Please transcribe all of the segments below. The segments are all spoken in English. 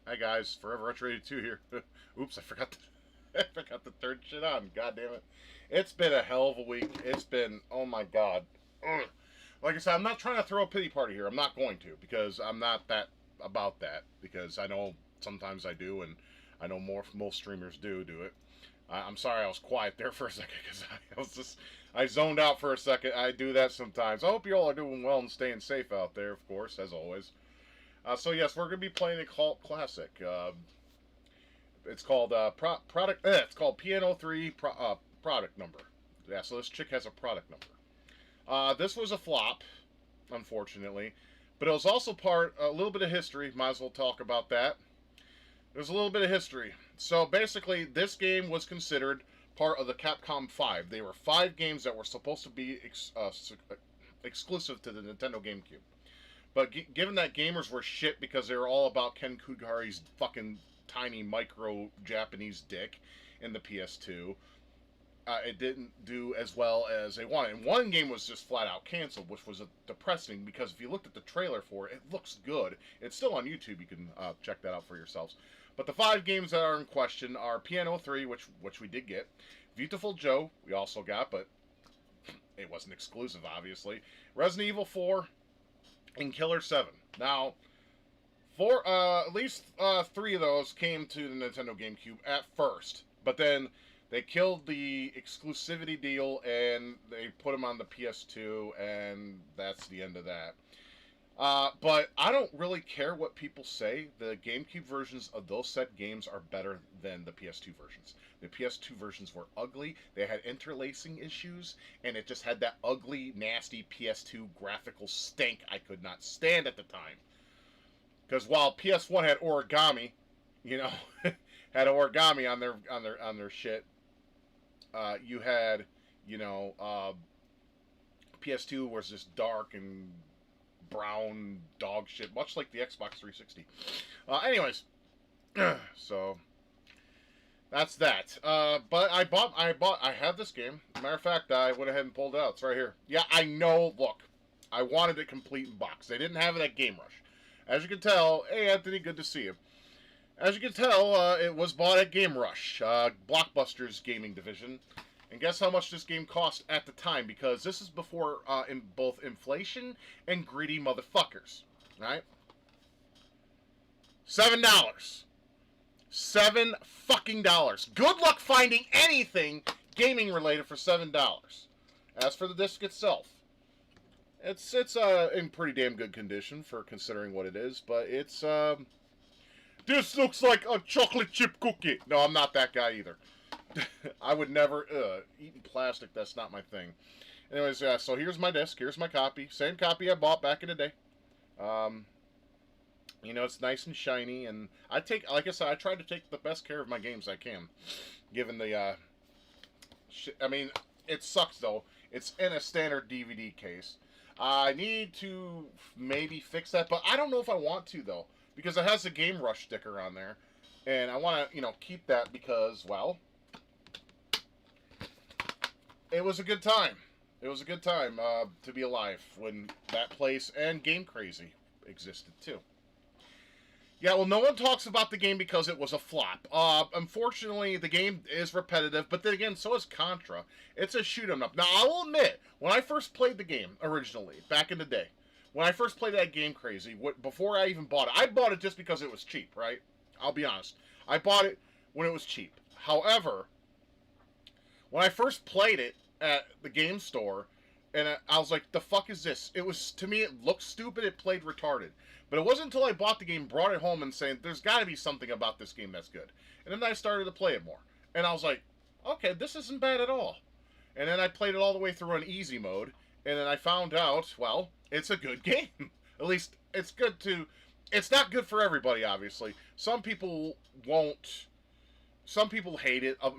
Hi guys, Forever Retro 82 here. Oops, I forgot I forgot to turn shit on. God damn it. It's been a hell of a week. It's been, oh my god. Ugh. Like I said, I'm not trying to throw a pity party here. I'm not going to, because I'm not that about that. Because I know sometimes I do, and I know most streamers do it. I'm sorry I was quiet there for a second, because I zoned out for a second. I do that sometimes. I hope you all are doing well and staying safe out there, of course, as always. So yes, we're going to be playing a cult classic. It's called product. It's called PN03 product number. Yeah, so this chick has a product number. This was a flop, unfortunately, but it was also a little bit of history. Might as well talk about that. There's a little bit of history. So basically, this game was considered part of the Capcom 5. They were 5 games that were supposed to be exclusive to the Nintendo GameCube. But given that gamers were shit because they were all about Ken Kugari's fucking tiny micro Japanese dick in the PS2, it didn't do as well as they wanted. And one game was just flat out canceled, which was depressing because if you looked at the trailer for it, it looks good. It's still on YouTube. You can check that out for yourselves. But the 5 games that are in question are PN03, which we did get. Beautiful Joe, we also got, but it wasn't exclusive, obviously. Resident Evil 4, and Killer 7. Now, at least 3 of those came to the Nintendo GameCube at first, but then they killed the exclusivity deal and they put them on the PS2, and that's the end of that. But I don't really care what people say. The GameCube versions of those set games are better than the PS2 versions. The PS2 versions were ugly. They had interlacing issues, and it just had that ugly, nasty PS2 graphical stink I could not stand at the time. Because while PS1 had origami, had origami on their shit, you had, PS2 was just dark and brown dog shit, much like the Xbox 360. Anyways, so that's that. But I have this game. Matter of fact, I went ahead and pulled it out. It's right here. Yeah, I know. Look, I wanted it complete in box. They didn't have it at Game Rush. As you can tell, hey Anthony, good to see you. As you can tell, it was bought at Game Rush, Blockbuster's gaming division. And guess how much this game cost at the time? Because this is before in both inflation and greedy motherfuckers. Right? $7. $7 fucking. Good luck finding anything gaming related for $7. As for the disc itself, it's in pretty damn good condition for considering what it is. But it's this looks like a chocolate chip cookie. No, I'm not that guy either. I would never eating plastic. That's not my thing. Anyways, yeah. So here's my disc. Here's my copy. Same copy I bought back in the day. It's nice and shiny, and like I said, I try to take the best care of my games I can, given the I mean, it sucks though. It's in a standard DVD case. I need to maybe fix that, but I don't know if I want to though, because it has a Game Rush sticker on there, and I want to keep that because, well, it was a good time. It was a good time to be alive when that place and Game Crazy existed too. Yeah, well, no one talks about the game because it was a flop. Unfortunately, the game is repetitive, but then again, so is Contra. It's a shoot 'em up. Now, I'll admit, when I first played the game originally, back in the day, when I first played that Game Crazy, before I even bought it, I bought it just because it was cheap, right? I'll be honest. I bought it when it was cheap. However, when I first played it at the game store, and I was like, the fuck is this? To me, it looked stupid, it played retarded. But it wasn't until I bought the game, brought it home, and saying, there's got to be something about this game that's good. And then I started to play it more. And I was like, okay, this isn't bad at all. And then I played it all the way through on easy mode, and then I found out, well, it's a good game. At least, it's good to... It's not good for everybody, obviously. Some people won't... Some people hate it. A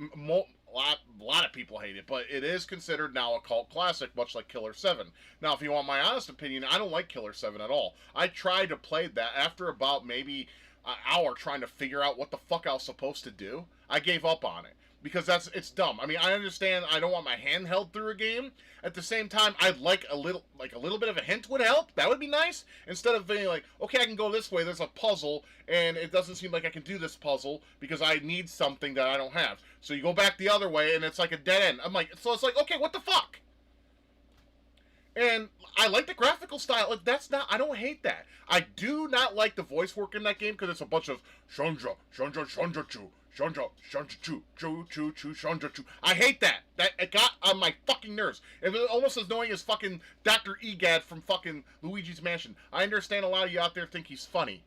lot of people hate it, but it is considered now a cult classic, much like Killer 7. Now, if you want my honest opinion, I don't like Killer 7 at all. I tried to play that after about maybe an hour trying to figure out what the fuck I was supposed to do. I gave up on it. because it's dumb. I mean, I understand I don't want my hand held through a game. At the same time, I'd like a little bit of a hint would help. That would be nice. Instead of being like, okay, I can go this way. There's a puzzle, and it doesn't seem like I can do this puzzle because I need something that I don't have. So you go back the other way, and it's like a dead end. I'm like, so it's like, okay, what the fuck? And I like the graphical style. I don't hate that. I do not like the voice work in that game because it's a bunch of Chandra, Chandra, Chandra, Chu, Chandra, Chandra, Chu, Chu, Chu, Chu, Chandra, Chu. I hate that. It got on my fucking nerves. It was almost as annoying as fucking Dr. Egad from fucking Luigi's Mansion. I understand a lot of you out there think he's funny.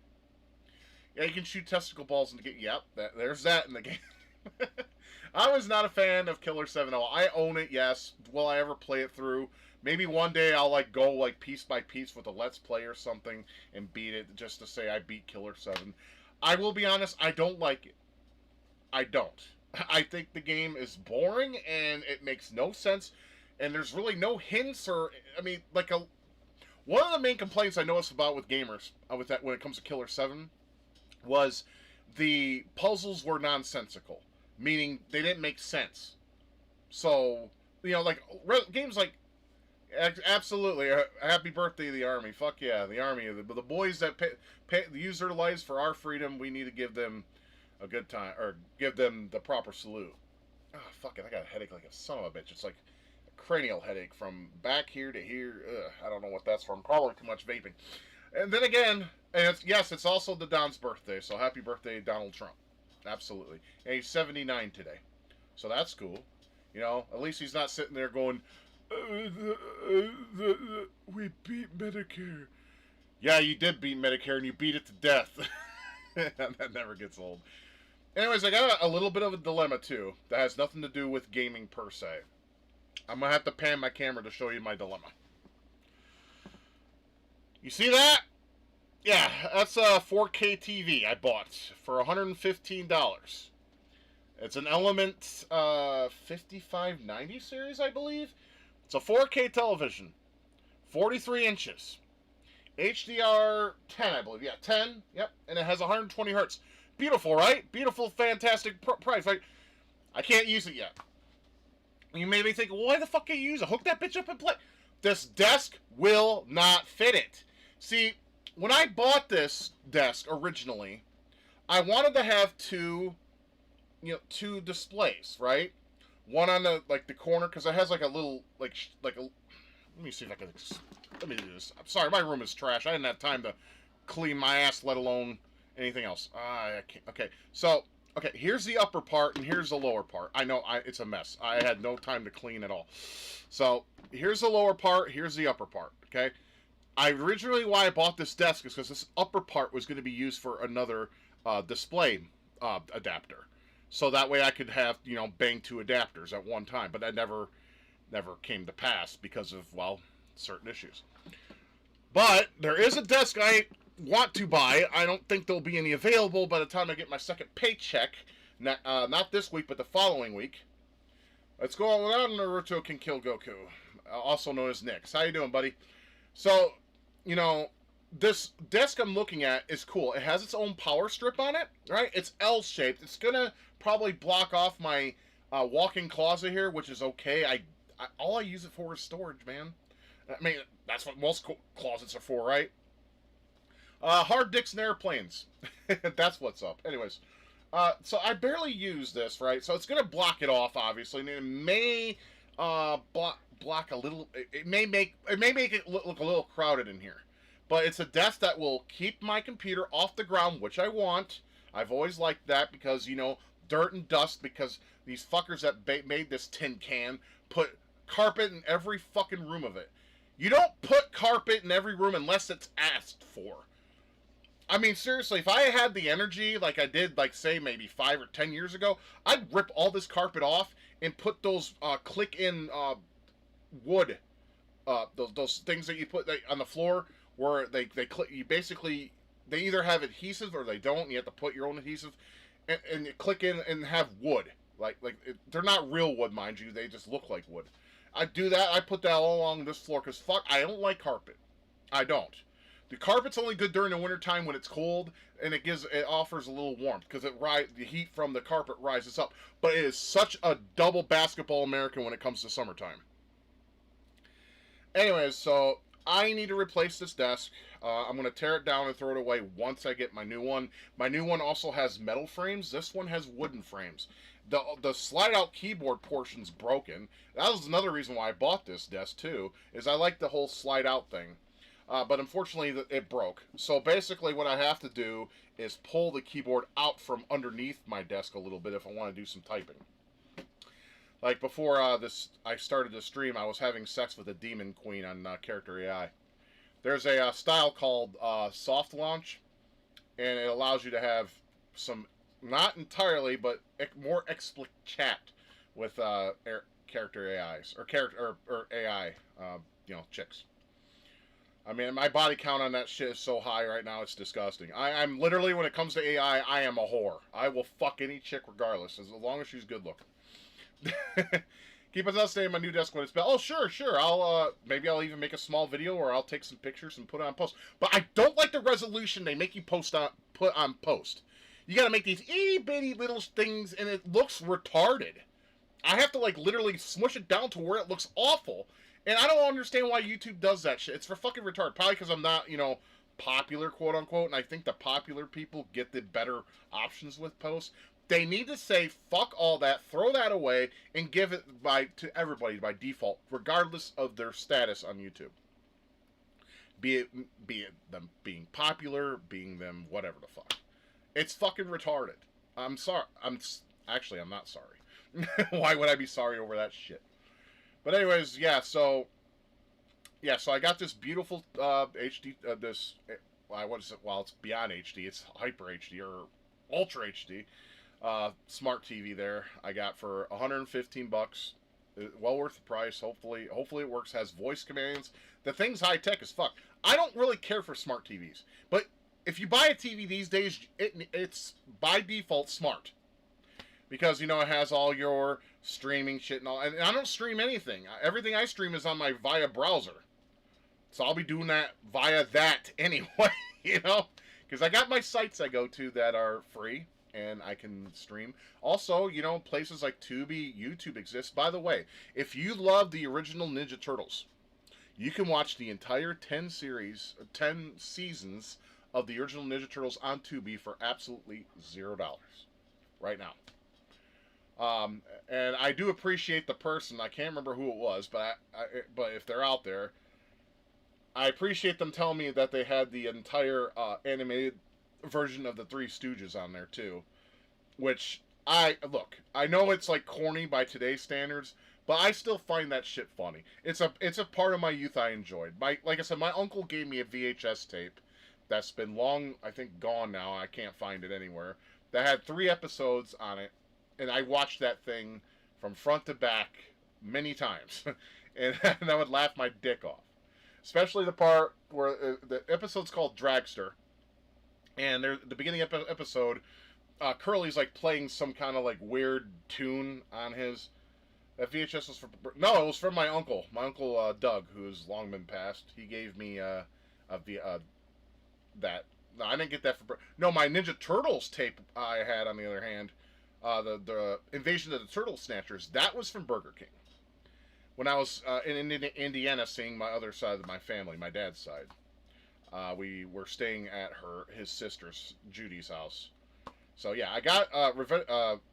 Yeah, you can shoot testicle balls in the game. Yep, there's that in the game. I was not a fan of Killer 7. I own it, yes. Will I ever play it through? Maybe one day I'll go piece by piece with a Let's Play or something and beat it just to say I beat Killer 7. I will be honest, I don't like it. I don't. I think the game is boring and it makes no sense and there's really no hints or, I mean, one of the main complaints I noticed about with gamers, with that when it comes to Killer 7, was the puzzles were nonsensical, meaning they didn't make sense. So, games like, absolutely, happy birthday to the Army. Fuck yeah, the Army. The boys that use their lives for our freedom, we need to give them a good time, or give them the proper salute. Oh, fuck it, I got a headache like a son of a bitch. It's like a cranial headache from back here to here. Ugh, I don't know what that's from. Probably too much vaping. And then again, it's also the Don's birthday, so happy birthday, Donald Trump. Absolutely. And he's 79 today. So that's cool. At least he's not sitting there going, we beat Medicare. Yeah, you did beat Medicare, and you beat it to death. That never gets old. Anyways, I got a little bit of a dilemma, too, that has nothing to do with gaming per se. I'm going to have to pan my camera to show you my dilemma. You see that? Yeah, that's a 4K TV I bought for $115. It's an Element 5590 series, I believe. It's a 4K television, 43 inches, HDR 10, I believe. Yeah, 10. Yep, and it has 120 hertz. Beautiful, right? Beautiful, fantastic price, right? I can't use it yet. You may be thinking, well, why the fuck can't you use it? Hook that bitch up and play. This desk will not fit it. See, when I bought this desk originally, I wanted to have two displays, right? One on the corner, because it has a little let me see if I can. Let me do this. I'm sorry, my room is trash. I didn't have time to clean my ass, let alone anything else. I can't. Okay, so here's the upper part and here's the lower part. I know it's a mess. I had no time to clean at all. So here's the lower part. Here's the upper part. Okay. Originally, why I bought this desk is because this upper part was going to be used for another display adapter. So that way I could have, bang two adapters at one time. But that never came to pass because of, certain issues. But there is a desk I want to buy. I don't think there'll be any available by the time I get my second paycheck. Not this week, but the following week. Let's go on without Naruto can kill Goku. Also known as Nyx. How you doing, buddy? So, this desk I'm looking at is cool. It has its own power strip on it, right? It's L-shaped. It's going to probably block off my walk-in closet here, which is okay. All I use it for is storage, man. I mean, that's what most closets are for, right? Hard dicks and airplanes. That's what's up. Anyways, so I barely use this, right? So it's going to block it off, obviously, and it may block a little. It may make it look a little crowded in here. But it's a desk that will keep my computer off the ground, which I want. I've always liked that because, dirt and dust, because these fuckers that made this tin can put carpet in every fucking room of it. You don't put carpet in every room unless it's asked for. I mean, seriously, if I had the energy like I did, say, maybe 5 or 10 years ago, I'd rip all this carpet off and put those click-in wood, those things that you put on the floor, where they click. They either have adhesive or they don't. You have to put your own adhesive, and you click in and have wood. They're not real wood, mind you. They just look like wood. I do that. I put that all along this floor because fuck, I don't like carpet. I don't. The carpet's only good during the wintertime when it's cold, and it offers a little warmth because the heat from the carpet rises up. But it is such a double basketball American when it comes to summertime. Anyways, so I need to replace this desk. I'm going to tear it down and throw it away once I get my new one. My new one also has metal frames. This one has wooden frames. The slide out keyboard portion's broken. That was another reason why I bought this desk too, is I like the whole slide out thing. But unfortunately it broke. So basically what I have to do is pull the keyboard out from underneath my desk a little bit if I want to do some typing. Like before I started the stream, I was having sex with a demon queen on Character AI. There's a style called soft launch, and it allows you to have some, not entirely, but more explicit chat with character AIs or AI, chicks. I mean, my body count on that shit is so high right now, it's disgusting. I'm literally, when it comes to AI, I am a whore. I will fuck any chick regardless, as long as she's good looking. Keep us updated on my new desk when it's built. Oh, sure. Maybe I'll even make a small video, or I'll take some pictures and put it on post. But I don't like the resolution they make you put on post. You gotta make these itty bitty little things, and it looks retarded. I have to literally smush it down to where it looks awful. And I don't understand why YouTube does that shit. It's for fucking retarded. Probably because I'm not, popular, quote unquote, and I think the popular people get the better options with posts. They need to say, fuck all that, throw that away, and give it to everybody by default, regardless of their status on YouTube. Be it them being popular, being them whatever the fuck. It's fucking retarded. I'm sorry. I'm not sorry. Why would I be sorry over that shit? But anyways, so I got this beautiful HD, what is it? Well, it's beyond HD. It's Hyper HD or Ultra HD smart TV there. I got for $115. Well worth the price. Hopefully it works. Has voice commands. The thing's high tech as fuck. I don't really care for smart TVs, but if you buy a TV these days, it's by default smart. Because, it has all your streaming shit and all. And I don't stream anything. Everything I stream is on my Via browser. So I'll be doing that via that anyway, Because I got my sites I go to that are free, and I can stream. Also, places like Tubi, YouTube exist. By the way, if you love the original Ninja Turtles, you can watch the entire 10 seasons of the original Ninja Turtles on Tubi for absolutely $0 right now. And I do appreciate the person. I can't remember who it was, but if they're out there, I appreciate them telling me that they had the entire animated version of the Three Stooges on there too. Which I know it's corny by today's standards, but I still find that shit funny. It's a part of my youth I enjoyed. Like I said, my uncle gave me a VHS tape that's been long, I think, gone now. I can't find it anywhere. That had 3 episodes on it. And I watched that thing from front to back many times. and I would laugh my dick off. Especially the part where the episode's called Dragster. And the beginning episode, Curly's playing some kind of weird tune on his... That VHS was No, it was from my uncle. My uncle Doug, who's long been passed. He gave me that. No, I didn't get that for... No, my Ninja Turtles tape I had, on the other hand... the Invasion of the Turtle Snatchers, that was from Burger King. When I was in Indiana seeing my other side of my family, my dad's side. We were staying at his sister's, Judy's house. So yeah, I got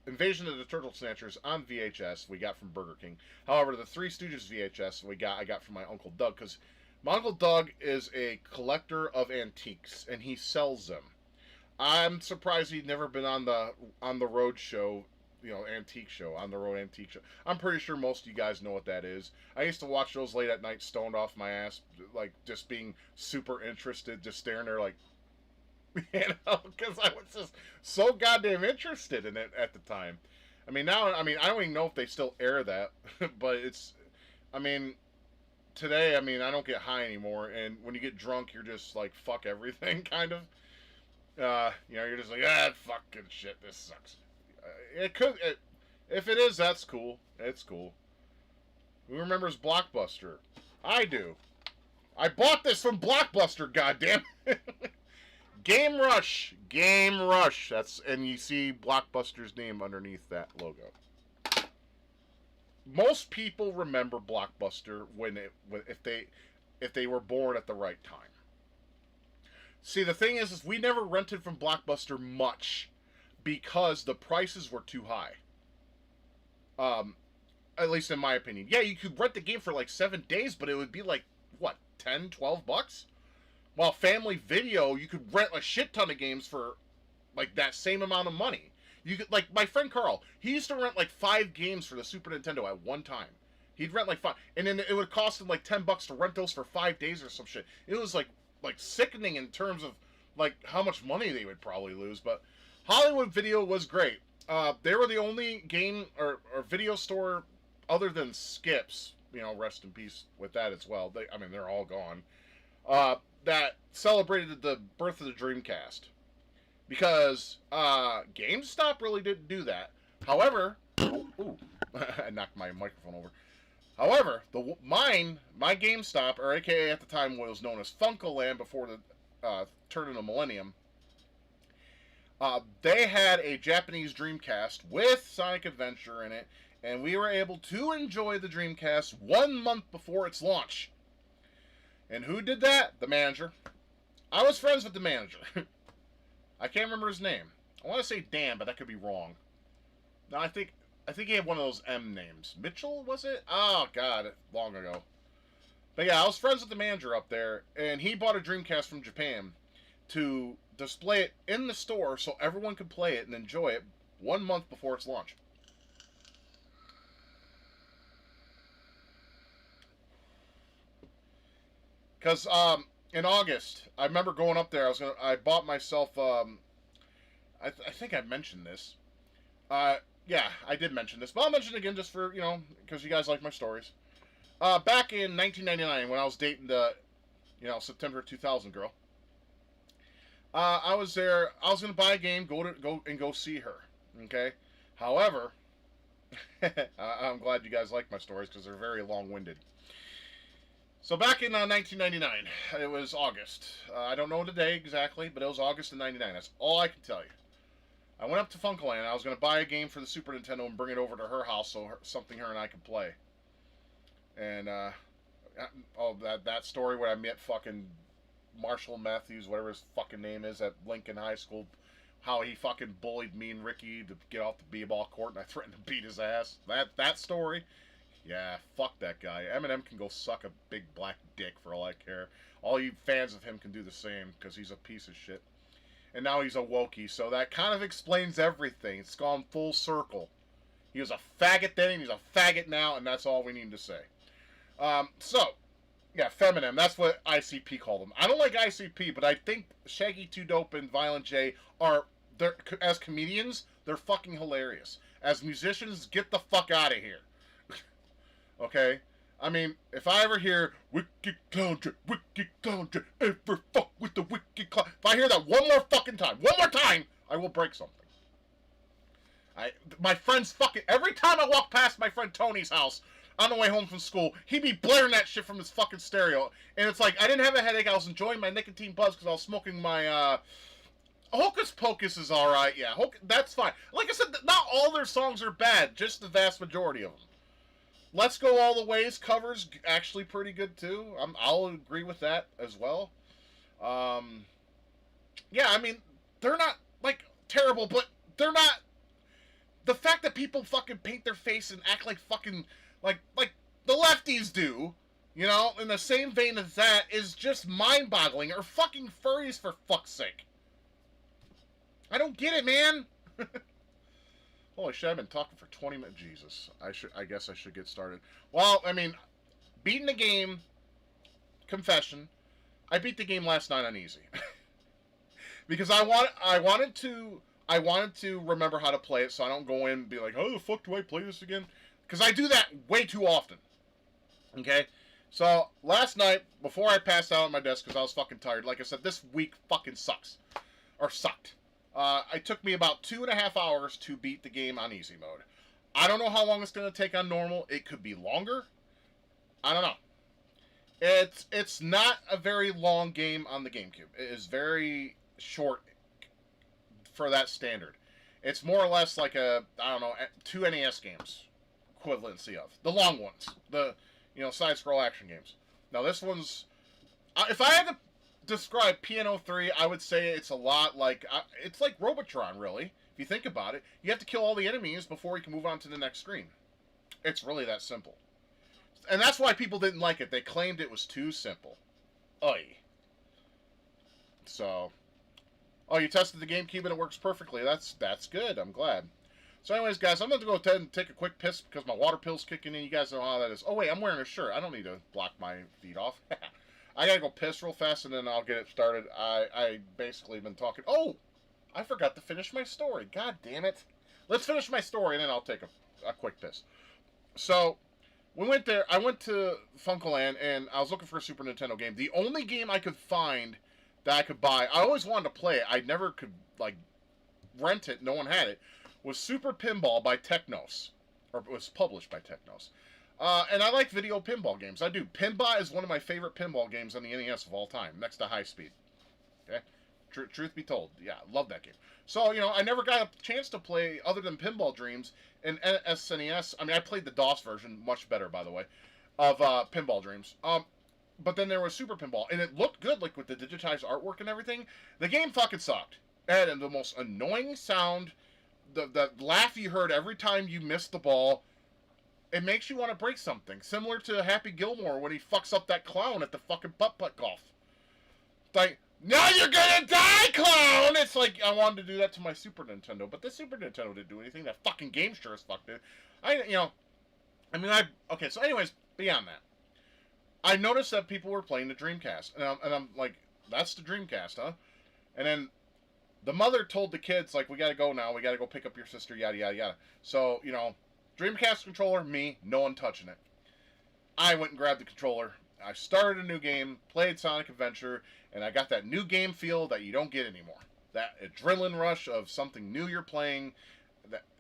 Invasion of the Turtle Snatchers on VHS, we got from Burger King. However, the Three Stooges VHS I got from my Uncle Doug, because my Uncle Doug is a collector of antiques, and he sells them. I'm surprised he'd never been on the road show, antique show, on the road antique show. I'm pretty sure most of you guys know what that is. I used to watch those late at night, stoned off my ass, just being super interested, just staring there because I was just so goddamn interested in it at the time. Now, I don't even know if they still air that, but today, I don't get high anymore, and when you get drunk, you're just fuck everything, kind of. You're just fucking shit, this sucks. If it is, that's cool. It's cool. Who remembers Blockbuster? I do. I bought this from Blockbuster, goddamn. Game Rush. Game Rush. That's, and you see Blockbuster's name underneath that logo. Most people remember Blockbuster if they were born at the right time. See, the thing is we never rented from Blockbuster much because the prices were too high. At least in my opinion. Yeah, you could rent the game for like 7 days, but it would be like, what, 10, 12 bucks? While Family Video, you could rent a shit ton of games for like that same amount of money. You could, like, my friend Carl, he used to rent like 5 games for the Super Nintendo at one time. He'd rent like 5, and then it would cost him like $10 to rent those for 5 days or some shit. It was like sickening in terms of like how much money they would probably lose. But Hollywood Video was great. They were the only game or video store other than Skips, you know, rest in peace with that as well. They're all gone. That celebrated the birth of the Dreamcast. Because GameStop really didn't do that. However, ooh, I knocked my microphone over. However, my GameStop, or AKA at the time what was known as Funkoland before the turn of the millennium, they had a Japanese Dreamcast with Sonic Adventure in it, and we were able to enjoy the Dreamcast 1 month before its launch. And who did that? The manager. I was friends with the manager. I can't remember his name. I want to say Dan, but that could be wrong. No, I think he had one of those M names. Mitchell, was it? Oh, God, long ago. But yeah, I was friends with the manager up there, and he bought a Dreamcast from Japan to display it in the store so everyone could play it and enjoy it 1 month before its launch. Because in August, I remember going up there. I bought myself. I think I mentioned this. Yeah, I did mention this, but I'll mention it again just for, because you guys like my stories. Back in 1999, when I was dating the, September 2000 girl, I was there. I was gonna buy a game, go see her. Okay. However, I'm glad you guys like my stories because they're very long-winded. So back in 1999, it was August. I don't know the day exactly, but it was August of '99. That's all I can tell you. I went up to Funkoland. I was going to buy a game for the Super Nintendo and bring it over to her house so something her and I could play. And that story where I met fucking Marshall Matthews, whatever his fucking name is, at Lincoln High School, how he fucking bullied me and Ricky to get off the b-ball court, and I threatened to beat his ass. That story. Yeah, fuck that guy. Eminem can go suck a big black dick for all I care. All you fans of him can do the same, because he's a piece of shit. And now he's a wokie, so that kind of explains everything. It's gone full circle. He was a faggot then, and he's a faggot now, and that's all we need to say. Yeah, Feminem, that's what ICP called him. I don't like ICP, but I think Shaggy 2 Dope and Violent J as comedians, they're fucking hilarious. As musicians, get the fuck out of here. Okay? I mean, if I ever hear Wicked Clown, ever fuck with the Wicked Clown. If I hear that one more time, I will break something. My friend's fucking, every time I walk past my friend Tony's house on the way home from school, he'd be blaring that shit from his fucking stereo. And it's like, I didn't have a headache, I was enjoying my nicotine buzz because I was smoking my, Hocus Pocus is alright, yeah. That's fine. Like I said, not all their songs are bad, just the vast majority of them. Let's Go All the Way's cover's actually pretty good too. I'll agree with that as well. Yeah, I mean, they're not like terrible, but they're not. The fact that people fucking paint their face and act like fucking like the lefties do, in the same vein as that, is just mind-boggling. Or fucking furries, for fuck's sake. I don't get it, man. Holy shit, I've been talking for 20 minutes. Jesus. I guess I should get started. Well, I mean, beating the game, confession, I beat the game last night on easy. Because I wanted to remember how to play it so I don't go in and be like, how the fuck do I play this again? Because I do that way too often. Okay? So, last night, before I passed out on my desk because I was fucking tired, like I said, this week fucking sucks. Or sucked. It took me about 2.5 hours to beat the game on easy mode. I don't know how long it's going to take on normal. It could be longer. I don't know. It's not a very long game on the GameCube. It is very short for that standard. It's more or less like a, I don't know, two NES games equivalency of the long ones, the side scroll action games. Now this one's, if I had to describe Piano 3, I would say it's a lot like it's like Robotron, really. If you think about it, you have to kill all the enemies before you can move on to the next screen. It's really that simple. And that's why people didn't like it. They claimed it was too simple. Oy. So, oh, you tested the GameCube and it works perfectly. That's good. I'm glad. So anyways, guys, I'm going to go ahead and take a quick piss because my water pill's kicking in. You guys know how that is. Oh, wait, I'm wearing a shirt. I don't need to block my feet off. I got to go piss real fast and then I'll get it started. I basically been talking. Oh, I forgot to finish my story. God damn it. Let's finish my story and then I'll take a quick piss. So, we went there. I went to Funkoland and I was looking for a Super Nintendo game. The only game I could find that I could buy, I always wanted to play it. I never could, like, rent it. No one had it. Was Super Pinball by Technos. Or it was published by Technos. And I like video pinball games. I do. Pinball is one of my favorite pinball games on the NES of all time, next to High Speed. Okay? Truth be told, yeah, love that game. So, I never got a chance to play, other than Pinball Dreams, and SNES. I mean, I played the DOS version, much better, by the way, of Pinball Dreams. But then there was Super Pinball, and it looked good, like, with the digitized artwork and everything. The game fucking sucked. It had the most annoying sound. The laugh you heard every time you missed the ball, it makes you want to break something. Similar to Happy Gilmore when he fucks up that clown at the fucking putt-putt golf. It's like, now you're gonna die, clown! It's like, I wanted to do that to my Super Nintendo, but the Super Nintendo didn't do anything. That fucking game sure as fuck did. Okay, so anyways, beyond that. I noticed that people were playing the Dreamcast, and I'm like, that's the Dreamcast, huh? And then the mother told the kids, like, we gotta go now, we gotta go pick up your sister, yada, yada, yada. So, Dreamcast controller, me, no one touching it. I went and grabbed the controller. I started a new game, played Sonic Adventure, and I got that new game feel that you don't get anymore. That adrenaline rush of something new you're playing,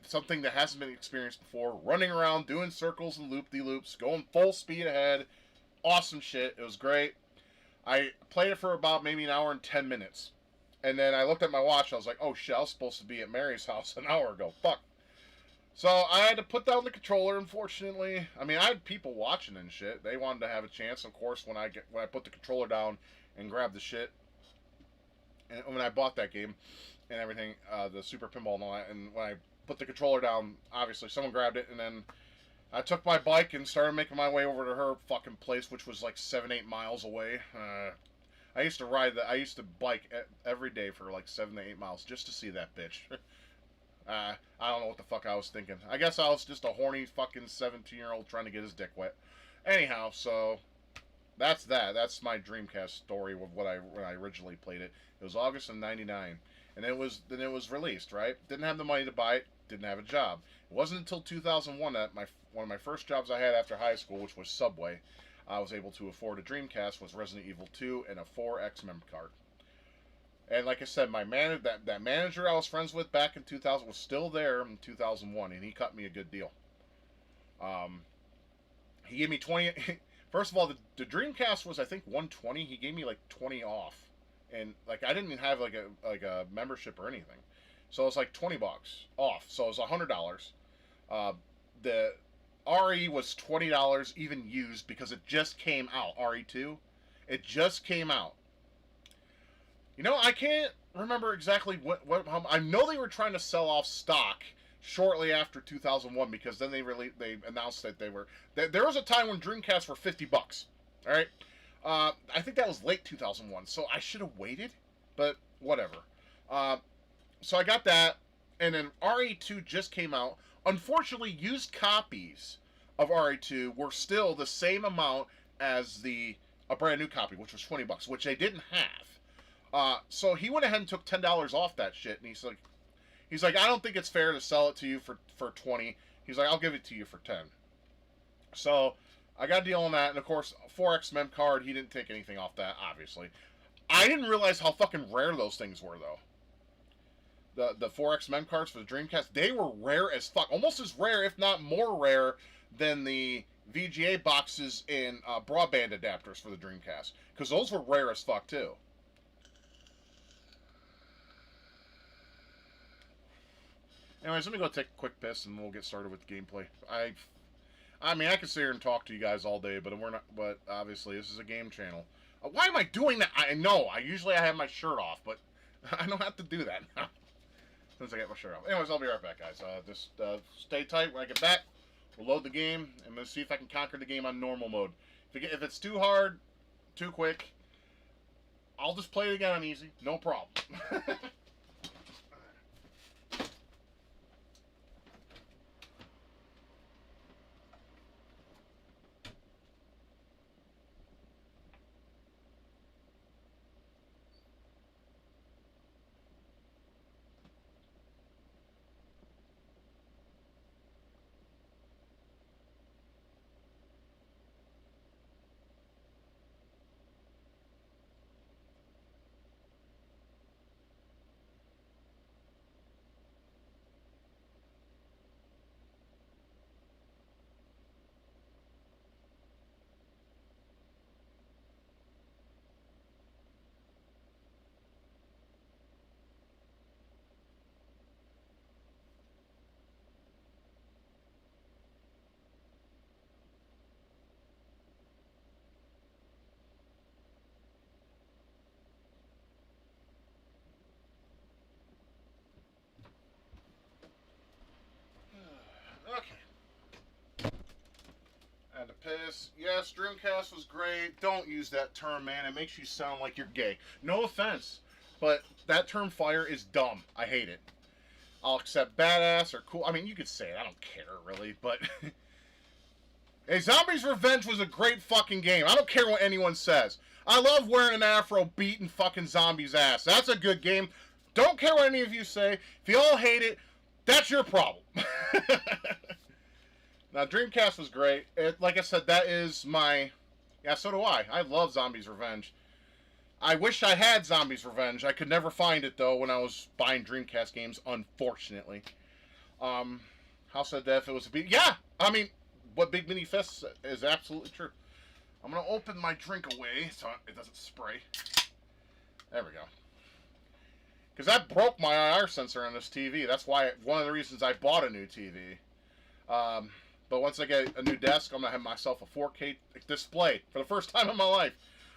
something that hasn't been experienced before, running around, doing circles and loop-de-loops, going full speed ahead. Awesome shit. It was great. I played it for about maybe an hour and 10 minutes. And then I looked at my watch, and I was like, oh shit, I was supposed to be at Mary's house an hour ago. Fuck. So I had to put down the controller, unfortunately. I mean, I had people watching and shit. They wanted to have a chance. Of course, when I put the controller down and grabbed the shit, and when I bought that game and everything, the Super Pinball and all that, and when I put the controller down, obviously someone grabbed it, and then I took my bike and started making my way over to her fucking place, which was like 7-8 miles away. I used to bike every day for like 7 to 8 miles just to see that bitch. I don't know what the fuck I was thinking. I guess I was just a horny fucking 17-year-old trying to get his dick wet. Anyhow, so that's that. That's my Dreamcast story of when I originally played it. It was August of '99, and it was released. Right? Didn't have the money to buy it. Didn't have a job. It wasn't until 2001 that one of my first jobs I had after high school, which was Subway, I was able to afford a Dreamcast, was Resident Evil 2 and a 4X mem card. And like I said, that manager I was friends with back in 2000 was still there in 2001, and he cut me a good deal. He gave me 20. First of all, the Dreamcast was I think 120. He gave me like 20 off, and like I didn't have like a membership or anything, so it was like $20 off. So it was $100. The RE was $20 even used because it just came out. RE2, it just came out. I can't remember exactly how I know they were trying to sell off stock shortly after 2001 because then they announced that there was a time when Dreamcasts were $50. All right, I think that was late 2001, so I should have waited, but whatever. So I got that, and then RE2 just came out. Unfortunately, used copies of RE2 were still the same amount as a brand new copy, which was $20, which they didn't have. So he went ahead and took $10 off that shit, and he's like, I don't think it's fair to sell it to you for 20. He's like, I'll give it to you for 10. So I got a deal on that, and of course, 4X mem card. He didn't take anything off that, obviously. I didn't realize how fucking rare those things were, though. The 4X mem cards for the Dreamcast, they were rare as fuck, almost as rare, if not more rare, than the VGA boxes and broadband adapters for the Dreamcast, because those were rare as fuck too. Anyways, let me go take a quick piss and we'll get started with the gameplay. I mean, I could sit here and talk to you guys all day, but we're not. But obviously, this is a game channel. Why am I doing that? I know. I have my shirt off, but I don't have to do that now. Since I get my shirt off. Anyways, I'll be right back, guys. Just stay tight. When I get back, we'll load the game, and we'll see if I can conquer the game on normal mode. If it's too hard, too quick, I'll just play it again on easy. No problem. Okay. And to piss. Yes, Dreamcast was great. Don't use that term, man. It makes you sound like you're gay. No offense, but that term fire is dumb. I hate it. I'll accept badass or cool. I mean, you could say it. I don't care, really, but... Hey, Zombies Revenge was a great fucking game. I don't care what anyone says. I love wearing an afro beating fucking zombies' ass. That's a good game. Don't care what any of you say. If you all hate it, that's your problem. Now, Dreamcast was great. Like I said, that is my... Yeah, so do I. I love Zombies Revenge. I wish I had Zombies Revenge. I could never find it, though, when I was buying Dreamcast games, unfortunately. House of Death, it was a beat. Yeah! I mean, what Big Mini Fest is absolutely true. I'm going to open my drink away so it doesn't spray. There we go. Because that broke my IR sensor on this TV. That's why one of the reasons I bought a new TV. But once I get a new desk, I'm going to have myself a 4K display for the first time in my life.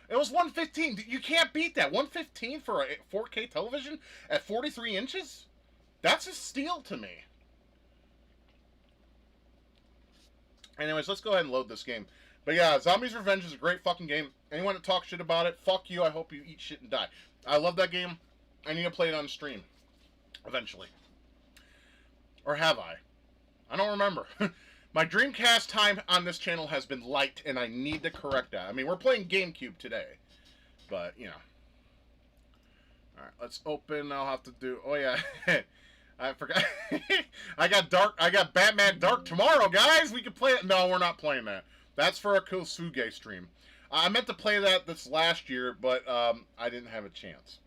It was 115. You can't beat that. 115 for a 4K television at 43 inches? That's a steal to me. Anyways, let's go ahead and load this game. But yeah, Zombies Revenge is a great fucking game. Anyone that talks shit about it, fuck you. I hope you eat shit and die. I love that game. I need to play it on stream. Eventually. Or have I? I don't remember. My Dreamcast time on this channel has been light, and I need to correct that. I mean, we're playing GameCube today. But, you know. Alright, let's open. I'll have to do... Oh, yeah. I forgot. I got Batman Dark tomorrow, guys. We can play it. No, we're not playing that. That's for a Kosuge stream. I meant to play that this last year, but I didn't have a chance.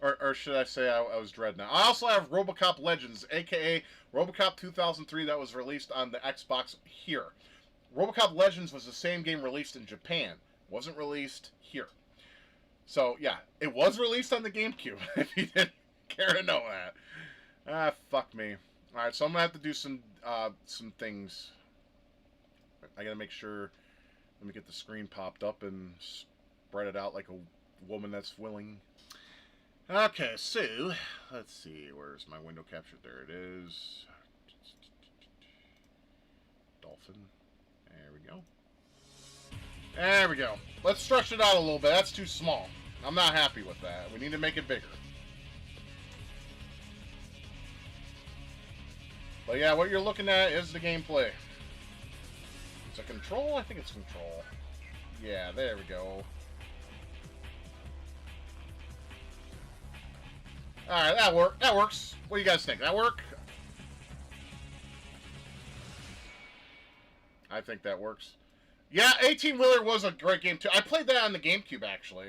Or should I say I was dread now. I also have RoboCop Legends, a.k.a. RoboCop 2003 that was released on the Xbox here. RoboCop Legends was the same game released in Japan. Wasn't released here. So, yeah. It was released on the GameCube, if you didn't care to know that. Ah, fuck me. Alright, so I'm going to have to do some things. I got to make sure... Let me get the screen popped up and spread it out like a woman that's willing. Okay, so, let's see, where's my window capture? There it is. Dolphin. There we go. There we go. Let's stretch it out a little bit. That's too small. I'm not happy with that. We need to make it bigger. But yeah, what you're looking at is the gameplay. Is it control? I think it's control. Yeah, there we go. Alright, that works. What do you guys think? That work? I think that works. Yeah, 18-Wheeler was a great game, too. I played that on the GameCube, actually.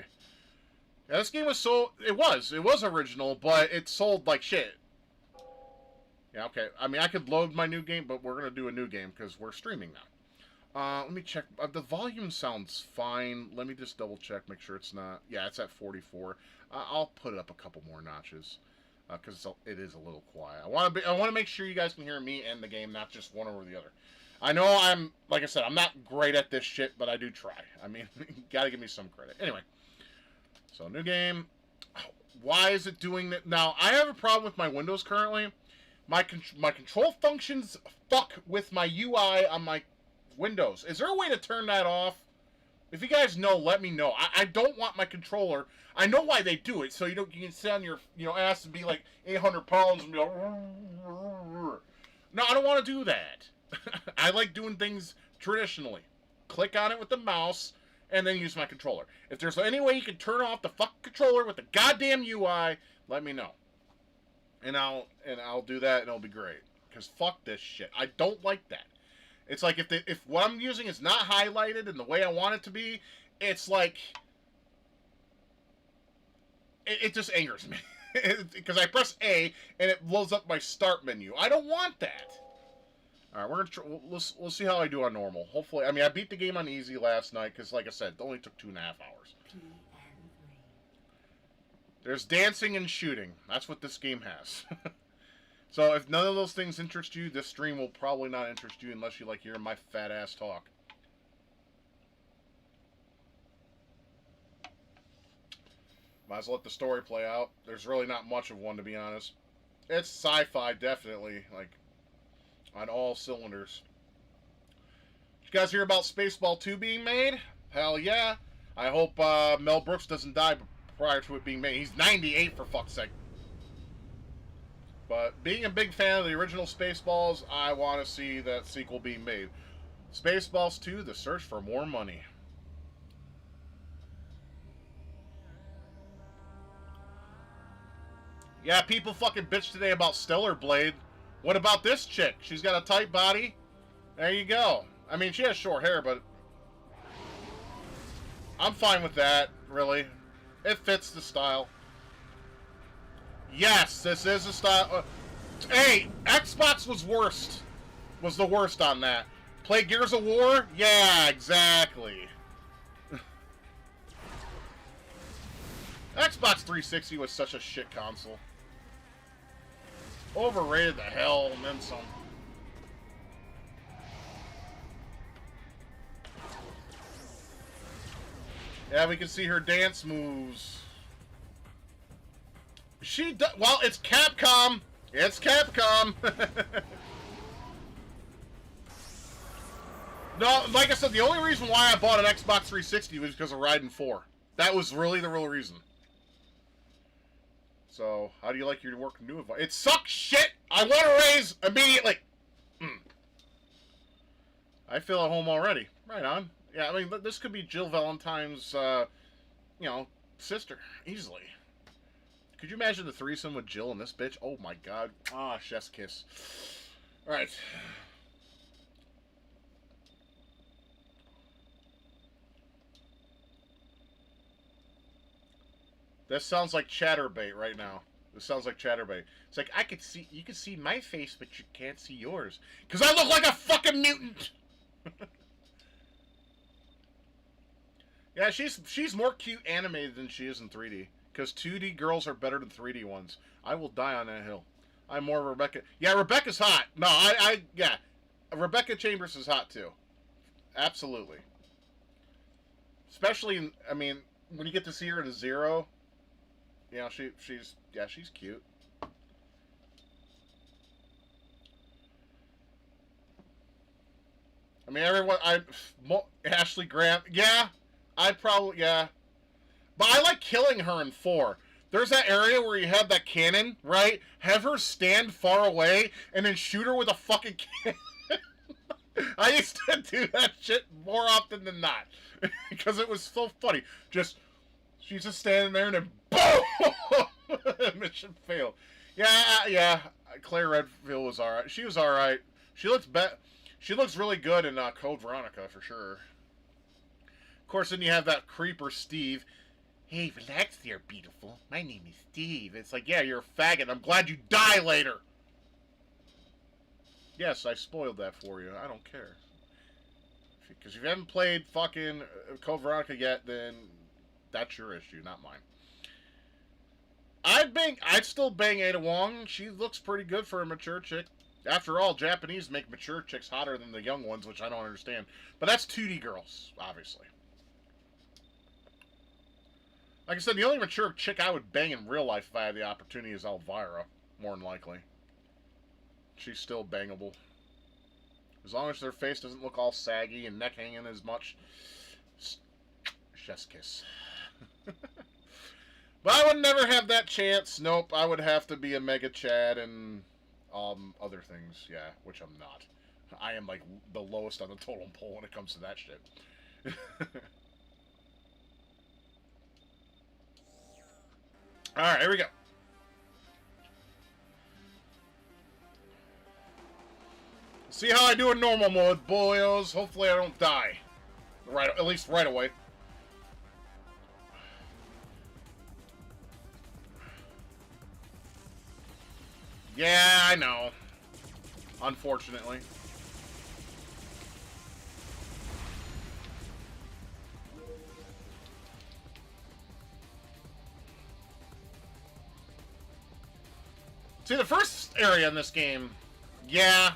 Yeah, this game was so... It was original, but it sold like shit. Yeah, okay. I mean, I could load my new game, but we're going to do a new game because we're streaming now. Let me check. The volume sounds fine. Let me just double check, make sure it's not. Yeah, it's at 44. I'll put it up a couple more notches because it is a little quiet. I want to make sure you guys can hear me and the game, not just one over the other. I know like I said, I'm not great at this shit, but I do try. I mean, gotta give me some credit. Anyway, so new game. Why is it doing that? Now, I have a problem with my Windows currently. My control functions fuck with my UI on my Windows. Is there a way to turn that off? If you guys know, let me know. I don't want my controller. I know why they do it, so you can sit on your ass and be like 800 pounds and be like. No, I don't want to do that. I like doing things traditionally. Click on it with the mouse and then use my controller. If there's any way you can turn off the fuck controller with the goddamn UI, let me know. And I'll do that and it'll be great. Because fuck this shit. I don't like that. It's like if what I'm using is not highlighted in the way I want it to be, it's like it just angers me. Because I press A and it blows up my start menu. I don't want that. All right, we'll see how I do on normal. Hopefully, I mean I beat the game on easy last night because, like I said, it only took 2.5 hours. There's dancing and shooting. That's what this game has. So if none of those things interest you, this stream will probably not interest you unless you like hearing my fat ass talk. Might as well let the story play out. There's really not much of one, to be honest. It's sci-fi, definitely, like, on all cylinders. Did you guys hear about Spaceball 2 being made? Hell yeah. I hope Mel Brooks doesn't die prior to it being made. He's 98, for fuck's sake. But being a big fan of the original Spaceballs, I want to see that sequel being made. Spaceballs 2, The Search for More Money. Yeah, people fucking bitch today about Stellar Blade. What about this chick? She's got a tight body. There you go. I mean, she has short hair, but I'm fine with that, really. It fits the style. Yes, this is a style. Hey, Xbox was worst. Was the worst on that. Play Gears of War? Yeah, exactly. Xbox 360 was such a shit console. Overrated the hell, and then some. Yeah, we can see her dance moves. Well, it's Capcom. It's Capcom. No, like I said, the only reason why I bought an Xbox 360 was because of Raiden 4. That was really the real reason. So, how do you like your work new advice? It sucks shit! I want to raise immediately! I feel at home already. Right on. Yeah, I mean, this could be Jill Valentine's, sister. Easily. Could you imagine the threesome with Jill and this bitch? Oh my god. Ah, chef's kiss. Alright. This sounds like Chatterbait right now. This sounds like Chatterbait. It's like, you can see my face, but you can't see yours. Because I look like a fucking mutant! Yeah, she's more cute animated than she is in 3D. Because 2D girls are better than 3D ones. I will die on that hill. I'm more Rebecca. Yeah, Rebecca's hot. No, yeah. Rebecca Chambers is hot too. Absolutely. Especially, I mean, when you get to see her at a Zero, you know, she's cute. I mean, Ashley Graham, yeah, yeah. But I like killing her in 4. There's that area where you have that cannon, right? Have her stand far away and then shoot her with a fucking cannon. I used to do that shit more often than not. Because it was so funny. She's just standing there and then boom! Mission failed. Yeah. Claire Redfield was alright. She was alright. She looks really good in Code Veronica, for sure. Of course, then you have that creeper, Steve. Hey, relax there, beautiful. My name is Steve. It's like, yeah, you're a faggot. I'm glad you die later. Yes, I spoiled that for you. I don't care. Because if you haven't played fucking Code Veronica yet, then that's your issue, not mine. I'd still bang Ada Wong. She looks pretty good for a mature chick. After all, Japanese make mature chicks hotter than the young ones, which I don't understand. But that's 2D girls, obviously. Like I said, the only mature chick I would bang in real life if I had the opportunity is Elvira, more than likely. She's still bangable. As long as their face doesn't look all saggy and neck hanging as much. Chef's kiss. But I would never have that chance. Nope, I would have to be a Mega Chad and other things. Yeah, which I'm not. I am like the lowest on the totem pole when it comes to that shit. Alright, here we go. See how I do in normal mode, boyos. Hopefully I don't die. Right, at least right away. Yeah, I know. Unfortunately. See, the first area in this game, yeah.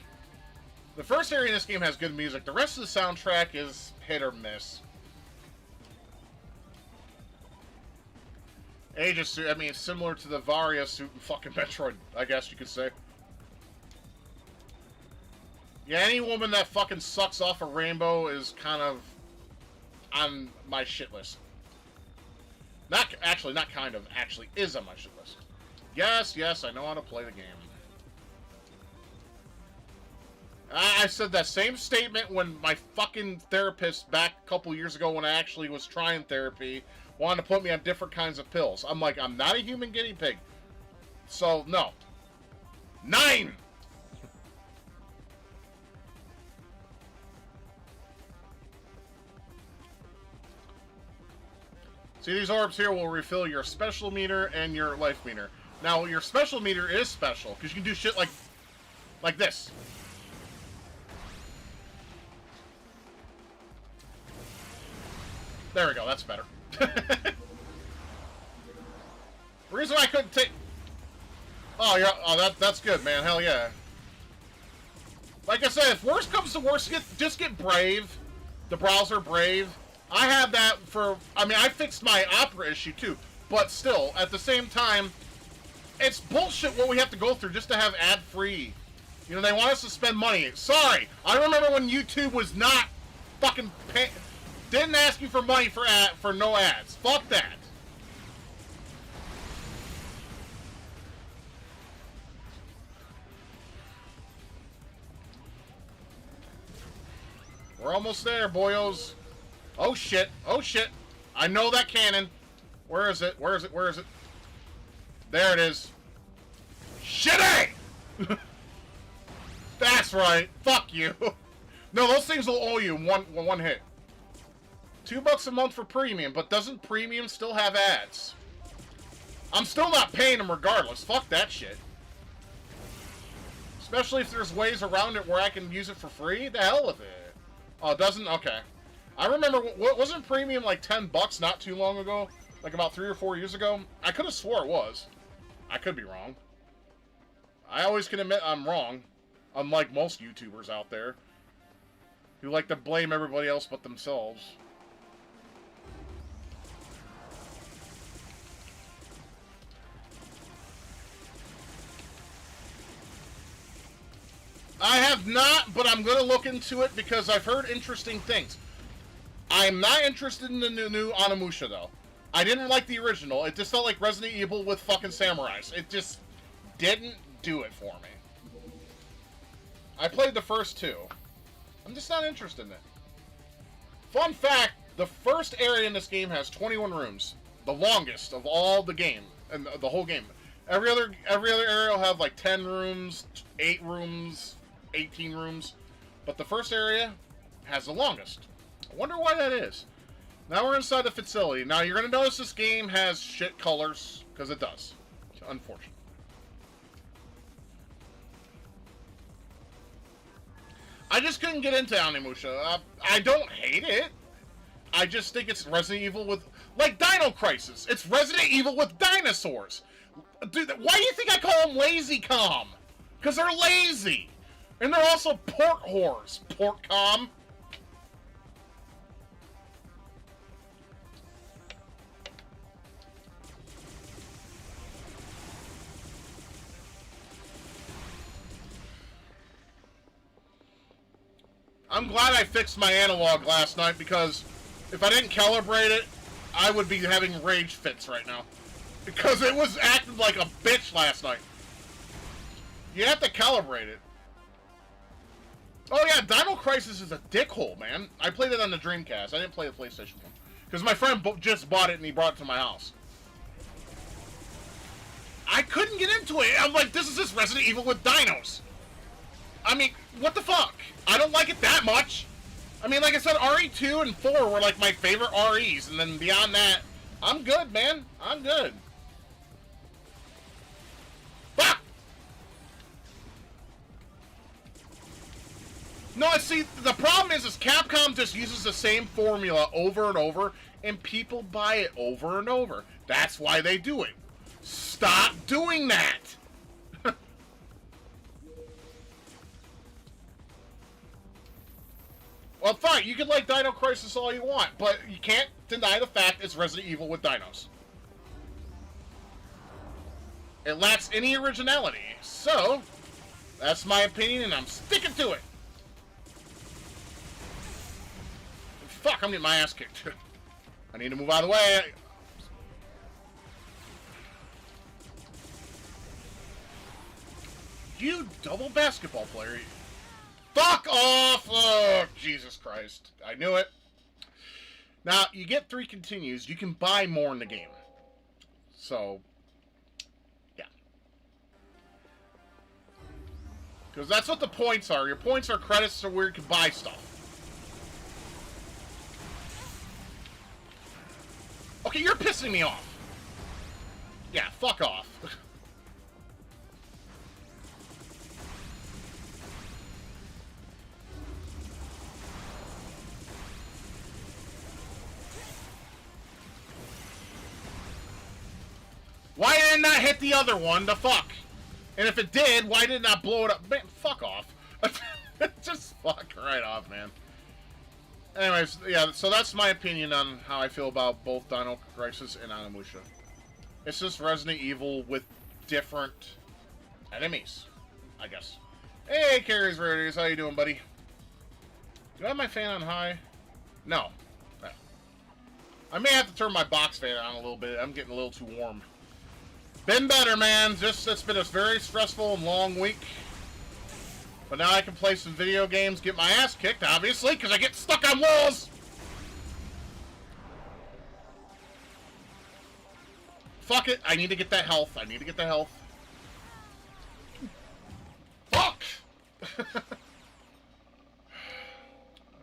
The first area in this game has good music. The rest of the soundtrack is hit or miss. Aegis suit, I mean, it's similar to the Varia suit in fucking Metroid, I guess you could say. Yeah, any woman that fucking sucks off a rainbow is kind of on my shit list. Not kind of, actually is on my shit list. Yes, yes, I know how to play the game. I said that same statement when my fucking therapist back a couple years ago when I actually was trying therapy wanted to put me on different kinds of pills. I'm like, I'm not a human guinea pig. So, no. 9! See, these orbs here will refill your special meter and your life meter. Now, your special meter is special, because you can do shit like this. There we go, that's better. The reason I couldn't take... Oh, yeah, oh, that's good, man. Hell yeah. Like I said, if worst comes to worst, just get Brave. The browser Brave. I have that for... I mean, I fixed my Opera issue, too. But still, at the same time, it's bullshit what we have to go through just to have ad-free. You know, they want us to spend money. Sorry. I remember when YouTube was not fucking... didn't ask you for money for no ads. Fuck that. We're almost there, boyos. Oh shit. Oh shit. I know that cannon. Where is it? Where is it? Where is it? There it is. Shitty! That's right. Fuck you. No, those things will owe you one hit. $2 a month for premium, but doesn't premium still have ads? I'm still not paying them regardless. Fuck that shit. Especially if there's ways around it where I can use it for free. The hell with it. Oh, it doesn't? Okay. I remember, wasn't premium like $10 not too long ago? Like about 3 or 4 years ago? I could have swore it was. I could be wrong. I always can admit I'm wrong. Unlike most YouTubers out there. Who like to blame everybody else but themselves. I have not, but I'm going to look into it because I've heard interesting things. I'm not interested in the new Onimusha, though. I didn't like the original. It just felt like Resident Evil with fucking samurais. It just didn't do it for me. I played the first two. I'm just not interested in it. Fun fact, the first area in this game has 21 rooms. The longest of all the game. And the whole game. Every other area will have like 10 rooms, 8 rooms, 18 rooms. But the first area has the longest. I wonder why that is. Now we're inside the facility. Now you're going to notice this game has shit colors. Because it does. Unfortunately. I just couldn't get into Onimusha. I don't hate it. I just think it's Resident Evil with, like Dino Crisis. It's Resident Evil with dinosaurs. Dude, why do you think I call them Lazy Com? Because they're lazy. And they're also port whores. Port Com. I'm glad I fixed my analog last night, because if I didn't calibrate it, I would be having rage fits right now. Because it was acting like a bitch last night. You have to calibrate it. Oh yeah, Dino Crisis is a dickhole, man. I played it on the Dreamcast. I didn't play the PlayStation one. Because my friend just bought it and he brought it to my house. I couldn't get into it. I'm like, this is just Resident Evil with dinos. I mean, what the fuck? I don't like it that much. I mean, like I said, RE2 and 4 were like my favorite REs, and then beyond that, I'm good, man. I'm good. Fuck! No, see, the problem is Capcom just uses the same formula over and over, and people buy it over and over. That's why they do it. Stop doing that! Well, fine, you can like Dino Crisis all you want, but you can't deny the fact it's Resident Evil with dinos. It lacks any originality, so that's my opinion, and I'm sticking to it. Fuck, I'm getting my ass kicked. I need to move out of the way. You double basketball player. Fuck off! Oh, Jesus Christ. I knew it. Now, you get 3 continues. You can buy more in the game. So, yeah. Because that's what the points are. Your points are credits to where you can buy stuff. Okay, you're pissing me off. Yeah, fuck off. Why did it not hit the other one? The fuck? And if it did, why did it not blow it up? Man, fuck off. Just fuck right off, man. Anyways, yeah, so that's my opinion on how I feel about both Dino Crisis and Onimusha. It's just Resident Evil with different enemies, I guess. Hey, Carrie's Rarities, how you doing, buddy? Do I have my fan on high? No. No. I may have to turn my box fan on a little bit. I'm getting a little too warm. Been better, man. Just, it's been a very stressful and long week. But now I can play some video games, get my ass kicked, obviously, because I get stuck on walls. Fuck it. I need to get that health. I need to get the health. Fuck!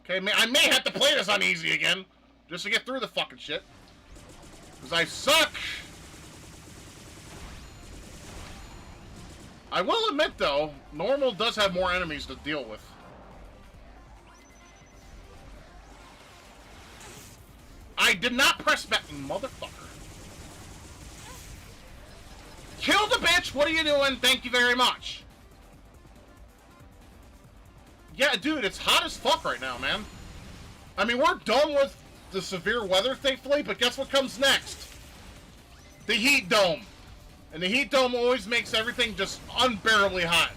Okay, I may have to play this on easy again, just to get through the fucking shit. Because I suck! I will admit, though, normal does have more enemies to deal with. I did not press back, motherfucker. Kill the bitch! What are you doing? Thank you very much. Yeah, dude, it's hot as fuck right now, man. I mean, we're done with the severe weather, thankfully, but guess what comes next? The heat dome. And the heat dome always makes everything just unbearably hot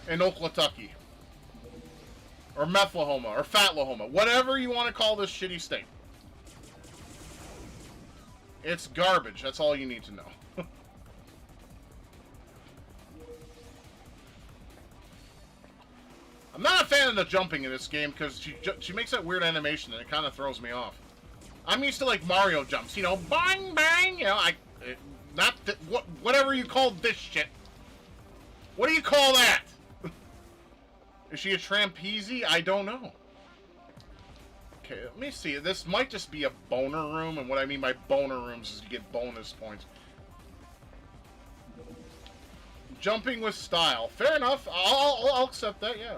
in Oklahoma. Or Methlahoma, or Fatlahoma. Whatever you want to call this shitty state. It's garbage. That's all you need to know. I'm not a fan of the jumping in this game because she makes that weird animation and it kind of throws me off. I'm used to like Mario jumps, you know, bang bang, you know, whatever you call this shit. What do you call that? Is she a trampezi? I don't know. Okay, let me see. This might just be a boner room, and what I mean by boner rooms is you get bonus points. Jumping with style. Fair enough. I'll accept that, yeah.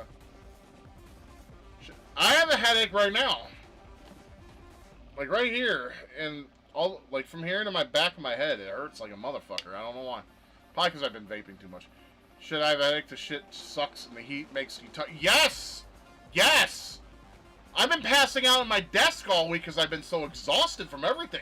I have a headache right now. Like right here. And all like from here to my back of my head. It hurts like a motherfucker. I don't know why. Probably because I've been vaping too much. Should I have a headache? The shit sucks and the heat makes you tired. Yes! Yes! I've been passing out on my desk all week because I've been so exhausted from everything.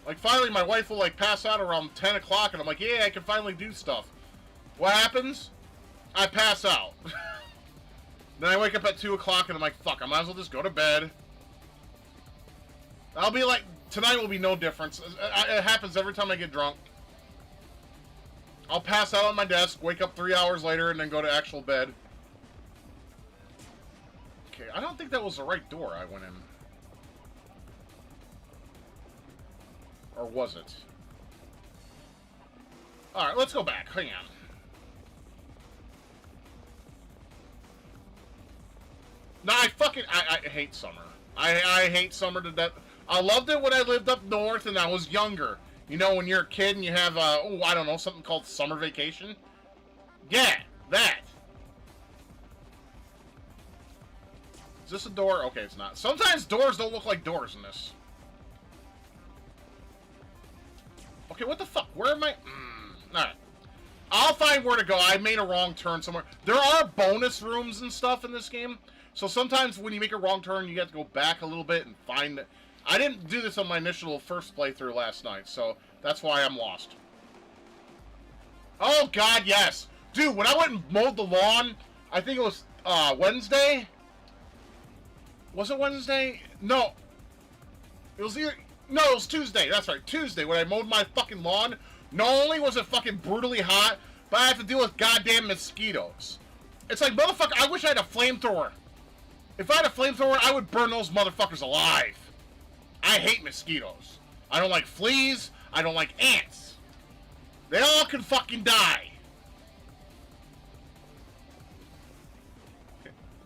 Like, finally, my wife will, like, pass out around 10 o'clock, and I'm like, yeah, I can finally do stuff. What happens? I pass out. Then I wake up at 2 o'clock, and I'm like, fuck, I might as well just go to bed. I'll be like, tonight will be no difference. It happens every time I get drunk. I'll pass out on my desk, wake up 3 hours later, and then go to actual bed. Okay, I don't think that was the right door I went in. Or was it? Alright, let's go back. Hang on. No, I hate summer. I hate summer to death. I loved it when I lived up north and I was younger. You know, when you're a kid and you have, oh, I don't know, something called summer vacation? Yeah, that. Is this a door? Okay, it's not. Sometimes doors don't look like doors in this. Okay, what the fuck? Where am I? Alright. I'll find where to go. I made a wrong turn somewhere. There are bonus rooms and stuff in this game. So sometimes when you make a wrong turn, you have to go back a little bit and find it. I didn't do this on my initial first playthrough last night, so that's why I'm lost. Oh, God, yes. Dude, when I went and mowed the lawn, I think it was Wednesday? Was it Wednesday? No. It was either... No, it was Tuesday. That's right, Tuesday, when I mowed my fucking lawn. Not only was it fucking brutally hot, but I have to deal with goddamn mosquitoes. It's like, motherfucker, I wish I had a flamethrower. If I had a flamethrower, I would burn those motherfuckers alive. I hate mosquitoes. I don't like fleas. I don't like ants. They all can fucking die.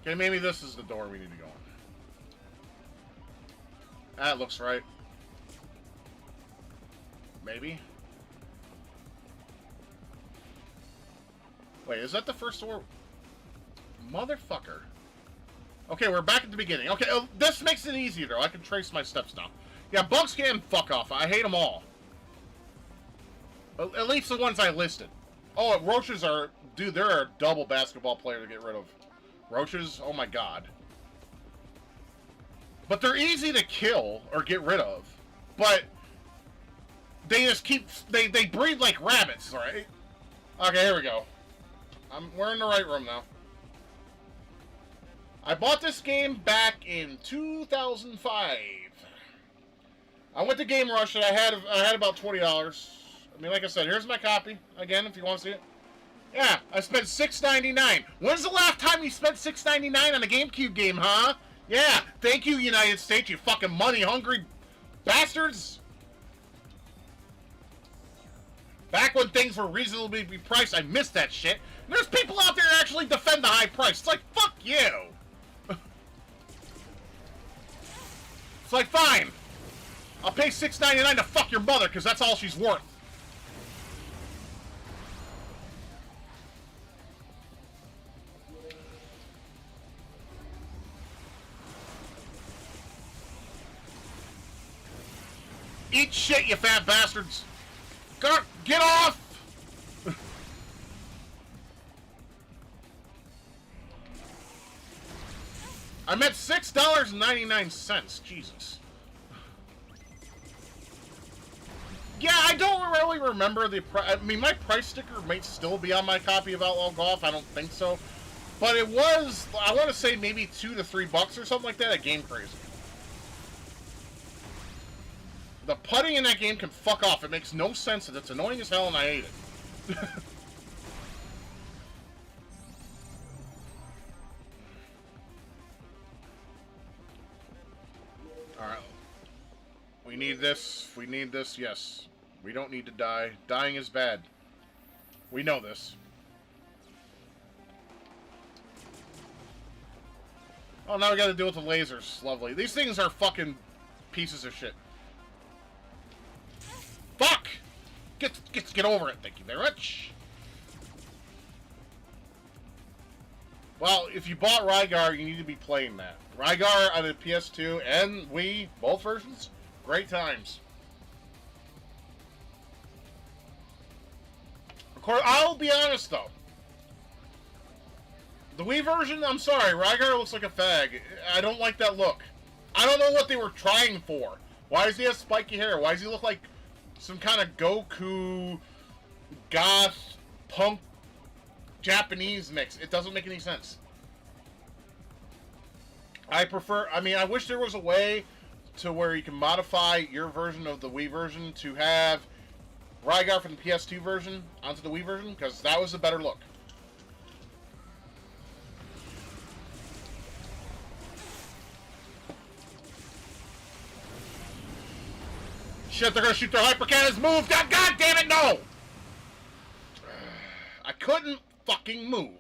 Okay, maybe this is the door we need to go in. That looks right. Maybe. Wait, is that the first door? Motherfucker. Okay, we're back at the beginning. Okay, this makes it easier, though. I can trace my steps now. Yeah, bugs can fuck off. I hate them all. At least the ones I listed. Oh, roaches are... Dude, they're a double basketball player to get rid of. Roaches? Oh my god. But they're easy to kill or get rid of. But... They just keep... They breed like rabbits, right? Okay, here we go. We're in the right room now. I bought this game back in 2005. I went to Game Rush and I had about $20. I mean, like I said, here's my copy. Again, if you want to see it. Yeah, I spent $6.99. When's the last time you spent $6.99 on a GameCube game, huh? Yeah, thank you, United States, you fucking money-hungry bastards. Back when things were reasonably priced, I missed that shit. And there's people out there that actually defend the high price. It's like, fuck you. It's like, fine. I'll pay $6.99 to fuck your mother, because that's all she's worth. Eat shit, you fat bastards. Get off! I'm at $6.99. Jesus. Yeah, I don't really remember the price. I mean, my price sticker might still be on my copy of Outlaw Golf. I don't think so. But it was, I want to say maybe $2 to $3 or something like that at Game Crazy. The putting in that game can fuck off. It makes no sense and it's annoying as hell and I hate it. Alright. We need this. We need this. Yes. We don't need to die. Dying is bad. We know this. Oh, now we gotta deal with the lasers. Lovely. These things are fucking pieces of shit. Fuck! Get Let's get over it. Thank you very much. Well, if you bought Rygar, you need to be playing that. Rygar on the PS2 and Wii, both versions, great times. Of course, I'll be honest though. The Wii version, I'm sorry, Rygar looks like a fag. I don't like that look. I don't know what they were trying for. Why does he have spiky hair? Why does he look like some kind of Goku, goth, punk, Japanese mix? It doesn't make any sense. I wish there was a way to where you can modify your version of the Wii version to have Rygar from the PS2 version onto the Wii version, because that was a better look. Shit, they're gonna shoot their hyper cannons. Move! God damn it, no! I couldn't fucking move.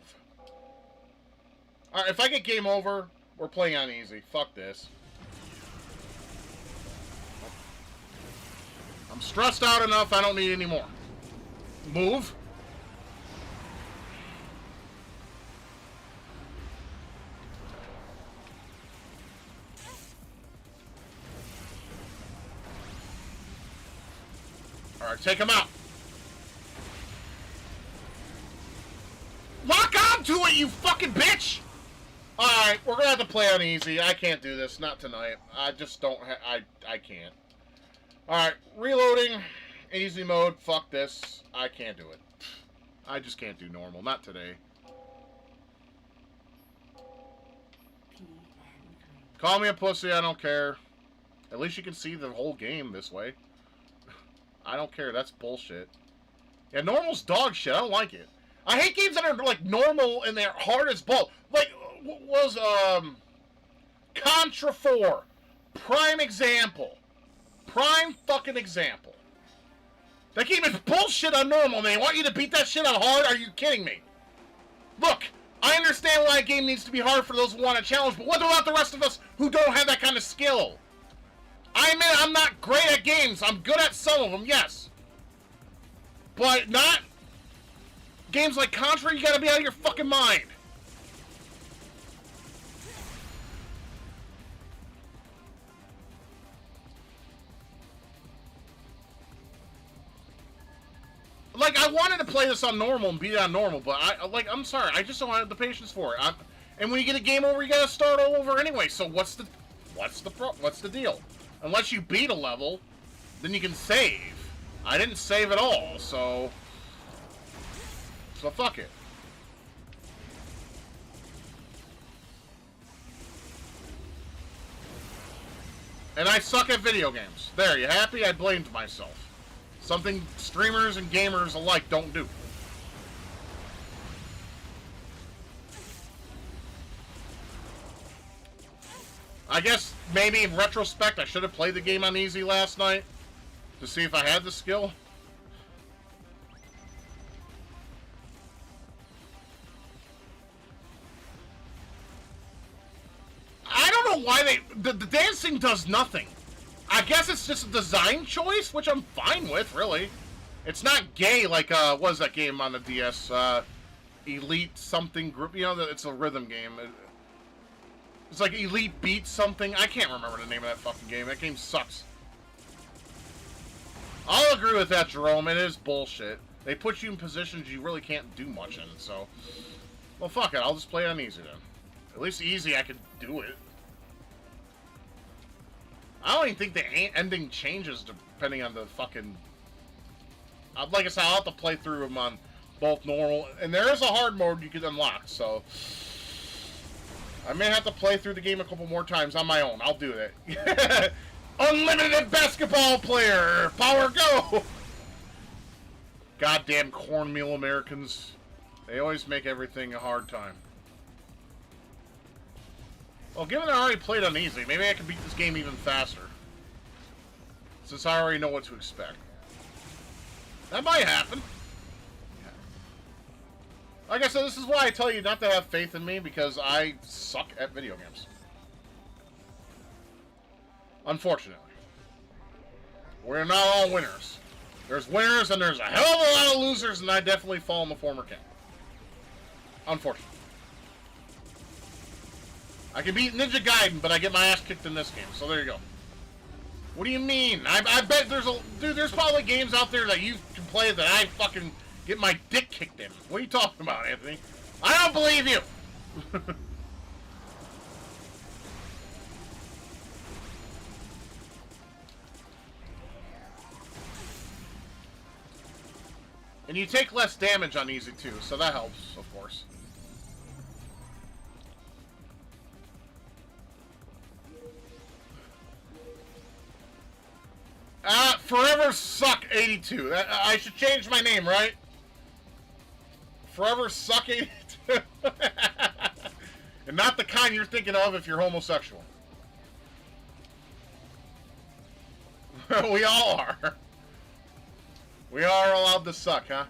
Alright, if I get game over, we're playing on easy. Fuck this. I'm stressed out enough, I don't need any more. Move. Alright, take him out. Lock on to it, you fucking bitch! Alright, we're gonna have to play on easy. I can't do this. Not tonight. I just don't I can't. Alright, reloading. Easy mode. Fuck this. I can't do it. I just can't do normal. Not today. Call me a pussy. I don't care. At least you can see the whole game this way. I don't care. That's bullshit. Yeah, normal's dog shit. I don't like it. I hate games that are like normal and they're hard as balls. Like was Contra 4 prime example. Prime fucking example. That game is bullshit on normal, and they want you to beat that shit on hard? Are you kidding me? Look, I understand why a game needs to be hard for those who want a challenge, but what about the rest of us who don't have that kind of skill? I admit I'm not great at games. I'm good at some of them, yes. But not games like Contra. You gotta be out of your fucking mind. Like, I wanted to play this on normal and beat it on normal, but I'm sorry, I just don't have the patience for it. And when you get a game over, you gotta start all over anyway. So what's the deal? Unless you beat a level, then you can save. I didn't save at all, so fuck it. And I suck at video games. There, you happy? I blamed myself. Something streamers and gamers alike don't do. I guess maybe in retrospect I should have played the game on easy last night to see if I had the skill. I don't know why the dancing does nothing. I guess it's just a design choice, which I'm fine with, really. It's not gay like, what was that game on the DS? Elite something group, you know, it's a rhythm game. It's like Elite Beat something. I can't remember the name of that fucking game. That game sucks. I'll agree with that, Jerome. It is bullshit. They put you in positions you really can't do much in, so... Well, fuck it. I'll just play on easy, then. At least easy, I can do it. I don't even think the ending changes depending on the fucking... Like I said, I'll have to play through them on both normal... And there is a hard mode you can unlock, so... I may have to play through the game a couple more times on my own. I'll do that. Unlimited basketball player! Power go! Goddamn cornmeal Americans. They always make everything a hard time. Well, given I already played on easy, maybe I can beat this game even faster. Since I already know what to expect. That might happen. Like I said, this is why I tell you not to have faith in me, because I suck at video games. Unfortunately. We're not all winners. There's winners and there's a hell of a lot of losers, and I definitely fall in the former camp. Unfortunately. I can beat Ninja Gaiden, but I get my ass kicked in this game, so there you go. What do you mean? I bet there's probably games out there that you can play that I fucking get my dick kicked in. What are you talking about, Anthony? I don't believe you! And you take less damage on easy too, so that helps, of course. Forever Suck 82. I should change my name, right? Forever Suck 82. And not the kind you're thinking of if you're homosexual. We all are. We are allowed to suck, huh?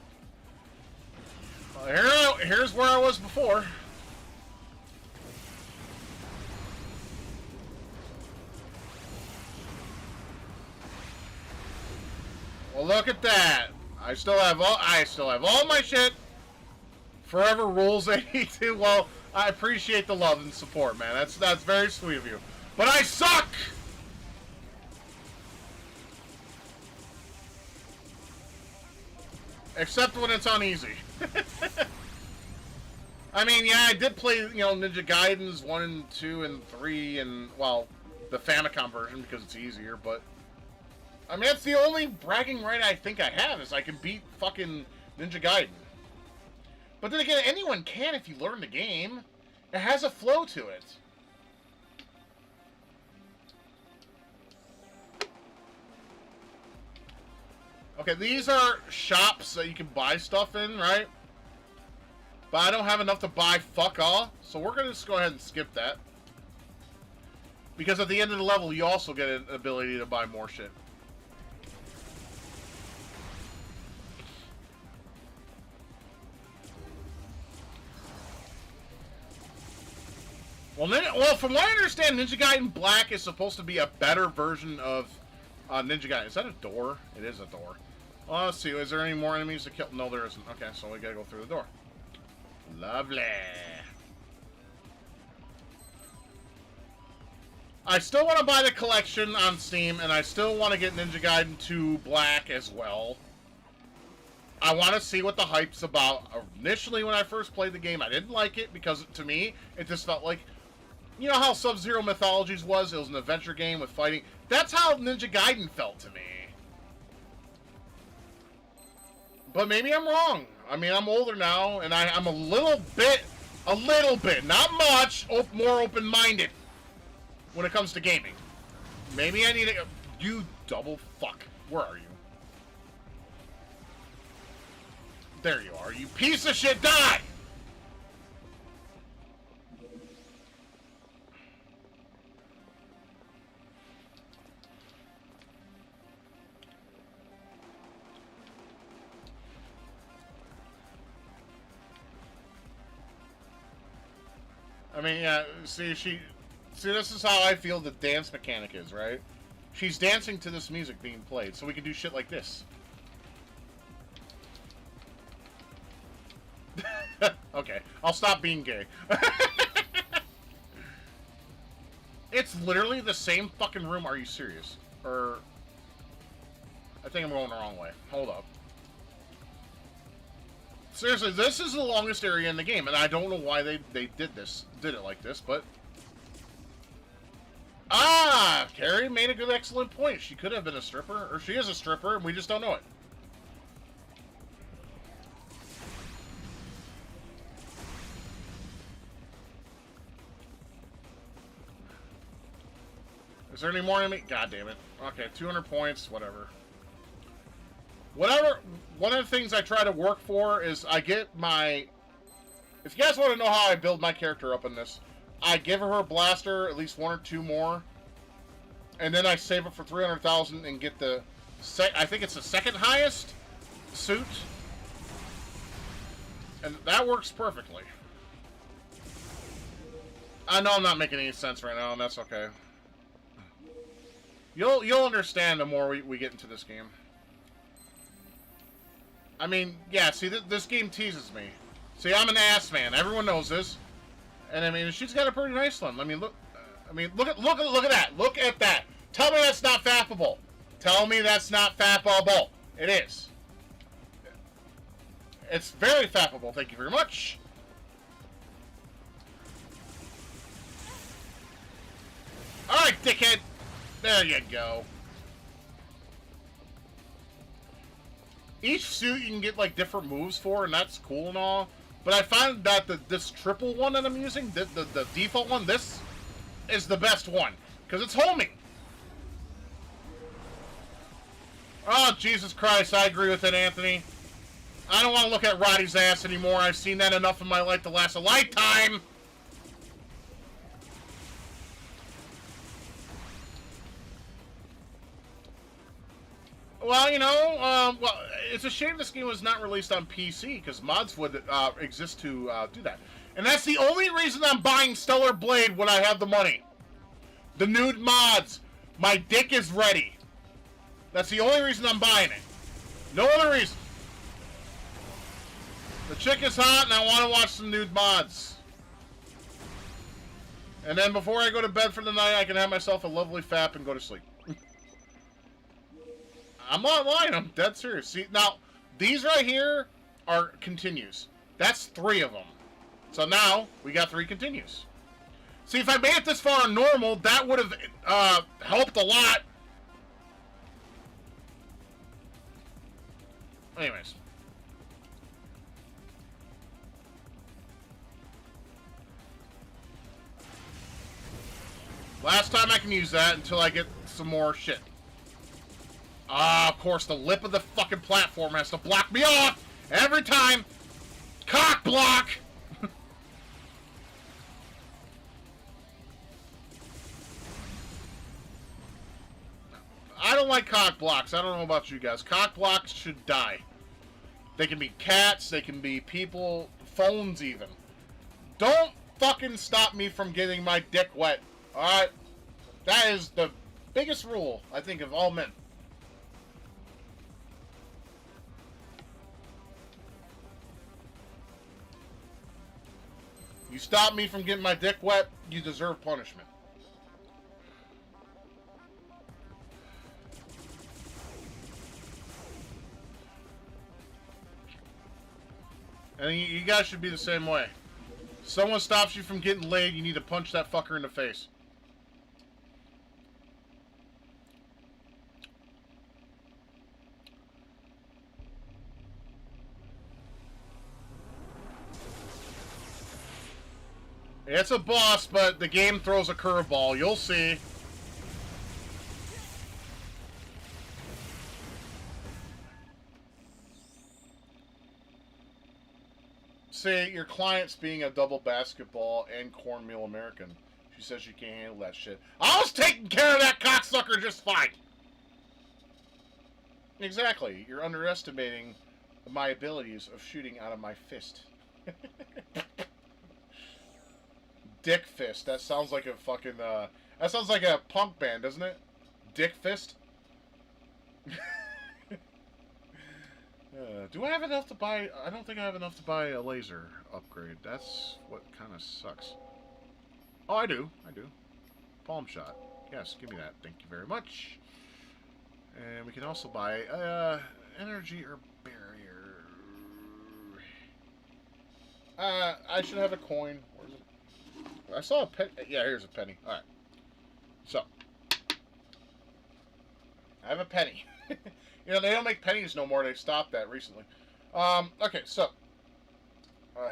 Here's where I was before. Well, look at that. I still have all my shit. Forever Rules 82. Well, I appreciate the love and support, man. That's very sweet of you. But I suck. Except when it's on easy. I mean, yeah, I did play, Ninja Gaidens 1 and 2 and 3 and, well, the Famicom version because it's easier, but I mean, that's the only bragging right I think I have is I can beat fucking Ninja Gaiden. But then again, anyone can if you learn the game. It has a flow to it. Okay, these are shops that you can buy stuff in, right? But I don't have enough to buy fuck all, so we're going to just go ahead and skip that. Because at the end of the level, you also get an ability to buy more shit. Well, from what I understand, Ninja Gaiden Black is supposed to be a better version of Ninja Gaiden. Is that a door? It is a door. Well, let's see. Is there any more enemies to kill? No, there isn't. Okay, so we gotta go through the door. Lovely. I still want to buy the collection on Steam, and I still want to get Ninja Gaiden 2 Black as well. I want to see what the hype's about. Initially, when I first played the game, I didn't like it because, to me, it just felt like... You know how Sub-Zero Mythologies was? It was an adventure game with fighting. That's how Ninja Gaiden felt to me. But maybe I'm wrong. I mean, I'm older now, and I'm a little bit, not much, more open-minded when it comes to gaming. Maybe I need to... You double fuck. Where are you? There you are, you piece of shit, die! I mean, yeah, see, this is how I feel the dance mechanic is, right? She's dancing to this music being played, so we can do shit like this. Okay, I'll stop being gay. It's literally the same fucking room. Are you serious? Or... I think I'm going the wrong way. Hold up. Seriously, this is the longest area in the game, and I don't know why they did it like this, but... Ah! Carrie made a good, excellent point. She could have been a stripper, or she is a stripper, and we just don't know it. Is there any more enemy? God damn it. Okay, 200 points, whatever. One of the things I try to work for is I get my... If you guys want to know how I build my character up in this, I give her a blaster, at least 1 or 2 more, and then I save it for 300,000 and get the... I think it's the second highest suit. And that works perfectly. I know I'm not making any sense right now, and that's okay. You'll understand the more we get into this game. I mean, yeah, see, this game teases me. See, I'm an ass man. Everyone knows this. And I mean, she's got a pretty nice one. I mean, look. Look at that. Look at that. Tell me that's not fappable. Tell me that's not fappable. It is. It's very fappable. Thank you very much. All right, dickhead. There you go. Each suit you can get like different moves for, and that's cool and all. But I find that this triple one that I'm using, the default one, this is the best one because it's homing. Oh, Jesus Christ, I agree with it, Anthony. I don't want to look at Roddy's ass anymore. I've seen that enough in my life to last a lifetime. Well, you know, it's a shame this game was not released on PC, because mods would exist to do that. And that's the only reason I'm buying Stellar Blade when I have the money. The nude mods. My dick is ready. That's the only reason I'm buying it. No other reason. The chick is hot and I want to watch some nude mods. And then before I go to bed for the night, I can have myself a lovely fap and go to sleep. I'm not lying. I'm dead serious. See, now, these right here are continues. That's 3 of them. So now, we got 3 continues. See, if I made it this far on normal, that would have helped a lot. Anyways. Last time I can use that until I get some more shit. Of course, the lip of the fucking platform has to block me off every time. Cock block! I don't like cock blocks. I don't know about you guys. Cock blocks should die. They can be cats, they can be people, phones even. Don't fucking stop me from getting my dick wet. Alright? That is the biggest rule, I think, of all men. You stop me from getting my dick wet, you deserve punishment. And you guys should be the same way. Someone stops you from getting laid, you need to punch that fucker in the face. It's a boss, but the game throws a curveball. You'll see. See, your client's being a double basketball and cornmeal American. She says she can't handle that shit. I was taking care of that cocksucker just fine. Exactly. You're underestimating my abilities of shooting out of my fist. Dick Fist. That sounds like a fucking, that sounds like a punk band, doesn't it? Dick Fist? Do I have enough to buy? I don't think I have enough to buy a laser upgrade. That's what kind of sucks. Oh, I do. I do. Palm shot. Yes, give me that. Thank you very much. And we can also buy energy or barrier. I should have a coin. Where is it? I saw a penny. Yeah, here's a penny. All right. So I have a penny. You know, they don't make pennies no more. They stopped that recently. Okay, so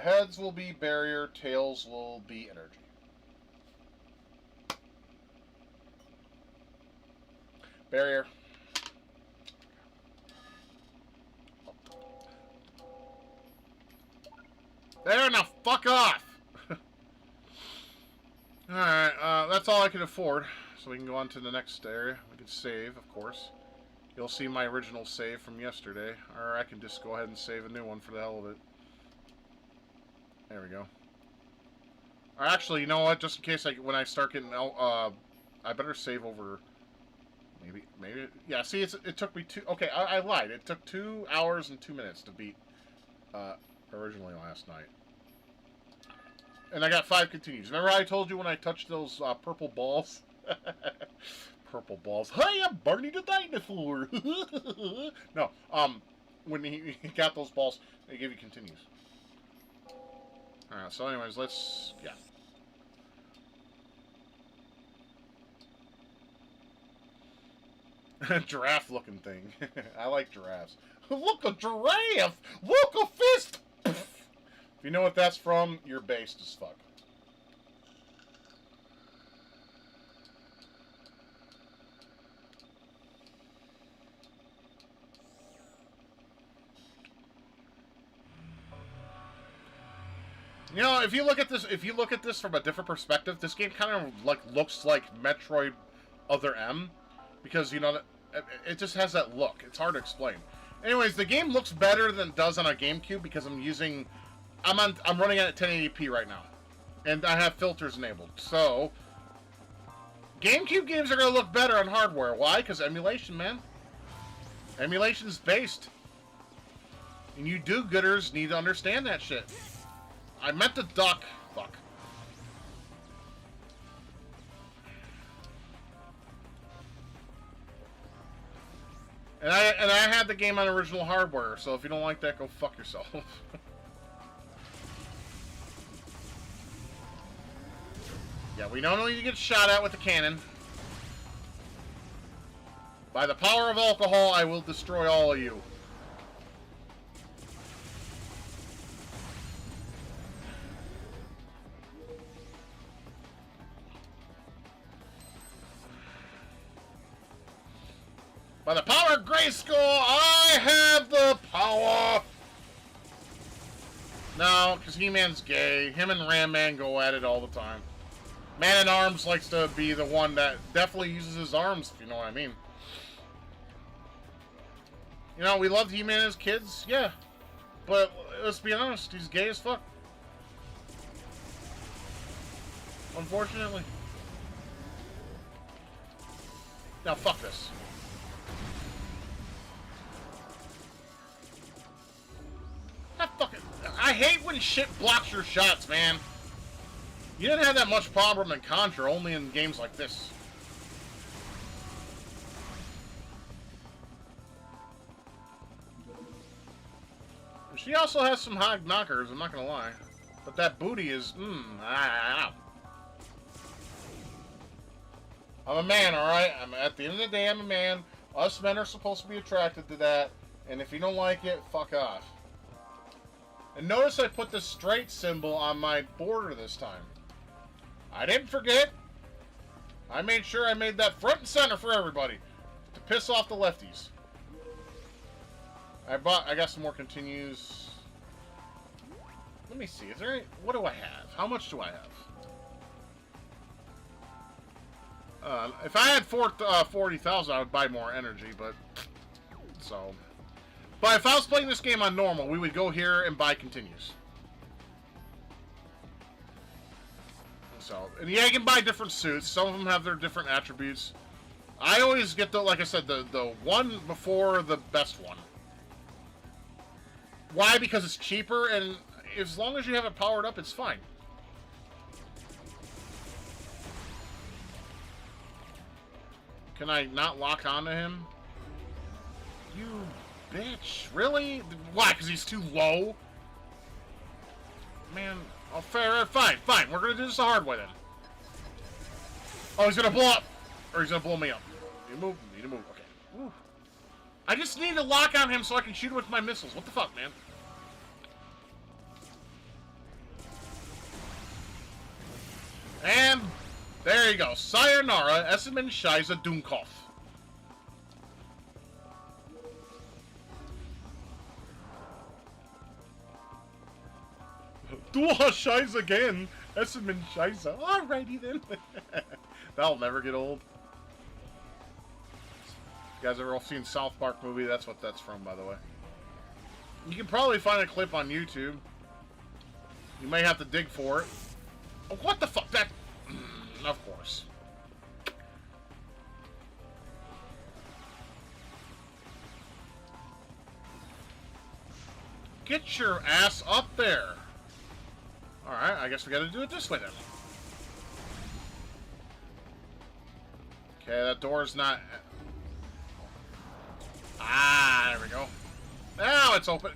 heads will be barrier, tails will be energy. Barrier. There, now fuck off! Alright, that's all I can afford. So we can go on to the next area. We can save, of course. You'll see my original save from yesterday. Or I can just go ahead and save a new one for the hell of it. There we go. Or actually, you know what? Just in case when I start getting... I better save over... Maybe. Yeah, see, it took me two... Okay, I lied. It took 2 hours and 2 minutes to beat originally last night. And I got 5 continues. Remember I told you when I touched those purple balls? Purple balls. Hiya, Barney the Dinosaur! No, when he got those balls, they give you continues. Alright, so anyways, let's... Yeah. Giraffe looking thing. I like giraffes. Look, a giraffe! Look, a fist! If you know what that's from, you're based as fuck. You know, if you look at this from a different perspective, this game kind of like looks like Metroid Other M, because you know it just has that look. It's hard to explain. Anyways, the game looks better than it does on a GameCube because I'm running at 1080p right now, and I have filters enabled. So GameCube games are gonna look better on hardware. Why? Because emulation, man. Emulation's based, and you do-gooders need to understand that shit. I meant to duck. Fuck. And I had the game on original hardware, so if you don't like that, go fuck yourself. Yeah, we don't need to get shot at with the cannon. By the power of alcohol, I will destroy all of you. By the power of Grayskull, I have the power! No, because He-Man's gay. Him and Ram-Man go at it all the time. Man-at-Arms likes to be the one that definitely uses his arms, if you know what I mean. You know, we loved He-Man as kids, yeah. But, let's be honest, he's gay as fuck. Unfortunately. Now, fuck this. I hate when shit blocks your shots, man. You didn't have that much problem in Contra, only in games like this. She also has some hot knockers, I'm not gonna lie. But that booty is, I'm a man, alright? At the end of the day, I'm a man. Us men are supposed to be attracted to that. And if you don't like it, fuck off. And notice I put the straight symbol on my border this time. I didn't forget. I made sure I made that front and center for everybody. To piss off the lefties. I got some more continues. Let me see. Is there any... What do I have? How much do I have? If I had 40,000, I would buy more energy, but... So... But if I was playing this game on normal, we would go here and buy continues. So, and yeah, you can buy different suits. Some of them have their different attributes. I always get the, like I said, the one before the best one. Why? Because it's cheaper, and as long as you have it powered up, it's fine. Can I not lock onto him? You... Bitch, really? Why? Because he's too low? Man, oh, fair, fine. We're gonna do this the hard way then. Oh, he's gonna blow up, or he's gonna blow me up. Need to move. Okay. Woo. I just need to lock on him so I can shoot him with my missiles. What the fuck, man? And there you go. Sayonara, Essenman Shiza Dunkov. Dua Shiza again. Essenman Shiza. Alrighty then. That'll never get old. You guys ever all seen South Park movie? That's what that's from, by the way. You can probably find a clip on YouTube. You may have to dig for it. Oh, what the fuck? That... Of course. Get your ass up there. Alright, I guess we gotta do it this way then. Okay, that door's not... Ah, there we go. Now it's open.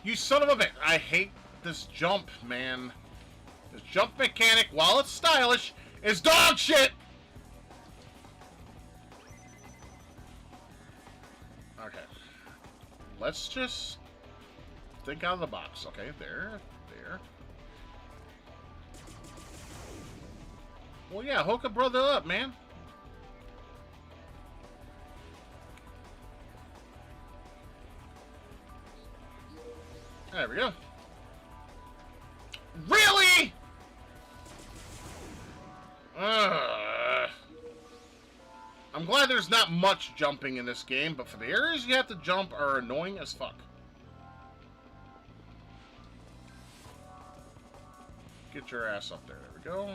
You son of a bitch. I hate this jump, man. This jump mechanic, while it's stylish, is dog shit! Okay. Let's just think out of the box. Okay, there. Well, yeah, hook a brother up, man. There we go. Really? I'm glad there's not much jumping in this game, but for the areas you have to jump are annoying as fuck. Get your ass up there. There we go.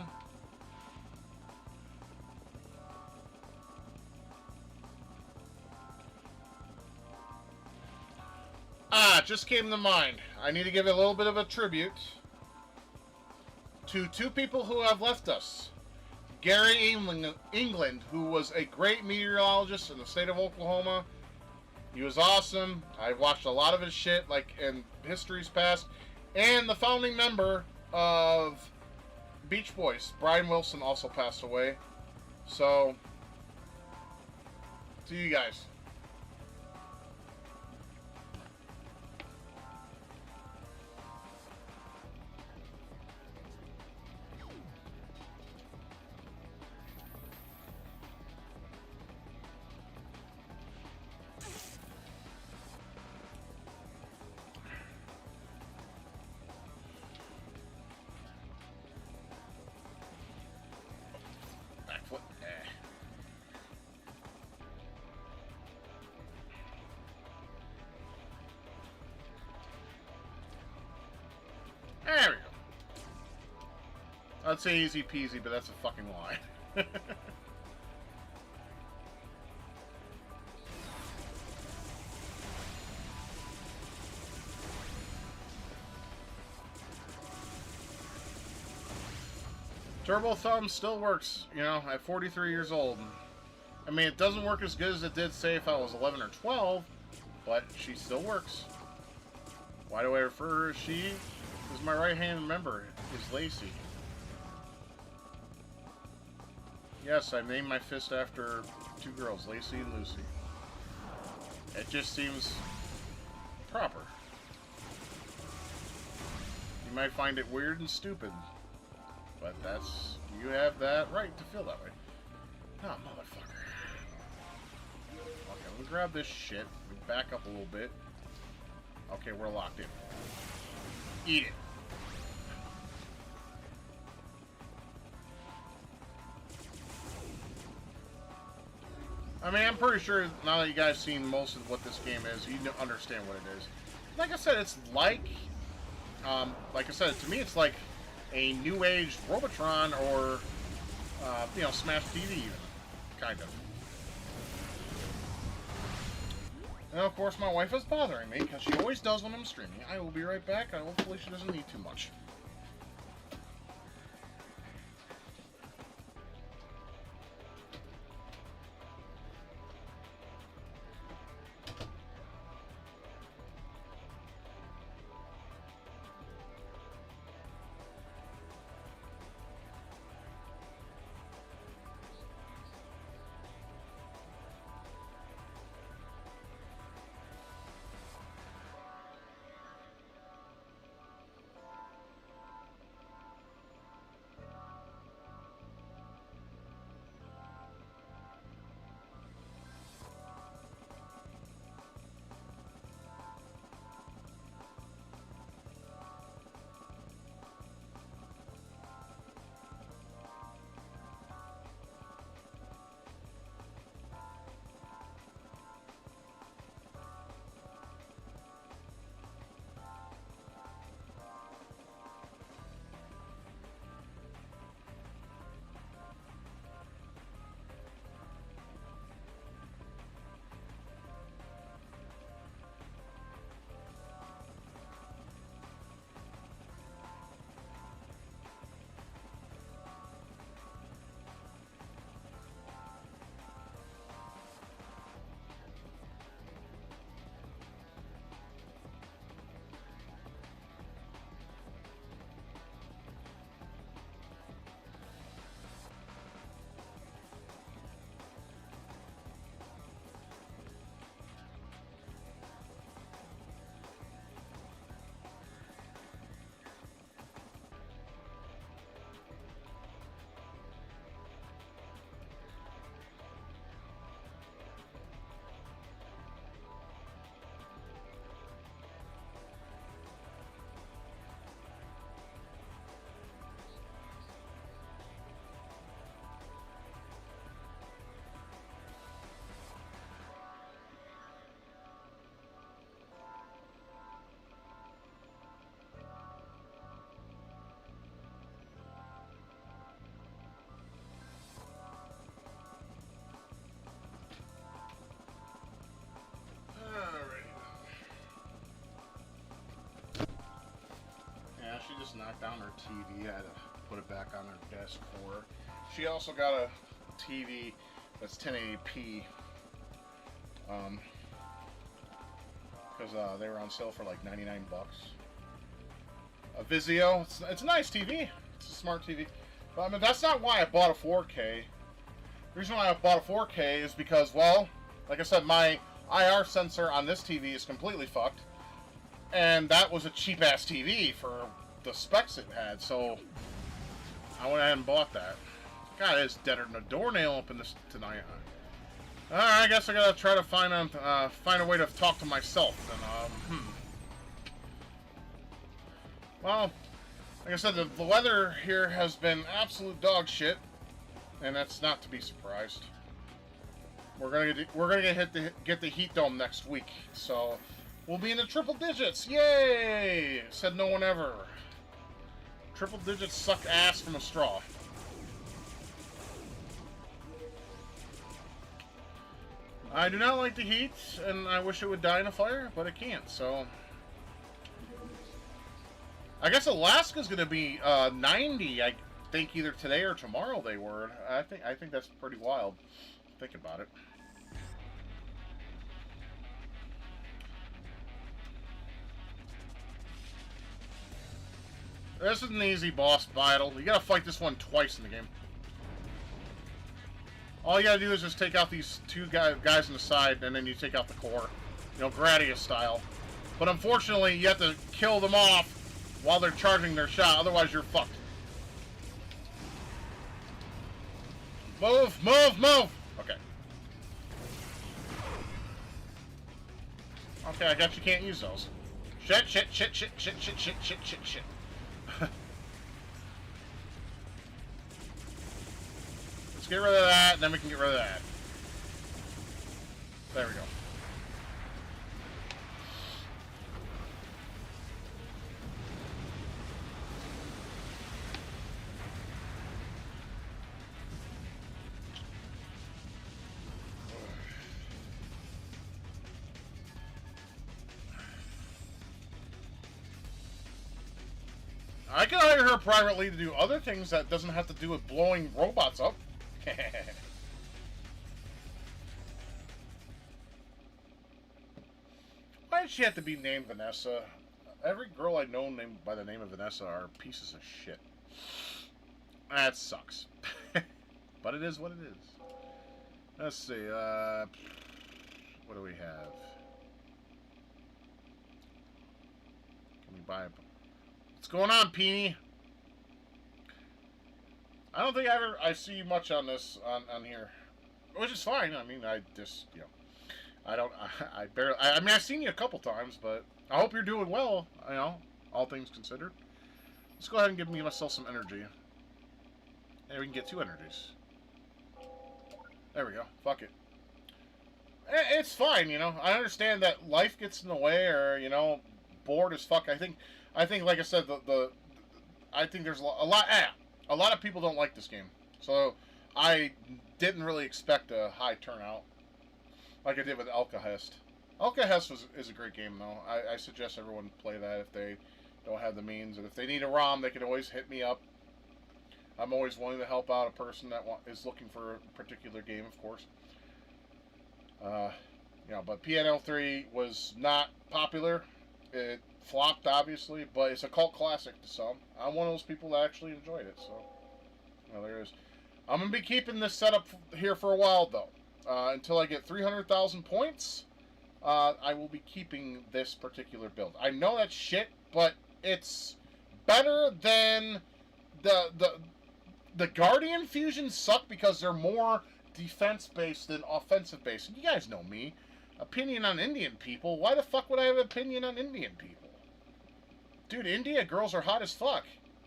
Ah, just came to mind. I need to give a little bit of a tribute to two people who have left us. Gary England, who was a great meteorologist in the state of Oklahoma. He was awesome. I've watched a lot of his shit, like in history's past. And the founding member of Beach Boys, Brian Wilson, also passed away. So, to you guys. There we go. I'd say easy peasy, but that's a fucking lie. Turbo Thumb still works, you know, at 43 years old. I mean, it doesn't work as good as it did, say, if I was 11 or 12, but she still works. Why do I refer to her as she? Because my right-hand member is Lacey. Yes, I named my fist after two girls, Lacey and Lucy. It just seems proper. You might find it weird and stupid, but that's... you have that right to feel that way. Oh, motherfucker. Okay, let me grab this shit. Let me back up a little bit. Okay, we're locked in. Eat it. I mean, I'm pretty sure now that you guys seen most of what this game is, you understand what it is. Like I said, it's like I said, to me, it's like a new age Robotron or, you know, Smash TV even, kind of. And of course, my wife is bothering me, because she always does when I'm streaming. I will be right back. Hopefully she doesn't need too much. just knocked down her TV. I had to put it back on her desk for her. She also got a TV that's 1080p. Because they were on sale for like 99 bucks. A Vizio. It's a nice TV. It's a smart TV. But I mean, that's not why I bought a 4K. The reason why I bought a 4K is because, well, like I said, my IR sensor on this TV is completely fucked. And that was a cheap-ass TV for the specs it had, so I went ahead and bought that. God, it's deader than a doornail up in this tonight. Alright, I guess I gotta try to find a way to talk to myself. And, Well, like I said, the weather here has been absolute dog shit, and that's not to be surprised. We're gonna get the heat dome next week, so we'll be in the triple digits. Yay! Said no one ever. Triple digits suck ass from a straw. I do not like the heat, and I wish it would die in a fire, but it can't, so... I guess Alaska's gonna be 90, I think either today or tomorrow they were. I think that's pretty wild. Think about it. This is an easy boss battle. You gotta fight this one twice in the game. All you gotta do is just take out these two guys on the side, and then you take out the core. You know, Gradius style. But unfortunately, you have to kill them off while they're charging their shot, otherwise you're fucked. Move, move, move! Okay. Okay, I guess you can't use those. Shit, shit, shit, shit, shit, shit, shit, shit, shit, shit. Let's get rid of that, and then we can get rid of that. There we go. I can hire her privately to do other things that doesn't have to do with blowing robots up. Why did she have to be named Vanessa? Every girl I know named by the name of Vanessa are pieces of shit. That sucks. But it is what it is. Let's see, what do we have? Can we buy a... What's going on, Peony? I don't think I see you much on this on here, which is fine. I mean, I just, you know, I barely. I mean, I've seen you a couple times, but I hope you're doing well. You know, all things considered. Let's go ahead and give myself some energy. And we can get 2 energies. There we go. Fuck it. It's fine, you know. I understand that life gets in the way, or you know, bored as fuck. I think, like I said, I think there's a lot of people don't like this game, so I didn't really expect a high turnout, like I did with Alcahest. Alcahest is a great game, though. I suggest everyone play that if they don't have the means, and if they need a ROM, they can always hit me up. I'm always willing to help out a person that is looking for a particular game, of course. You know, but PNL3 was not popular. It flopped, obviously, but it's a cult classic to some. I'm one of those people that actually enjoyed it, so... Well, there it is. I'm going to be keeping this setup here for a while, though. Until I get 300,000 points, I will be keeping this particular build. I know that's shit, but it's better than... The Guardian fusions suck because they're more defense-based than offensive-based. And you guys know me. Opinion on Indian people. Why the fuck would I have an opinion on Indian people? Dude, India girls are hot as fuck.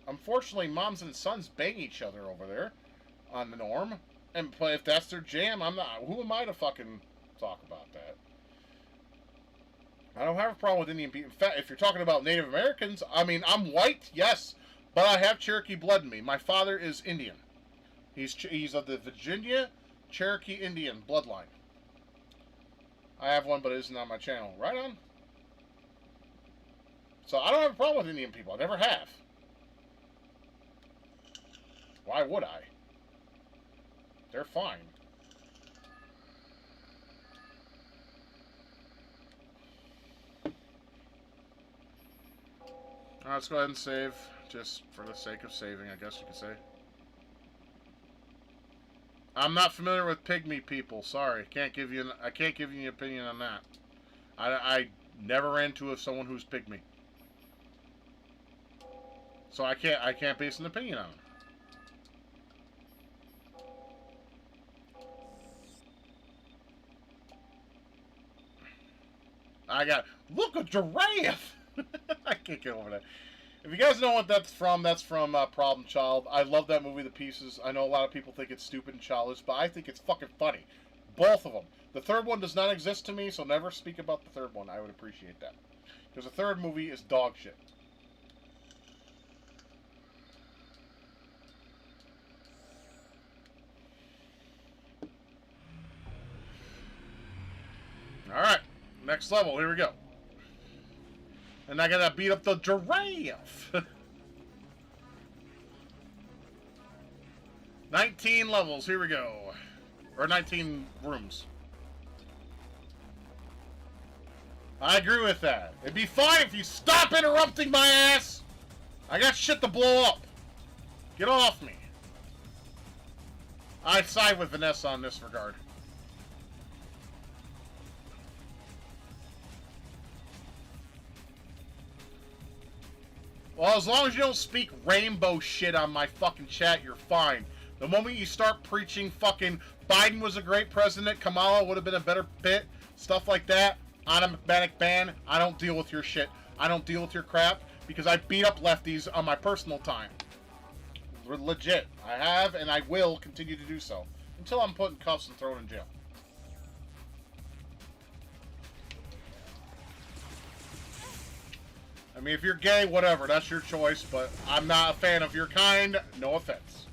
Unfortunately, moms and sons bang each other over there on the norm. But if that's their jam, I'm not. Who am I to fucking talk about that? I don't have a problem with Indian people. In fact, if you're talking about Native Americans, I mean, I'm white, yes, but I have Cherokee blood in me. My father is Indian. He's of the Virginia Cherokee Indian bloodline. I have one, but it isn't on my channel. Right on. So I don't have a problem with Indian people. I never have. Why would I? They're fine. Let's go ahead and save, just for the sake of saving, I guess you could say. I'm not familiar with pygmy people. Sorry, I can't give you an opinion on that. I never ran into someone who's pygmy, so I can't base an opinion on them. Look, a giraffe! I can't get over that. If you guys know what that's from Problem Child. I love that movie to pieces. I know a lot of people think it's stupid and childish, but I think it's fucking funny. Both of them. The third one does not exist to me, so never speak about the third one. I would appreciate that. Because the third movie is dog shit. Alright, next level, here we go. And I gotta beat up the giraffe. 19 levels, here we go. Or 19 rooms. I agree with that. It'd be fine if you stop interrupting my ass! I got shit to blow up. Get off me. I side with Vanessa on this regard. Well, as long as you don't speak rainbow shit on my fucking chat, you're fine. The moment you start preaching fucking Biden was a great president, Kamala would have been a better pick, stuff like that, automatic ban, I don't deal with your shit. I don't deal with your crap because I beat up lefties on my personal time. Legit. I have and I will continue to do so until I'm put in cuffs and thrown in jail. I mean, if you're gay, whatever, that's your choice, but I'm not a fan of your kind. No offense.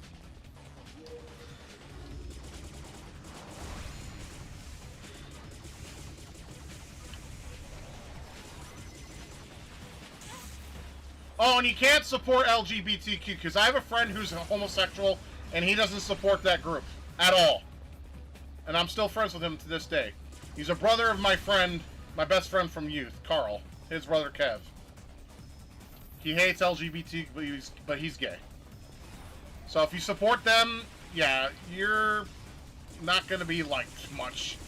Oh, and you can't support LGBTQ, because I have a friend who's homosexual, and he doesn't support that group at all. And I'm still friends with him to this day. He's a brother of my friend, my best friend from youth, Carl. His brother, Kev. He hates LGBT, but he's gay. So if you support them, yeah, you're not going to be liked much.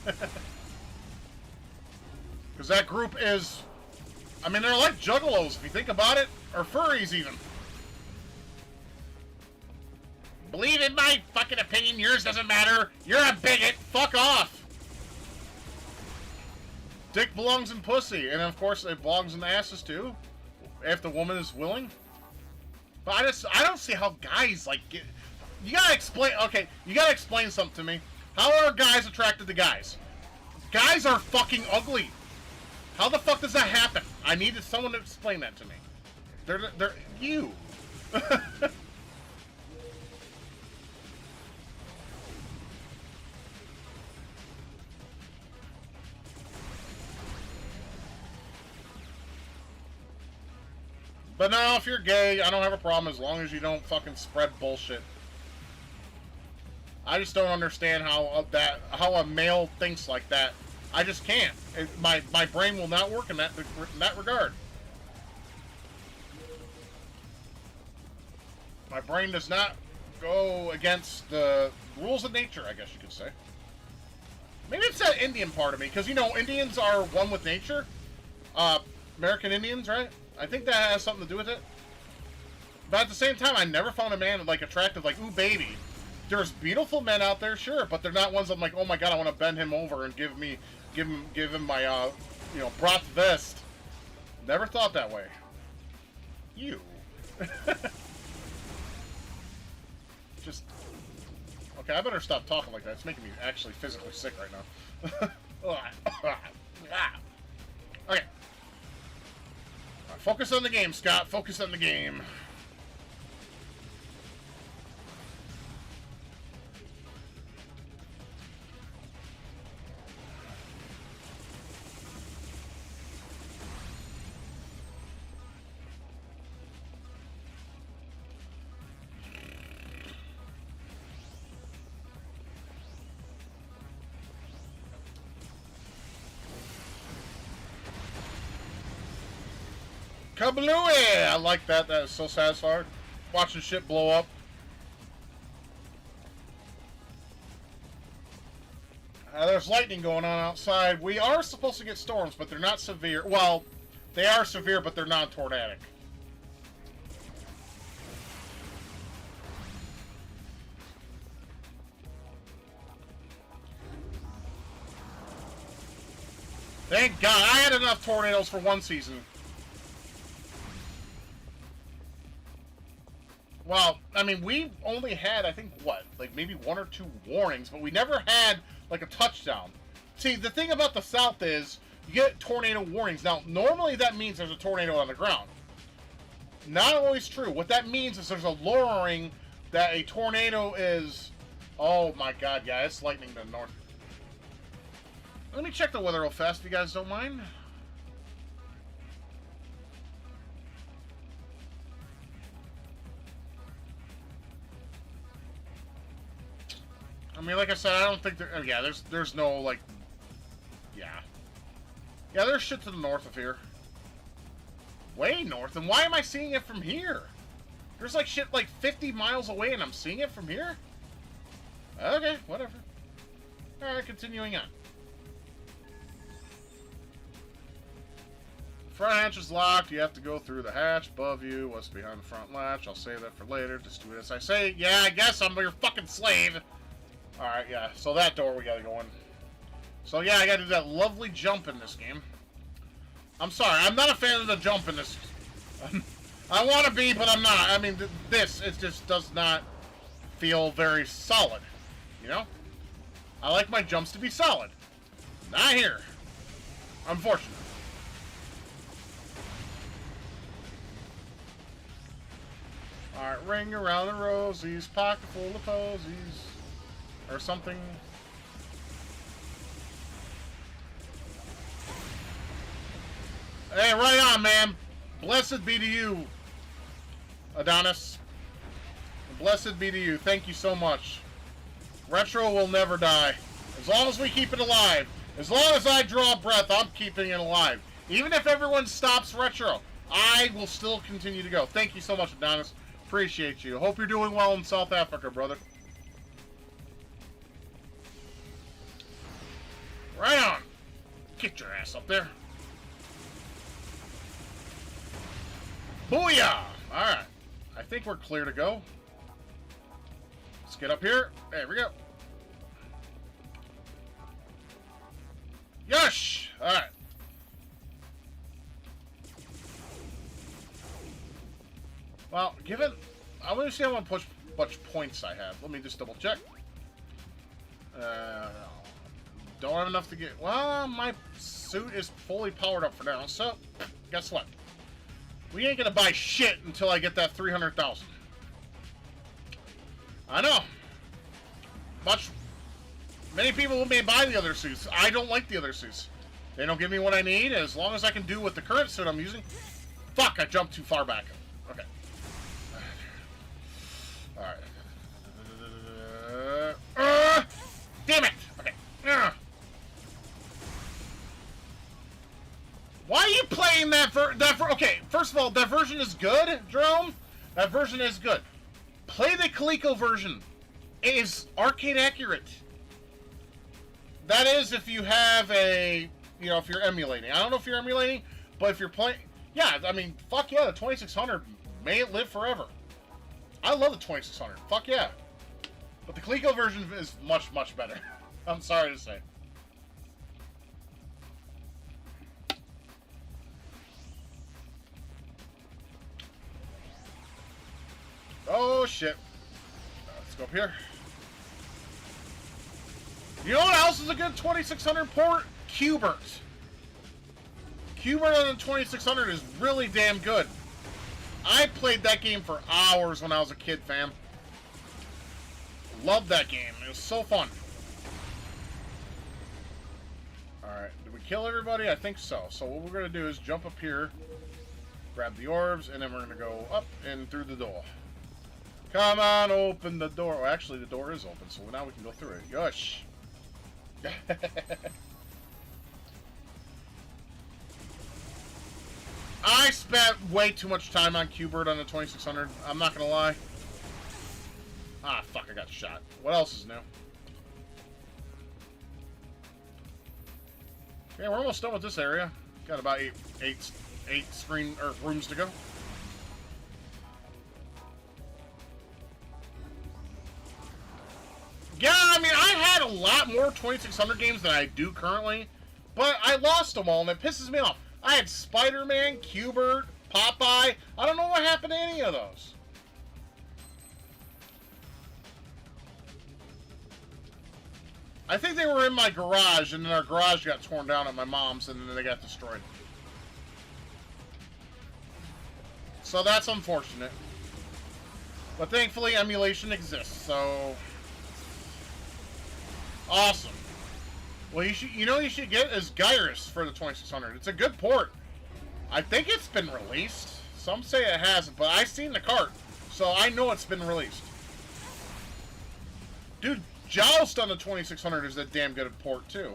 Because that group is... I mean, they're like juggalos, if you think about it. Or furries, even. Believe in my fucking opinion, yours doesn't matter. You're a bigot. Fuck off. Dick belongs in pussy. And of course, it belongs in the asses, too. If the woman is willing. But I don't see how guys, like, get... You gotta explain... Okay, you gotta explain something to me. How are guys attracted to guys? Guys are fucking ugly. How the fuck does that happen? I needed someone to explain that to me. They're you. But no, if you're gay, I don't have a problem as long as you don't fucking spread bullshit. I just don't understand how a male thinks like that. I just can't. My brain will not work in that regard. My brain does not go against the rules of nature, I guess you could say. Maybe it's that Indian part of me, because, you know, Indians are one with nature. American Indians, right? I think that has something to do with it. But at the same time, I never found a man, like, attractive, like, ooh, baby. There's beautiful men out there, sure, but they're not ones I'm like, oh my god, I want to bend him over and give him my, you know, brat vest. Never thought that way. You. Just... Okay, I better stop talking like that. It's making me actually physically sick right now. Okay. Focus on the game, Scott. Focus on the game. Kablooey! I like that. That is so satisfying. Watching shit blow up. There's lightning going on outside. We are supposed to get storms, but they're not severe. Well, they are severe, but they're not tornadic. Thank God. I had enough tornadoes for one season. Well, I mean, we only had, I think, what? Like, maybe 1 or 2 warnings, but we never had, like, a touchdown. See, the thing about the South is, you get tornado warnings. Now, normally that means there's a tornado on the ground. Not always true. What that means is there's a lowering that a tornado is... Oh, my God, yeah, it's lightning to the north. Let me check the weather real fast, if you guys don't mind. I mean, like I said, I don't think there... Yeah, there's no, like... Yeah. Yeah, there's shit to the north of here. Way north. And why am I seeing it from here? There's, like, shit, like, 50 miles away, and I'm seeing it from here? Okay, whatever. Alright, continuing on. Front hatch is locked. You have to go through the hatch above you. What's behind the front latch? I'll save that for later. Just do it as I say. Yeah, I guess I'm your fucking slave. Alright, yeah. So that door we gotta go in. So yeah, I gotta do that lovely jump in this game. I'm sorry. I'm not a fan of the jump in this. I want to be, but I'm not. I mean, it just does not feel very solid. You know? I like my jumps to be solid. Not here. Unfortunately. Alright, ring around the rosies, pocket full of posies. Or something. Hey, right on, man. Blessed be to you, Adonis. Blessed be to you. Thank you so much. Retro will never die. As long as we keep it alive. As long as I draw breath, I'm keeping it alive. Even if everyone stops Retro, I will still continue to go. Thank you so much, Adonis. Appreciate you. Hope you're doing well in South Africa, brother. Right on. Get your ass up there. Booyah! Alright. I think we're clear to go. Let's get up here. There we go. Yosh! Alright. Well, given... I want to see how much points I have. Let me just double check. Don't have enough to get... Well, my suit is fully powered up for now, so... Guess what? We ain't gonna buy shit until I get that 300,000. I know. Many people may buy the other suits. I don't like the other suits. They don't give me what I need. As long as I can do with the current suit I'm using. Fuck! I jumped too far back. Okay. All right. Damn it! Okay. Why are you playing that okay, first of all, that version is good, Jerome. That version is good. Play the Coleco version. It is arcade accurate. That is if you have a, you know, if you're emulating. I don't know if you're emulating, but if you're playing, yeah, I mean, fuck yeah, the 2600, may it live forever. I love the 2600. Fuck yeah. But the Coleco version is much, much better. I'm sorry to say. Oh, shit. Let's go up here. You know what else is a good 2600 port? Qbert. Qbert on the 2600 is really damn good. I played that game for hours when I was a kid, fam. Loved that game. It was so fun. Alright, did we kill everybody? I think so. So what we're going to do is jump up here, grab the orbs, and then we're going to go up and through the door. Come on, open the door. Well, actually, the door is open, so now we can go through it. Gosh. I spent way too much time on Q-Bird on the 2600. I'm not gonna lie. Ah, fuck, I got shot. What else is new? Yeah, we're almost done with this area. Got about eight screen or rooms to go. Yeah, I mean, I had a lot more 2600 games than I do currently, but I lost them all, and it pisses me off. I had Spider-Man, Q-Bird, Popeye. I don't know what happened to any of those. I think they were in my garage, and then our garage got torn down at my mom's, and then they got destroyed. So that's unfortunate. But thankfully, emulation exists, so... Awesome. Well, you should get is Gyrus for the 2600. It's a good port. I think it's been released. Some say it hasn't, but I've seen the cart, so I know it's been released. Dude, Joust on the 2600 is a damn good port too.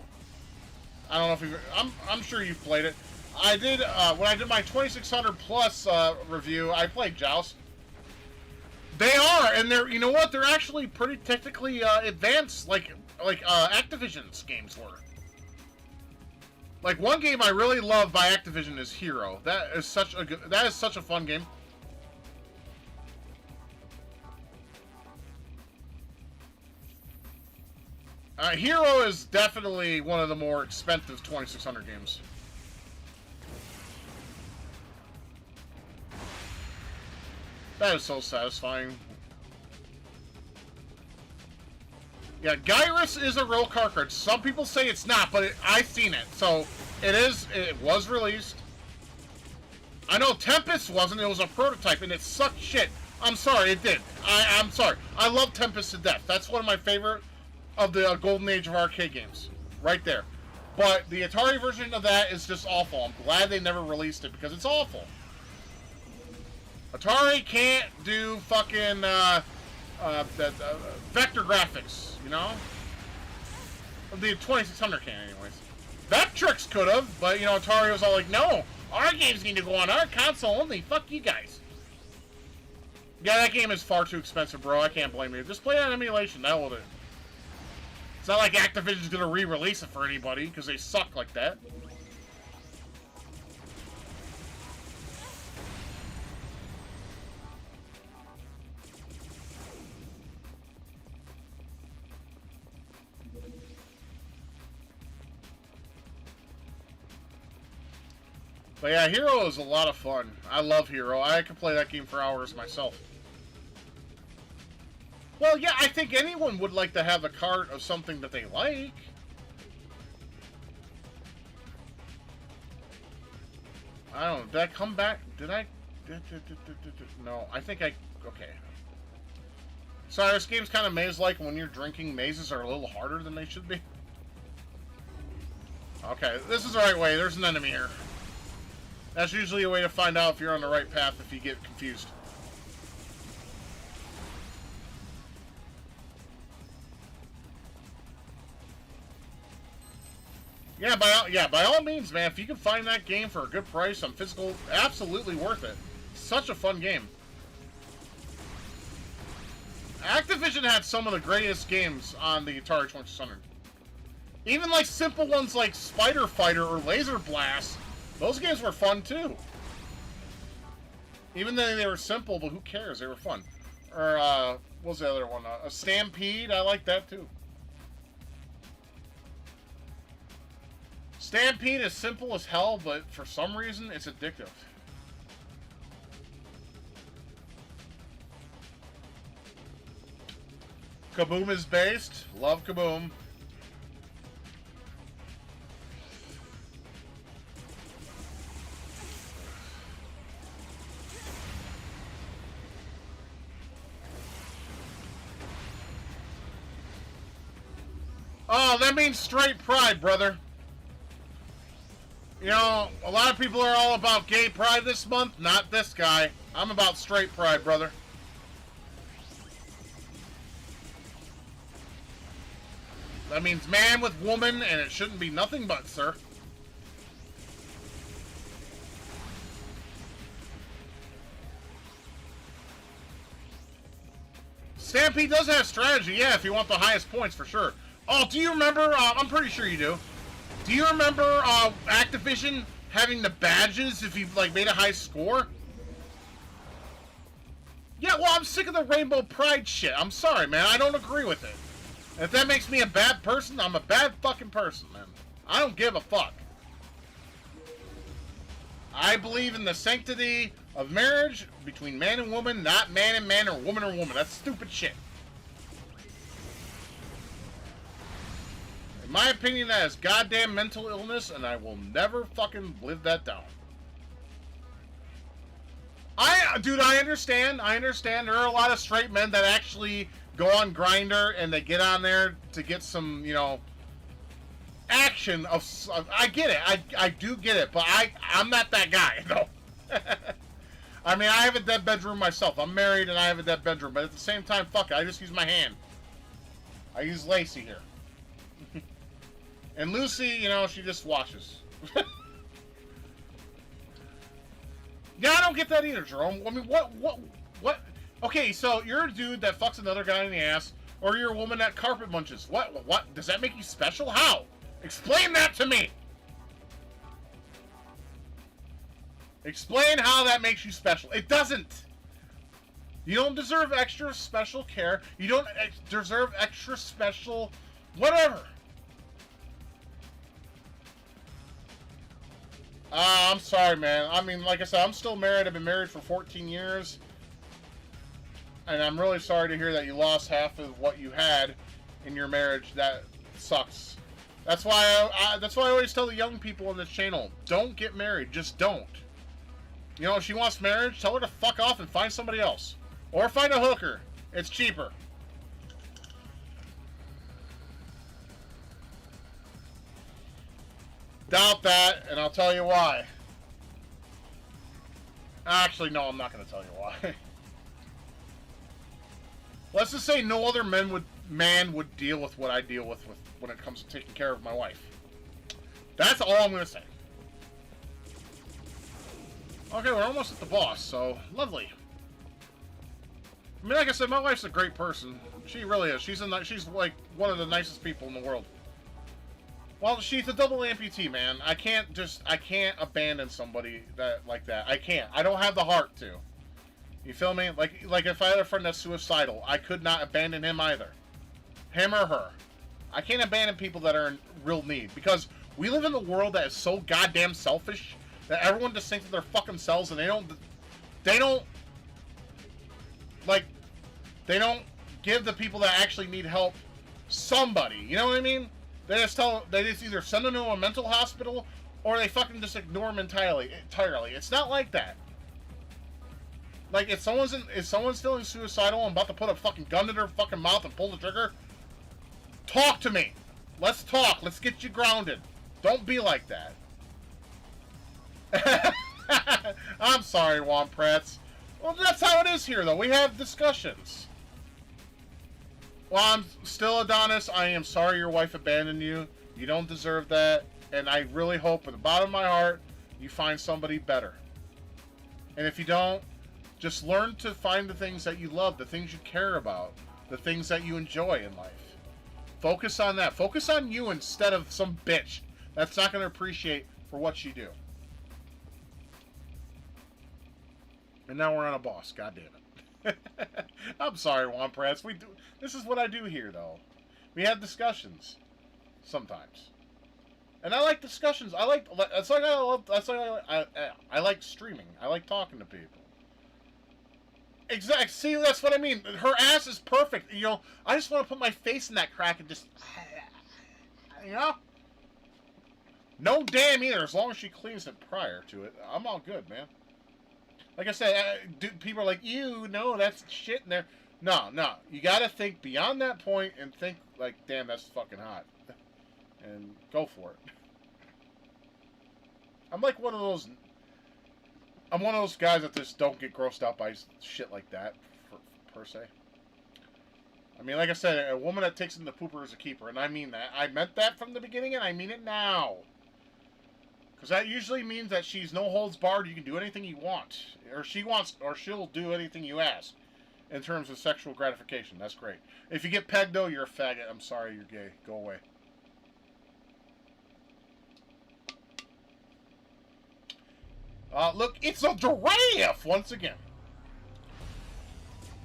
I don't know if you've... I'm sure you've played it. I did when I did my 2600 plus review. I played Joust. They are, and they're, you know what? They're actually pretty technically advanced, like Activision's games were. Like, one game I really love by Activision is Hero. That is such a fun game. Hero is definitely one of the more expensive 2600 games. That is so satisfying. Yeah, Gyrus is a real cartridge. Some people say it's not, but I've seen it. So, it is. It was released. I know Tempest wasn't. It was a prototype, and it sucked shit. I'm sorry, it did. I'm sorry. I love Tempest to death. That's one of my favorite of the golden age of arcade games. Right there. But the Atari version of that is just awful. I'm glad they never released it, because it's awful. Atari can't do fucking vector graphics, you know? The 2600 can, anyways. Vectrex could have, but, you know, Atari was all like, no, our games need to go on our console only. Fuck you guys. Yeah, that game is far too expensive, bro. I can't blame you. Just play it on emulation. That will do. It's not like Activision's gonna re-release it for anybody, because they suck like that. But yeah, Hero is a lot of fun. I love Hero. I could play that game for hours myself. Well, yeah, I think anyone would like to have a cart of something that they like. I don't know. Did I come back? Did I? No, I think I... Okay. Sorry, this game's kind of maze-like. When you're drinking, mazes are a little harder than they should be. Okay, this is the right way. There's an enemy here. That's usually a way to find out if you're on the right path if you get confused. Yeah, by all means, man. If you can find that game for a good price on physical, absolutely worth it. Such a fun game. Activision had some of the greatest games on the Atari 2600. Even like simple ones like Spider Fighter or Laser Blast. Those games were fun, too. Even though they were simple, but who cares? They were fun. Or, what was the other one? A Stampede? I like that, too. Stampede is simple as hell, but for some reason, it's addictive. Kaboom is based. Love Kaboom. Oh, that means straight pride, brother. You know, a lot of people are all about gay pride this month. Not this guy. I'm about straight pride, brother. That means man with woman, and it shouldn't be nothing but, sir. MP does have strategy, yeah, if you want the highest points, for sure. Oh, do you remember, I'm pretty sure you do. Do you remember Activision having the badges if you like made a high score? Yeah, well, I'm sick of the Rainbow Pride shit. I'm sorry, man. I don't agree with it. If that makes me a bad person, I'm a bad fucking person, man. I don't give a fuck. I believe in the sanctity of marriage between man and woman, not man and man or woman. That's stupid shit. In my opinion, that is goddamn mental illness, and I will never fucking live that down. Dude, I understand. There are a lot of straight men that actually go on Grindr and they get on there to get some, you know, action of. I get it. I do get it, but I'm not that guy, though. I mean, I have a dead bedroom myself. I'm married and I have a dead bedroom, but at the same time, fuck it. I just use my hand. I use Lacey here. And Lucy, you know, she just washes. Yeah, I don't get that either, Jerome. I mean, what? Okay, so you're a dude that fucks another guy in the ass, or you're a woman that carpet munches. What? Does that make you special? How? Explain that to me! Explain how that makes you special. It doesn't! You don't deserve extra special care. You don't deserve extra special whatever. I'm sorry, man. I mean, like I said, I'm still married. I've been married for 14 years. And I'm really sorry to hear that you lost half of what you had in your marriage. That sucks. That's why I always tell the young people on this channel, don't get married. Just don't. You know, if she wants marriage, tell her to fuck off and find somebody else. Or find a hooker. It's cheaper. Doubt that, and I'll tell you why. Actually, no, I'm not going to tell you why. Let's just say no other man would deal with what I deal with when it comes to taking care of my wife. That's all I'm going to say. Okay, we're almost at the boss, so lovely. I mean, like I said, my wife's a great person. She really is. She's like one of the nicest people in the world. Well, she's a double amputee, man. I can't abandon somebody like that. I can't. I don't have the heart to. You feel me? Like if I had a friend that's suicidal, I could not abandon him either. Him or her. I can't abandon people that are in real need, because we live in a world that is so goddamn selfish that everyone just thinks of their fucking selves, and they don't give the people that actually need help somebody. You know what I mean? They just either send them to a mental hospital or they fucking just ignore them entirely. It's not like that. Like, if someone's feeling suicidal and about to put a fucking gun in their fucking mouth and pull the trigger, talk to me. Let's talk. Let's get you grounded. Don't be like that. I'm sorry, Juan Prats. Well, that's how it is here, though. We have discussions. Well, I'm still Adonis. I am sorry your wife abandoned you. You don't deserve that. And I really hope, at the bottom of my heart, you find somebody better. And if you don't, just learn to find the things that you love, the things you care about, the things that you enjoy in life. Focus on that. Focus on you instead of some bitch that's not going to appreciate for what you do. And now we're on a boss. God damn it. I'm sorry, Juan Prats. This is what I do here, though. We have discussions sometimes, and I like discussions. I like streaming. I like talking to people. Exactly. See, that's what I mean. Her ass is perfect. You know, I just want to put my face in that crack and just, you know, no damn either. As long as she cleans it prior to it, I'm all good, man. Like I said, people are like, ew, no, that's shit in there. No. You gotta think beyond that point and think, like, damn, that's fucking hot. And go for it. I'm one of those guys that just don't get grossed out by shit like that, per se. I mean, like I said, a woman that takes in the pooper is a keeper, and I mean that. I meant that from the beginning, and I mean it now. Because that usually means that she's no holds barred. You can do anything you want, or she'll do anything you ask. in terms of sexual gratification. That's great. If you get pegged, though, you're a faggot. I'm sorry, you're gay. Go away. Look, it's a giraffe once again.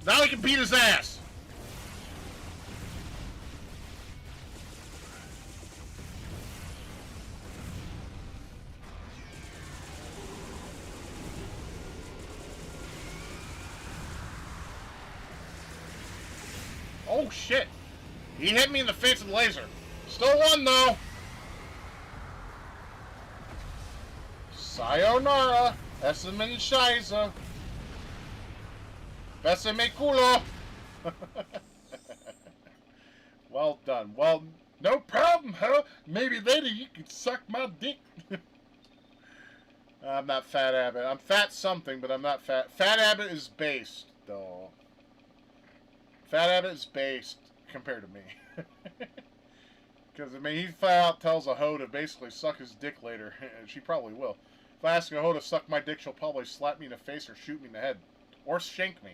Now he can beat his ass. Oh shit! He hit me in the face with a laser. Still won though. Sayonara. Essa me scheiße. Besser me culo. Well done. Well, no problem, huh? Maybe later you could suck my dick. I'm not Fat Abbott. I'm fat something, but I'm not fat. Fat Abbott is based, though. Fat Abbott is based compared to me. Because, I mean, he flat out tells a hoe to basically suck his dick later. And she probably will. If I ask a hoe to suck my dick, she'll probably slap me in the face or shoot me in the head. Or shank me.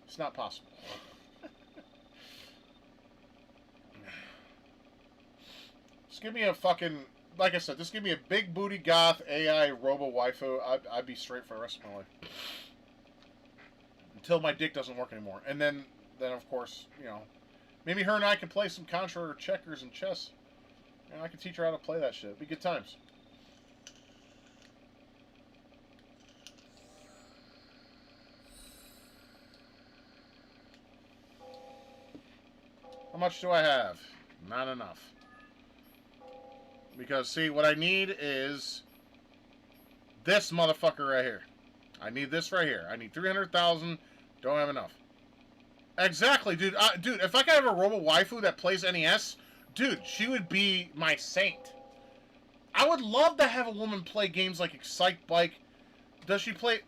It's not possible. Just give me a fucking... Like I said, just give me a big booty goth AI robo waifu. I'd be straight for the rest of my life. Until my dick doesn't work anymore. And then of course, you know, maybe her and I can play some Contra or checkers and chess. And I can teach her how to play that shit. It'd be good times. How much do I have? Not enough. Because, see, what I need is this motherfucker right here. I need this right here. I need 300,000. Don't have enough. Exactly, dude. Dude, if I could have a robo waifu that plays NES, dude, she would be my saint. I would love to have a woman play games like Excite Bike. Does she play...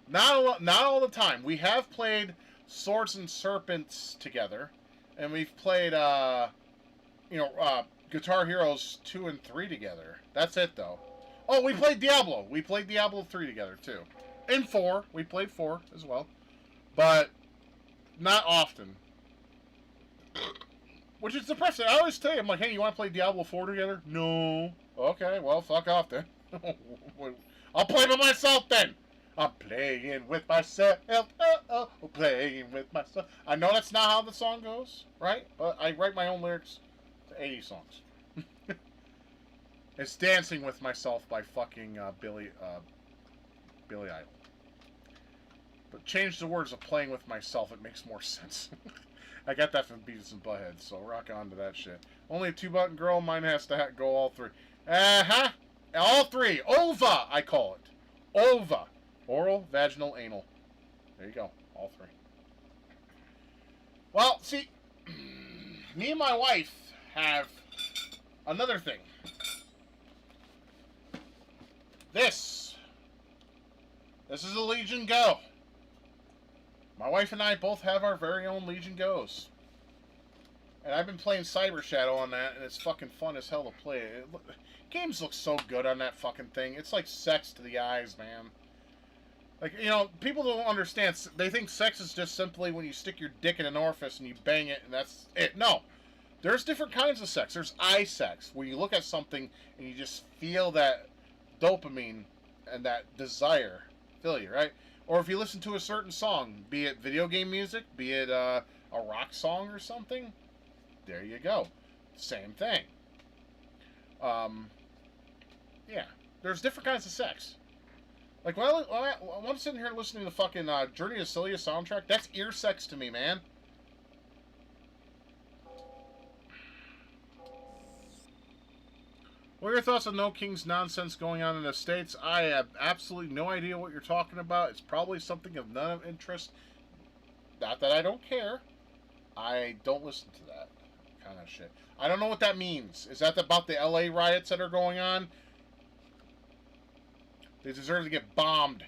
Not all the time. We have played Swords and Serpents together. And we've played, Guitar Heroes 2 and 3 together. That's it, though. Oh, we played Diablo. We played Diablo 3 together, too. And 4. We played 4 as well. But not often. Which is depressing. I always tell you, I'm like, hey, you want to play Diablo 4 together? No. Okay, well, fuck off then. I'll play by myself then. I'm playing with myself. Playing with myself. I know that's not how the song goes, right? But I write my own lyrics to 80 songs. It's Dancing with Myself by fucking Billy Idol. But change the words of Playing with Myself. It makes more sense. I got that from Beavis and Butthead, so rock on to that shit. Only a 2-button girl. Mine has to go all 3. Uh-huh. All 3. Ova, I call it. Ova. Oral, vaginal, anal. There you go. All 3. Well, see, me and my wife have another thing. This is a Legion Go. My wife and I both have our very own Legion Go's. And I've been playing Cyber Shadow on that, and it's fucking fun as hell to play. Games look so good on that fucking thing. It's like sex to the eyes, man. Like, you know, people don't understand. They think sex is just simply when you stick your dick in an orifice and you bang it, and that's it. No. There's different kinds of sex. There's eye sex, where you look at something and you just feel that dopamine and that desire fill you, right? Or if you listen to a certain song, be it video game music, be it a rock song or something, there you go. Same thing. Yeah. There's different kinds of sex. Like, when I'm sitting here listening to the fucking Journey to Cilia soundtrack, that's ear sex to me, man. What are your thoughts on No King's nonsense going on in the States? I have absolutely no idea what you're talking about. It's probably something of none of interest. Not that I don't care. I don't listen to that kind of shit. I don't know what that means. Is that about the LA riots that are going on? They deserve to get bombed.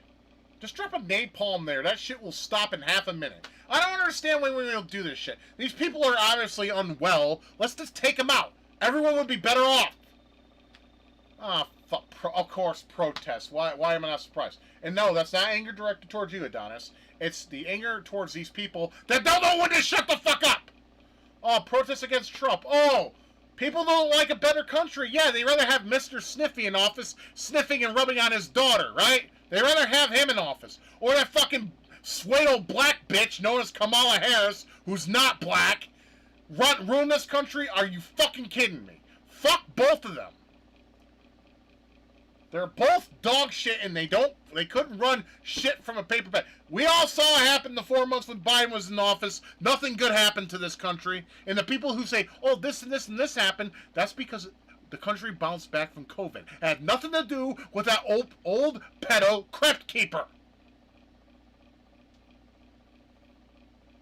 Just drop a napalm there. That shit will stop in half a minute. I don't understand why we don't do this shit. These people are obviously unwell. Let's just take them out. Everyone would be better off. Ah, fuck. Of course, protest. Why am I not surprised? And no, that's not anger directed towards you, Adonis. It's the anger towards these people that don't know when to shut the fuck up. Oh, protests against Trump. Oh, people don't like a better country. Yeah, they rather have Mr. Sniffy in office sniffing and rubbing on his daughter, right? They rather have him in office. Or that fucking suedo black bitch known as Kamala Harris, who's not black, ruin this country? Are you fucking kidding me? Fuck both of them. They're both dog shit, and they couldn't run shit from a paper bag. We all saw it happen the 4 months when Biden was in office. Nothing good happened to this country. And the people who say, oh, this and this and this happened, that's because the country bounced back from COVID. It had nothing to do with that old pedo crypt keeper.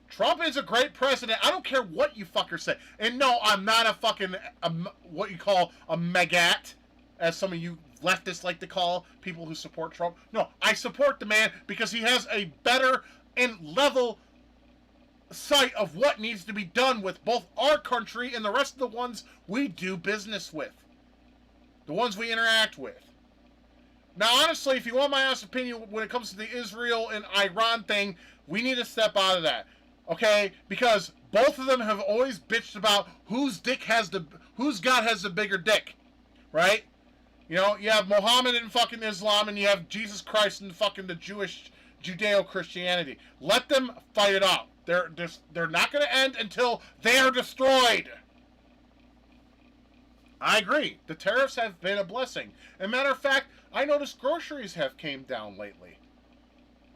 Trump is a great president. I don't care what you fuckers say. And no, I'm not a fucking, what you call a megat, as some of you leftists like to call people who support Trump. No, I support the man because he has a better and level sight of what needs to be done with both our country and the rest of the ones we do business with. The ones we interact with. Now, honestly, if you want my honest opinion when it comes to the Israel and Iran thing, we need to step out of that. Okay? Because both of them have always bitched about whose God has the bigger dick. Right? You know, you have Muhammad in fucking Islam, and you have Jesus Christ in fucking the Judeo-Christianity. Let them fight it out. They're not going to end until they are destroyed. I agree. The tariffs have been a blessing. As a matter of fact, I noticed groceries have came down lately.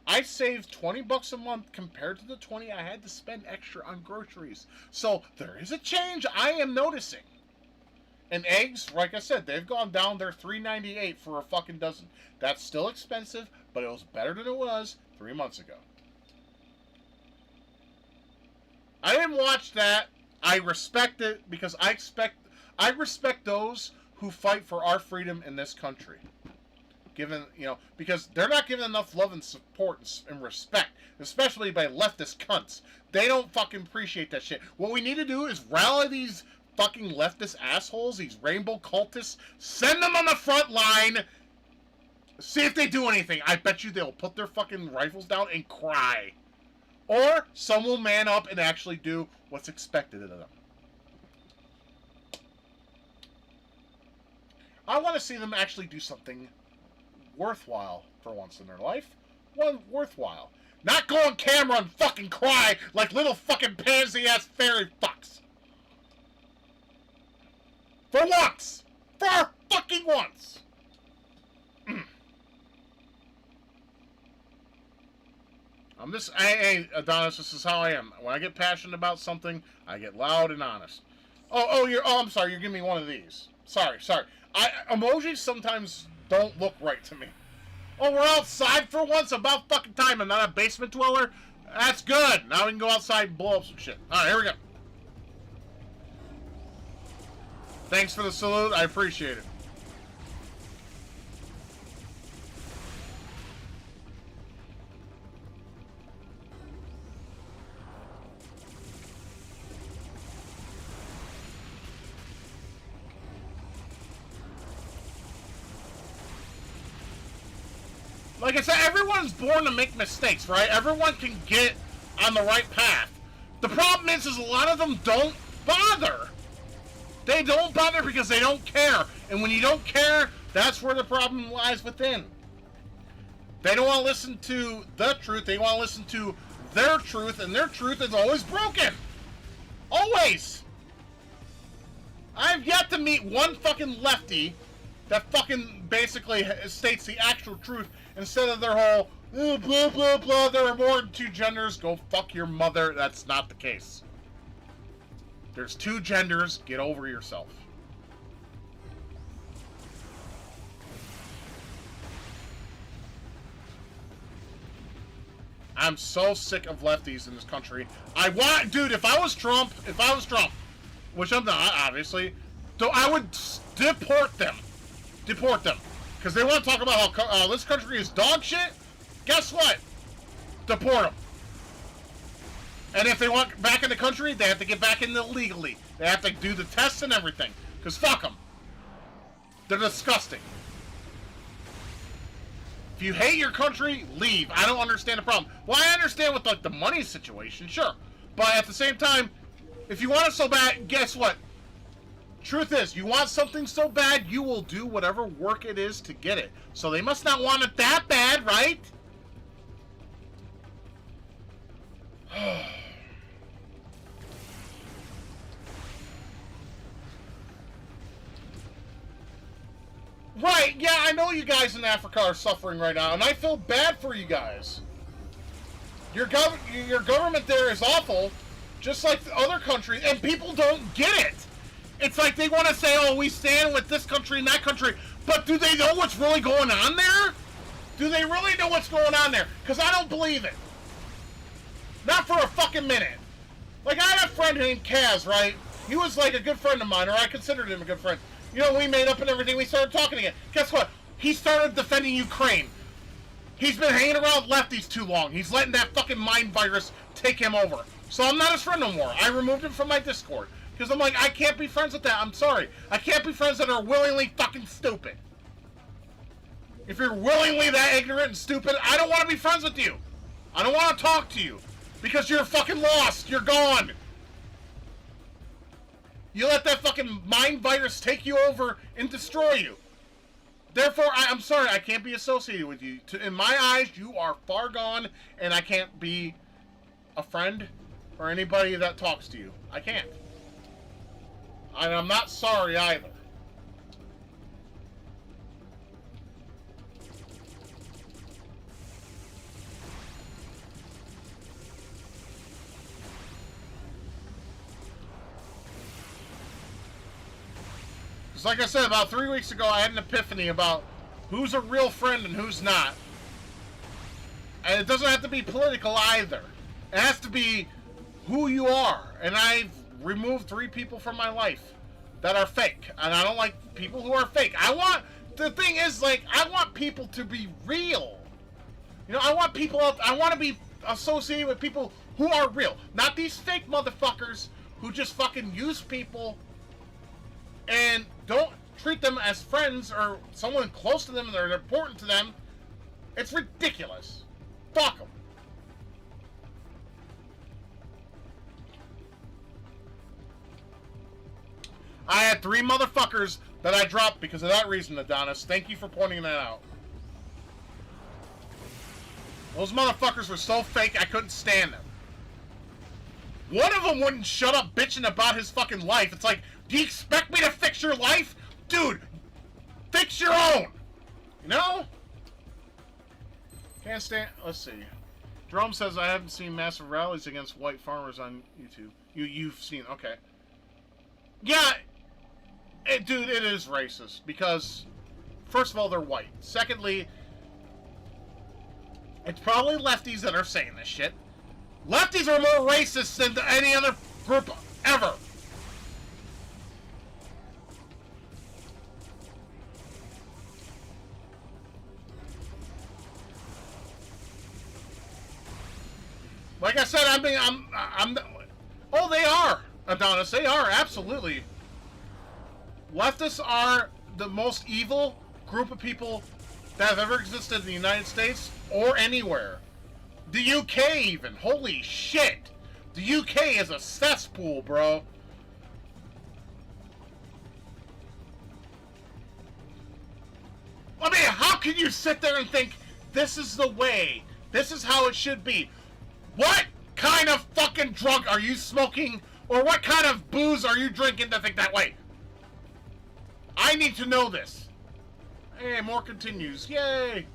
I saved $20 a month compared to the $20 I had to spend extra on groceries. So there is a change I am noticing. And eggs, like I said, they've gone down. They're $3.98 for a fucking dozen. That's still expensive, but it was better than it was 3 months ago. I didn't watch that. I respect it because I respect those who fight for our freedom in this country. Because they're not given enough love and support and respect, especially by leftist cunts. They don't fucking appreciate that shit. What we need to do is rally these fucking leftist assholes, these rainbow cultists, send them on the front line, see if they do anything. I bet you they'll put their fucking rifles down and cry. Or some will man up and actually do what's expected of them. I want to see them actually do something worthwhile for once in their life. One worthwhile. Not go on camera and fucking cry like little fucking pansy-ass fairy fucks. For once! For fucking once! Hey, Adonis, this is how I am. When I get passionate about something, I get loud and honest. I'm sorry, you're giving me one of these. Sorry. Emojis sometimes don't look right to me. Oh, we're outside for once? About fucking time. I'm not a basement dweller? That's good. Now we can go outside and blow up some shit. Alright, here we go. Thanks for the salute. I appreciate it. Like I said, everyone's born to make mistakes, right? Everyone can get on the right path. The problem is a lot of them don't bother. They don't bother because they don't care. And when you don't care, that's where the problem lies within. They don't want to listen to the truth. They want to listen to their truth, and their truth is always broken. Always. I've yet to meet one fucking lefty that fucking basically states the actual truth instead of their whole blah blah blah, there are more than two genders. Go fuck your mother. That's not the case. There's two genders. Get over yourself. I'm so sick of lefties in this country. Dude, if I was Trump, which I'm not, obviously, though, I would deport them. Deport them. Because they want to talk about how this country is dog shit. Guess what? Deport them. And if they want back in the country, they have to get back in legally. They have to do the tests and everything. Because fuck them. They're disgusting. If you hate your country, leave. I don't understand the problem. Well, I understand with like the money situation, sure. But at the same time, if you want it so bad, guess what? Truth is, you want something so bad, you will do whatever work it is to get it. So they must not want it that bad, right? Right, yeah, I know you guys in Africa are suffering right now, and I feel bad for you guys. Your government there is awful, just like the other countries, and people don't get it. It's like they want to say, oh, we stand with this country and that country, but do they know what's really going on there? Do they really know what's going on there? Because I don't believe it. Not for a fucking minute. Like, I had a friend named Kaz, right? He was like a good friend of mine, or I considered him a good friend. You know, we made up and everything, we started talking again. Guess what? He started defending Ukraine. He's been hanging around lefties too long. He's letting that fucking mind virus take him over. So I'm not his friend no more. I removed him from my Discord. Because I'm like, I can't be friends with that. I'm sorry. I can't be friends that are willingly fucking stupid. If you're willingly that ignorant and stupid, I don't want to be friends with you. I don't want to talk to you. Because you're fucking lost. You're gone. You let that fucking mind virus take you over and destroy you. Therefore, I'm sorry, I can't be associated with you. In my eyes, you are far gone, and I can't be a friend or anybody that talks to you. I can't. And I'm not sorry either. Because like I said, about 3 weeks ago, I had an epiphany about who's a real friend and who's not. And it doesn't have to be political either. It has to be who you are. And I've removed 3 people from my life that are fake. And I don't like people who are fake. The thing is, like, I want people to be real. You know, I want to be associated with people who are real. Not these fake motherfuckers who just fucking use people and don't treat them as friends or someone close to them that are important to them. It's ridiculous. Fuck them. I had 3 motherfuckers that I dropped because of that reason, Adonis. Thank you for pointing that out. Those motherfuckers were so fake, I couldn't stand them. One of them wouldn't shut up bitching about his fucking life. It's like, do you expect me to fix your life? Dude, fix your own. You know? Can't stand... Let's see. Jerome says, I haven't seen massive rallies against white farmers on YouTube. You've seen... Okay. Yeah. Dude, it is racist. Because, first of all, they're white. Secondly, it's probably lefties that are saying this shit. Lefties are more racist than any other group ever. Like I said, oh, they are, Adonis. They are, absolutely. Leftists are the most evil group of people that have ever existed in the United States or anywhere. The UK even. Holy shit. The UK is a cesspool, bro. I mean, how can you sit there and think this is the way? This is how it should be? What kind of fucking drug are you smoking? Or what kind of booze are you drinking to think that way? I need to know this. Hey, more continues. Yay!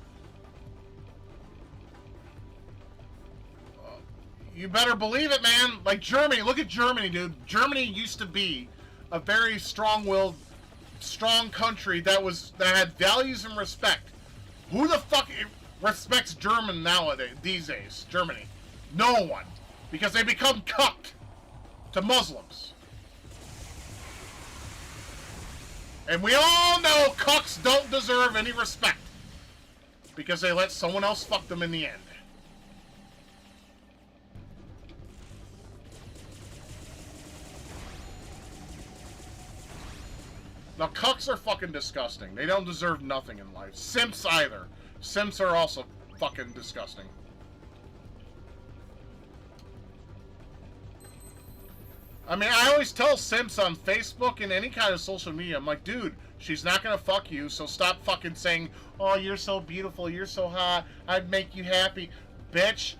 You better believe it, man. Like Germany. Look at Germany, dude. Germany used to be a very strong-willed, strong country that had values and respect. Who the fuck respects German nowadays? These days, Germany. No one, because they become cucked to Muslims. And we all know cucks don't deserve any respect because they let someone else fuck them in the end. Now, cucks are fucking disgusting. They don't deserve nothing in life. Simps either. Simps are also fucking disgusting. I mean, I always tell simps on Facebook and any kind of social media, I'm like, dude, she's not gonna fuck you, so stop fucking saying, oh, you're so beautiful, you're so hot, I'd make you happy. Bitch,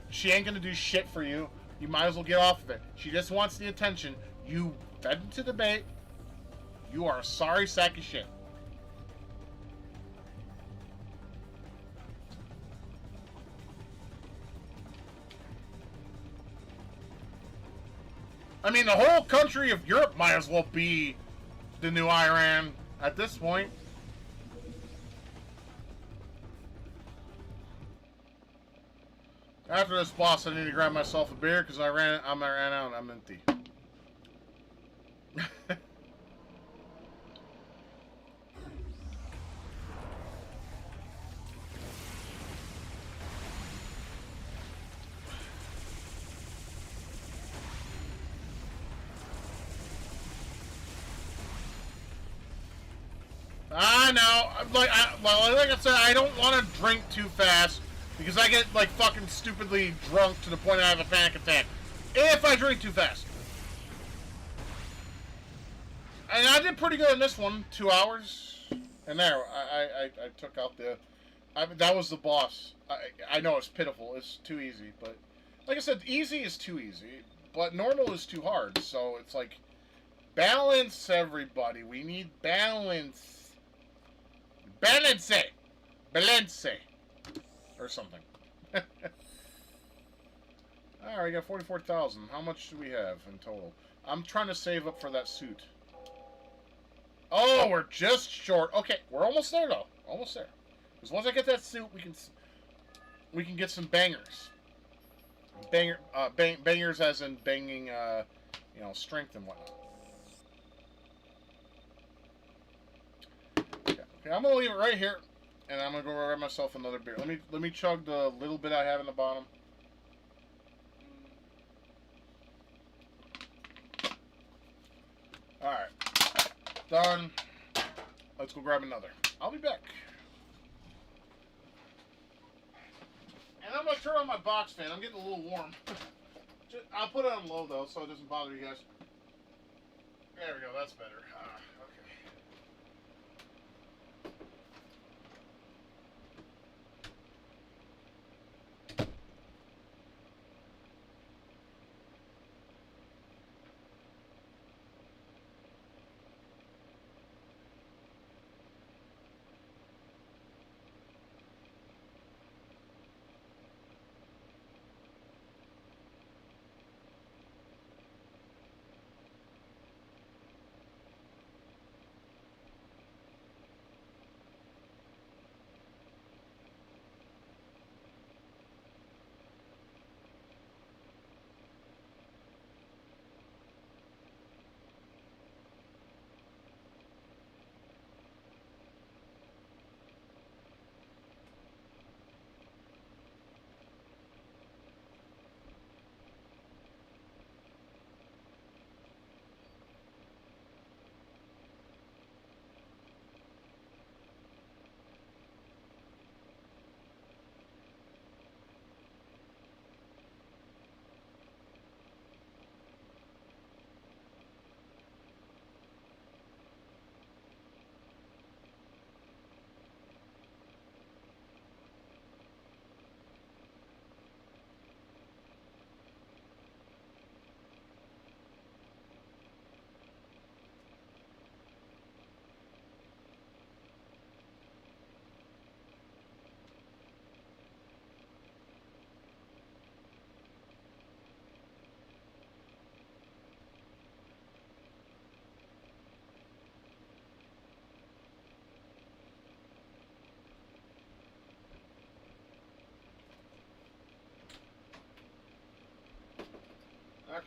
she ain't gonna do shit for you. You might as well get off of it. She just wants the attention. You fed into the bait. You are a sorry sack of shit. I mean, the whole country of Europe might as well be the new Iran at this point. After this boss, I need to grab myself a beer because I ran out and I'm empty. I know. Like I said, I don't want to drink too fast because I get like fucking stupidly drunk to the point I have a panic attack if I drink too fast. And I did pretty good in this one, 2 hours. And there, I took out the. That was the boss. I know it's pitiful. It's too easy, but like I said, easy is too easy, but normal is too hard. So it's like balance, everybody. We need balance. Balance, balance, or something. All right, we got 44,000. How much do we have in total? I'm trying to save up for that suit. Oh, we're just short. Okay, we're almost there though. Almost there. Because once I get that suit, we can get some bangers. Bangers as in banging, you know, strength and whatnot. Okay, I'm gonna leave it right here, and I'm gonna go grab myself another beer. Let me chug the little bit I have in the bottom. All right, done. Let's go grab another. I'll be back. And I'm gonna turn on my box fan. I'm getting a little warm. I'll put it on low though, so it doesn't bother you guys. There we go. That's better.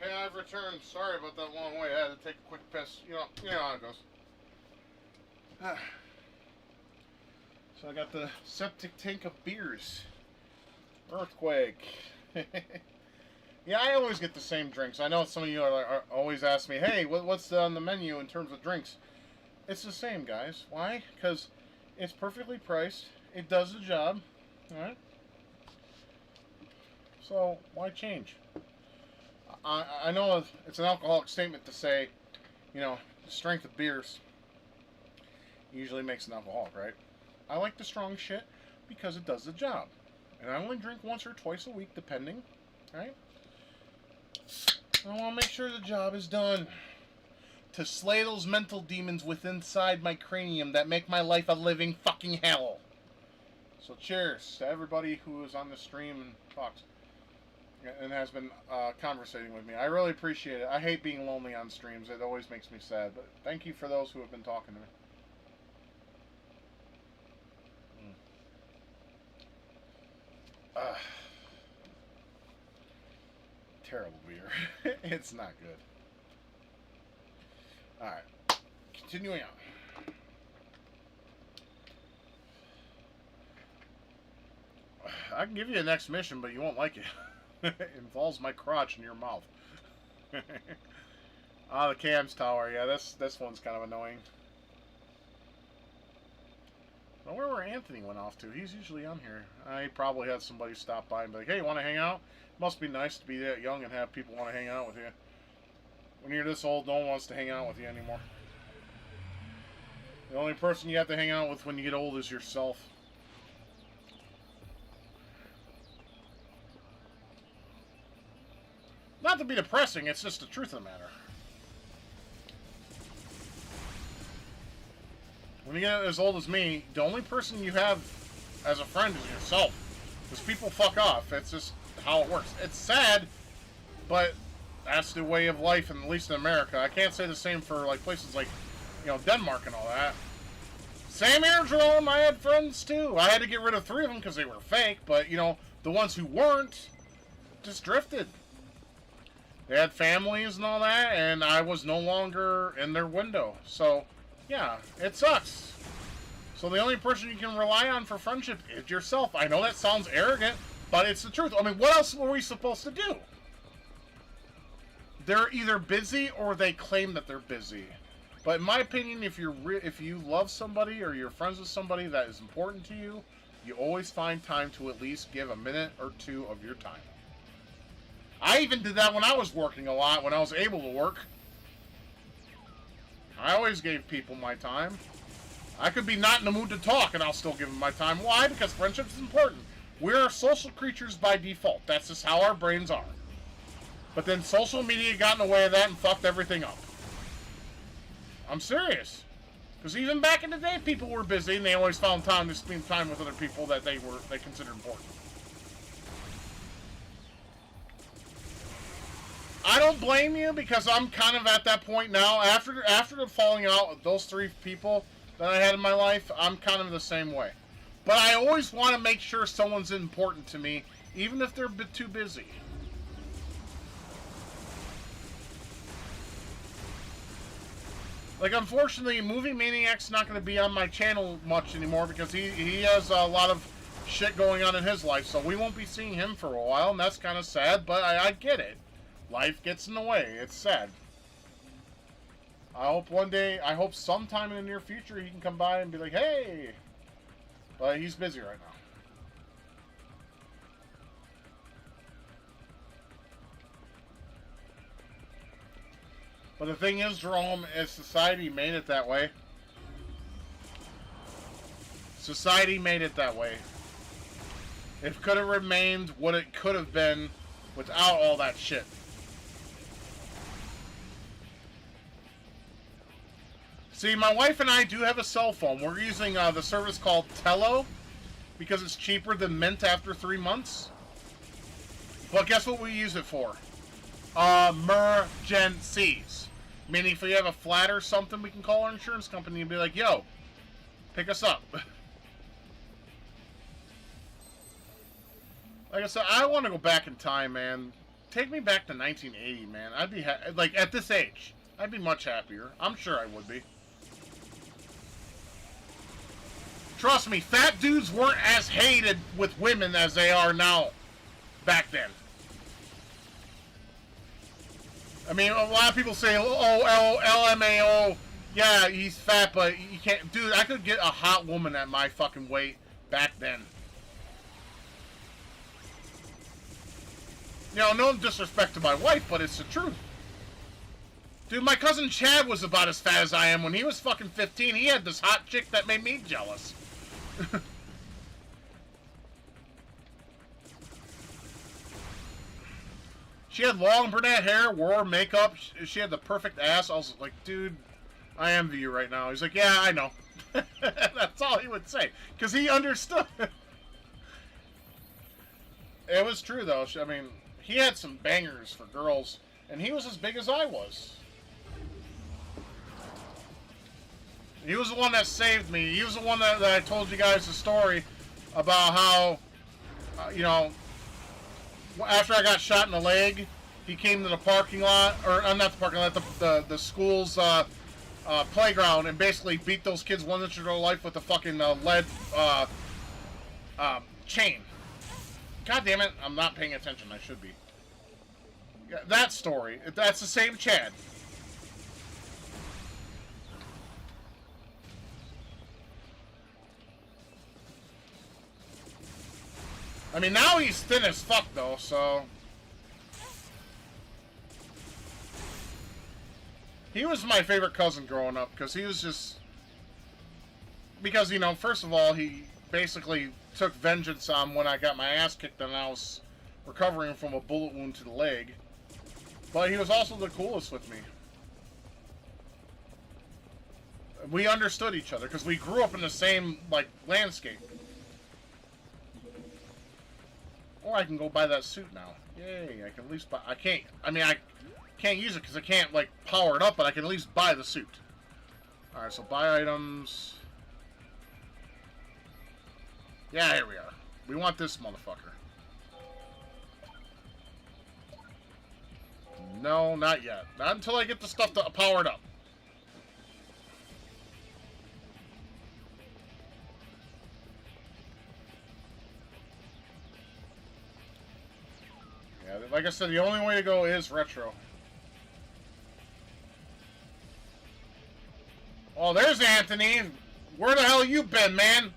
Okay, I've returned. Sorry about that long way. I had to take a quick piss. You know how it goes. So I got the septic tank of beers. Earthquake. Yeah, I always get the same drinks. I know some of you are always ask me, hey, what's on the menu in terms of drinks? It's the same, guys. Why? Because it's perfectly priced. It does the job. Alright? So, why change? I know it's an alcoholic statement to say, you know, the strength of beers usually makes an alcoholic, right? I like the strong shit because it does the job. And I only drink once or twice a week, depending. Right? I want to make sure the job is done. To slay those mental demons within inside my cranium that make my life a living fucking hell. So cheers to everybody who is on the stream and talks and has been conversating with me. I really appreciate it. I hate being lonely on streams. It always makes me sad. But thank you for those who have been talking to me. Terrible beer. It's not good. Alright. Continuing on. I can give you the next mission, but you won't like it. It involves my crotch in your mouth. The cams tower. Yeah, this one's kind of annoying. I wonder where Anthony went off to. He's usually on here. He probably had somebody stop by and be like, hey, you want to hang out? Must be nice to be that young and have people want to hang out with you. When you're this old, no one wants to hang out with you anymore. The only person you have to hang out with when you get old is yourself. Not to be depressing, it's just the truth of the matter. When you get as old as me, the only person you have as a friend is yourself. Because people fuck off. It's just how it works. It's sad, but that's the way of life, and at least in America. I can't say the same for like places like, you know, Denmark and all that. Same here, Jerome. I had friends too. I had to get rid of 3 of them because they were fake, but you know, the ones who weren't just drifted. They had families and all that, and I was no longer in their window. So, yeah, it sucks. So the only person you can rely on for friendship is yourself. I know that sounds arrogant, but it's the truth. I mean, what else were we supposed to do? They're either busy or they claim that they're busy. But in my opinion, if you love somebody or you're friends with somebody that is important to you, you always find time to at least give a minute or 2 of your time. I even did that when I was working a lot, when I was able to work. I always gave people my time. I could be not in the mood to talk and I'll still give them my time. Why? Because friendship is important. We're social creatures by default. That's just how our brains are. But then social media got in the way of that and fucked everything up. I'm serious. Because even back in the day, people were busy and they always found time to spend time with other people that they considered important. I don't blame you because I'm kind of at that point now. After the falling out of those 3 people that I had in my life, I'm kind of the same way. But I always want to make sure someone's important to me, even if they're a bit too busy. Like, unfortunately, Movie Maniac's not going to be on my channel much anymore because he has a lot of shit going on in his life, so we won't be seeing him for a while, and that's kind of sad, but I get it. Life gets in the way. It's sad. I hope sometime in the near future he can come by and be like, hey! But he's busy right now. But the thing is, Jerome, is society made it that way. Society made it that way. It could have remained what it could have been without all that shit. See, my wife and I do have a cell phone. We're using the service called Tello because it's cheaper than Mint after 3 months. But guess what we use it for? Emergencies. Meaning if we have a flat or something, we can call our insurance company and be like, yo, pick us up. Like I said, I want to go back in time, man. Take me back to 1980, man. I'd be, like, at this age, I'd be much happier. I'm sure I would be. Trust me, fat dudes weren't as hated with women as they are now back then. I mean, a lot of people say, oh, LMAO, yeah, he's fat, but you can't... Dude, I could get a hot woman at my fucking weight back then. You know, no disrespect to my wife, but it's the truth. Dude, my cousin Chad was about as fat as I am. When he was fucking 15, he had this hot chick that made me jealous. She had long brunette hair, wore makeup, she had the perfect ass. I was like, dude, I envy you right now. He's like, yeah, I know. That's all he would say. Because he understood. It was true, though. I mean, he had some bangers for girls, and he was as big as I was. He was the one that saved me. He was the one that I told you guys the story about how, you know, after I got shot in the leg, he came to the parking lot, or not the parking lot, the school's playground, and basically beat those kids one inch of their life with a fucking lead chain. God damn it, I'm not paying attention. I should be. Yeah, that story. That's the same Chad. I mean, now he's thin as fuck, though, so... He was my favorite cousin growing up, because he was just... Because, you know, first of all, he basically took vengeance on when I got my ass kicked and I was recovering from a bullet wound to the leg. But he was also the coolest with me. We understood each other, because we grew up in the same, like, landscape. Or I can go buy that suit now. Yay, I can at least buy... I can't use it because I can't, like, power it up, but I can at least buy the suit. Alright, so buy items. Yeah, here we are. We want this motherfucker. No, not yet. Not until I get the stuff to power it up. Yeah, like I said, the only way to go is retro. Oh, there's Anthony. Where the hell you been, man?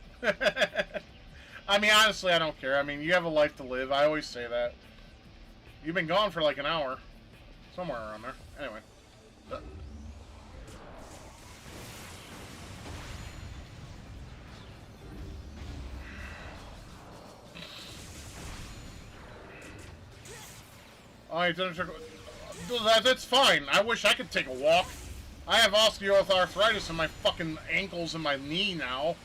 I mean, honestly, I don't care. I mean, you have a life to live. I always say that. You've been gone for like an hour. Somewhere around there. Anyway. That's fine. I wish I could take a walk. I have osteoarthritis in my fucking ankles and my knee now.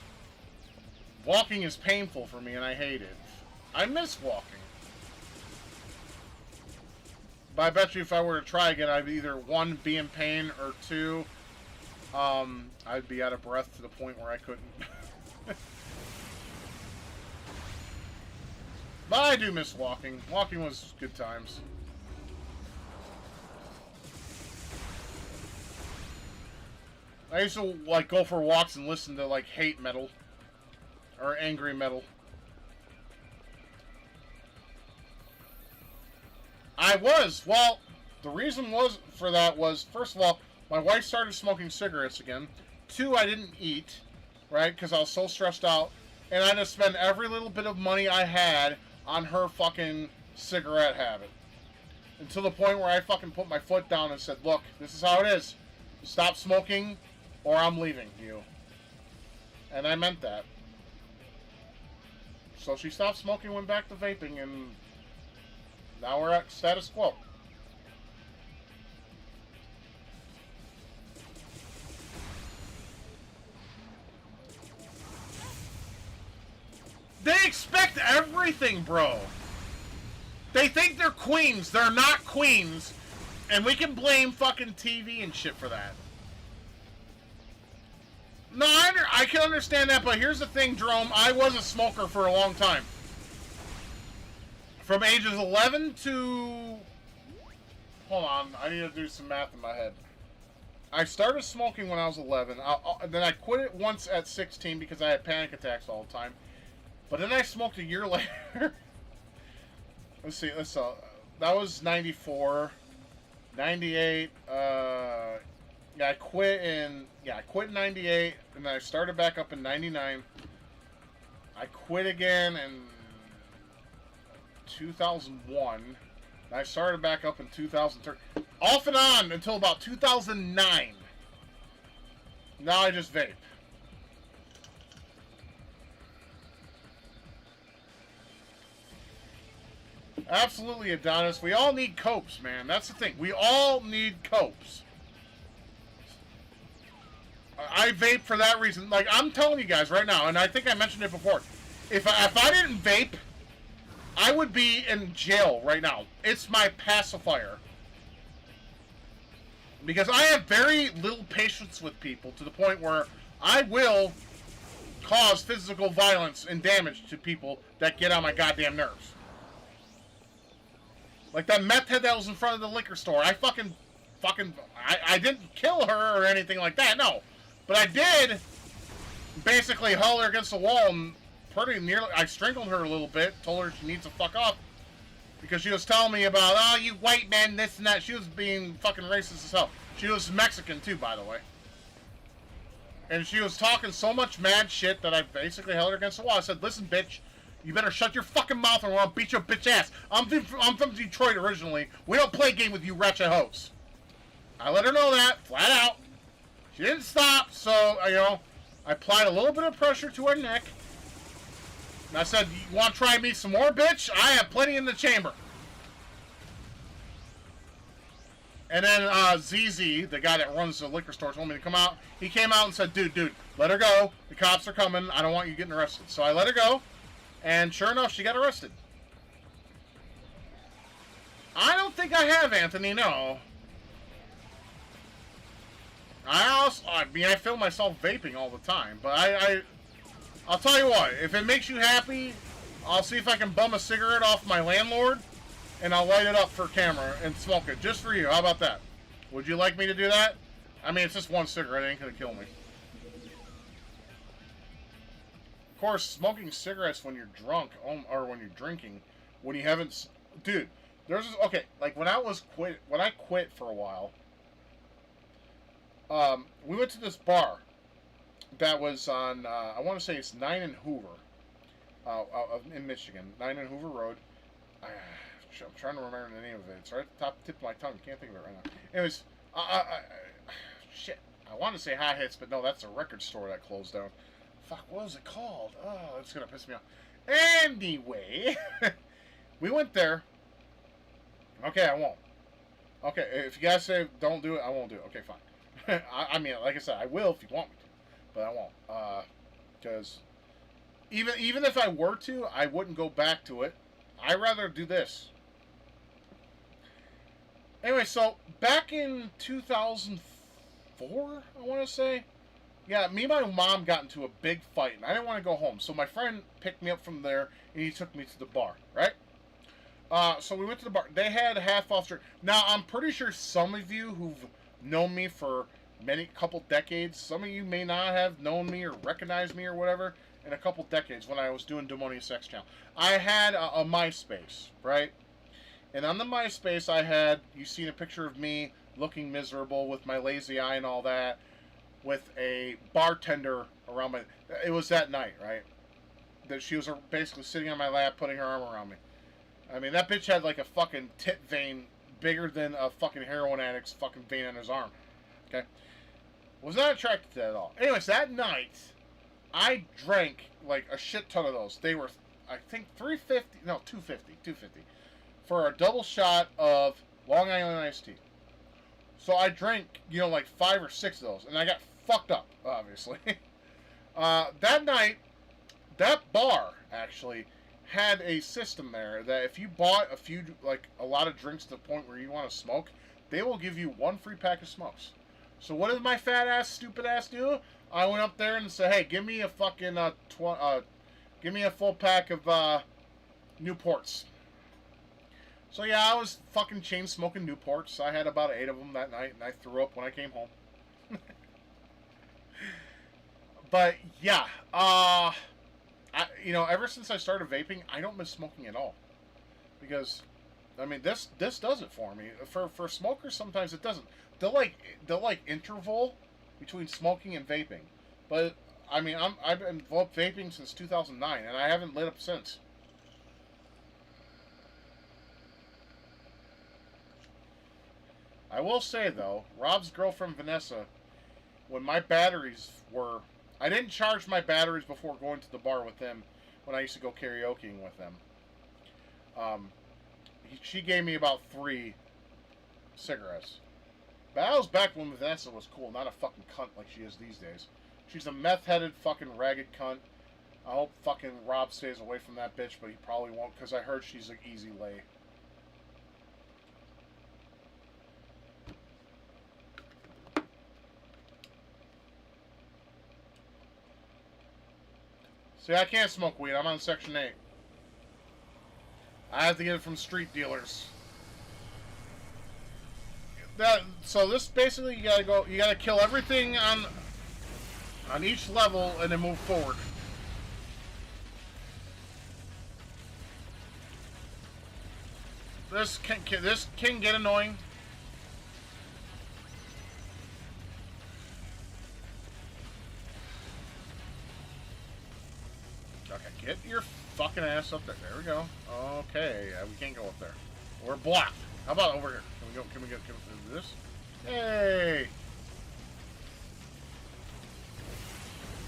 Walking is painful for me and I hate it. I miss walking. But I bet you if I were to try again, I'd either, one, be in pain, or two, I'd be out of breath to the point where I couldn't. But I do miss walking. Walking was good times. I used to, like, go for walks and listen to, like, hate metal. Or angry metal. I was. Well, the reason for that was, first of all, my wife started smoking cigarettes again. Two, I didn't eat, right, because I was so stressed out. And I just spent every little bit of money I had on her fucking cigarette habit. Until the point where I fucking put my foot down and said, look, this is how it is. Stop smoking, or I'm leaving you. And I meant that. So she stopped smoking, went back to vaping, and now we're at status quo. They expect everything, bro. They think they're queens. They're not queens. And we can blame fucking TV and shit for that. No, I can understand that, but here's the thing, Jerome. I was a smoker for a long time. From ages 11 to... Hold on, I need to do some math in my head. I started smoking when I was 11. Then I quit it once at 16 because I had panic attacks all the time. But then I smoked a year later. Let's see, that was 94. 98, I quit in 98, and then I started back up in 99. I quit again in 2001. And I started back up in 2003. Off and on until about 2009. Now I just vape. Absolutely, Adonis. We all need copes, man. That's the thing. We all need copes. I vape for that reason. Like, I'm telling you guys right now, and I think I mentioned it before. If I didn't vape, I would be in jail right now. It's my pacifier. Because I have very little patience with people to the point where I will cause physical violence and damage to people that get on my goddamn nerves. Like that meth head that was in front of the liquor store. I didn't kill her or anything like that, no. But I did basically haul her against the wall and pretty nearly, I strangled her a little bit, told her she needs to fuck off. Because she was telling me about, oh, you white men, this and that. She was being fucking racist as hell. She was Mexican too, by the way. And she was talking so much mad shit that I basically held her against the wall. I said, listen, bitch, you better shut your fucking mouth or I'll beat your bitch ass. I'm from Detroit originally. We don't play game with you ratchet hoes. I let her know that, flat out. She didn't stop, so, you know, I applied a little bit of pressure to her neck. And I said, you want to try me some more, bitch? I have plenty in the chamber. And then ZZ, the guy that runs the liquor store, told me to come out. He came out and said, dude, let her go. The cops are coming. I don't want you getting arrested. So I let her go. And sure enough, she got arrested. I don't think I have, Anthony, no. I film myself vaping all the time. But I'll tell you what, if it makes you happy, I'll see if I can bum a cigarette off my landlord, and I'll light it up for camera and smoke it, just for you. How about that? Would you like me to do that? I mean, it's just one cigarette, it ain't gonna kill me. Of course, smoking cigarettes when you're drunk, or when you're drinking, when you haven't... Dude, there's this... Okay, like, when I quit for a while, we went to this bar that was on, I want to say it's 9 and Hoover, in Michigan. 9 and Hoover Road. I'm trying to remember the name of it. It's right at the top tip of my tongue. Can't think of it right now. Anyways, shit. I want to say Hot Hits, but no, that's a record store that closed down. Fuck, what was it called? Oh, it's going to piss me off. Anyway, we went there. Okay, I won't. Okay, if you guys say don't do it, I won't do it. Okay, fine. I mean, like I said, I will if you want me to. But I won't, because even if I were to, I wouldn't go back to it. I'd rather do this. Anyway, so back in 2004, I want to say, yeah, me and my mom got into a big fight, and I didn't want to go home. So my friend picked me up from there, and he took me to the bar, right? So we went to the bar. They had half off drink. Now, I'm pretty sure some of you who've known me for couple decades, some of you may not have known me or recognized me or whatever in a couple decades when I was doing Demonian Sex Channel. I had a MySpace, right? And on the MySpace I had, you seen a picture of me looking miserable with my lazy eye and all that, with a bartender around my... It was that night, right? That she was basically sitting on my lap, putting her arm around me. I mean, that bitch had like a fucking tit vein bigger than a fucking heroin addict's fucking vein on his arm. Okay? Was not attracted to that at all. Anyways, that night, I drank like a shit ton of those. They were, I think, $2.50 for a double shot of Long Island iced tea. So I drank, you know, like 5 or 6 of those, and I got fucked up, obviously. That night, that bar actually had a system there that if you bought a lot of drinks to the point where you want to smoke, they will give you 1 free pack of smokes. So what did my fat ass, stupid ass do? I went up there and said, hey, give me a fucking, give me a full pack of, Newports. So yeah, I was fucking chain smoking Newports. I had about 8 of them that night, and I threw up when I came home. But yeah, ever since I started vaping, I don't miss smoking at all. Because, I mean, this does it for me. For smokers, sometimes it doesn't. They'll like interval between smoking and vaping. But I mean, I've been vaping since 2009, and I haven't lit up since. I will say though, Rob's girlfriend Vanessa, when my batteries were, I didn't charge my batteries before going to the bar with them when I used to go karaokeing with them. Um, she gave me about 3 cigarettes. But that was back when Vanessa was cool, not a fucking cunt like she is these days. She's a meth-headed fucking ragged cunt. I hope fucking Rob stays away from that bitch, but he probably won't because I heard she's an easy lay. See, I can't smoke weed. I'm on Section 8. I have to get it from street dealers. So this basically you gotta kill everything on each level and then move forward. This can get annoying. Okay, get your fucking ass up there. There we go. Okay, we can't go up there. We're blocked. How about over here? Can we do this? Hey!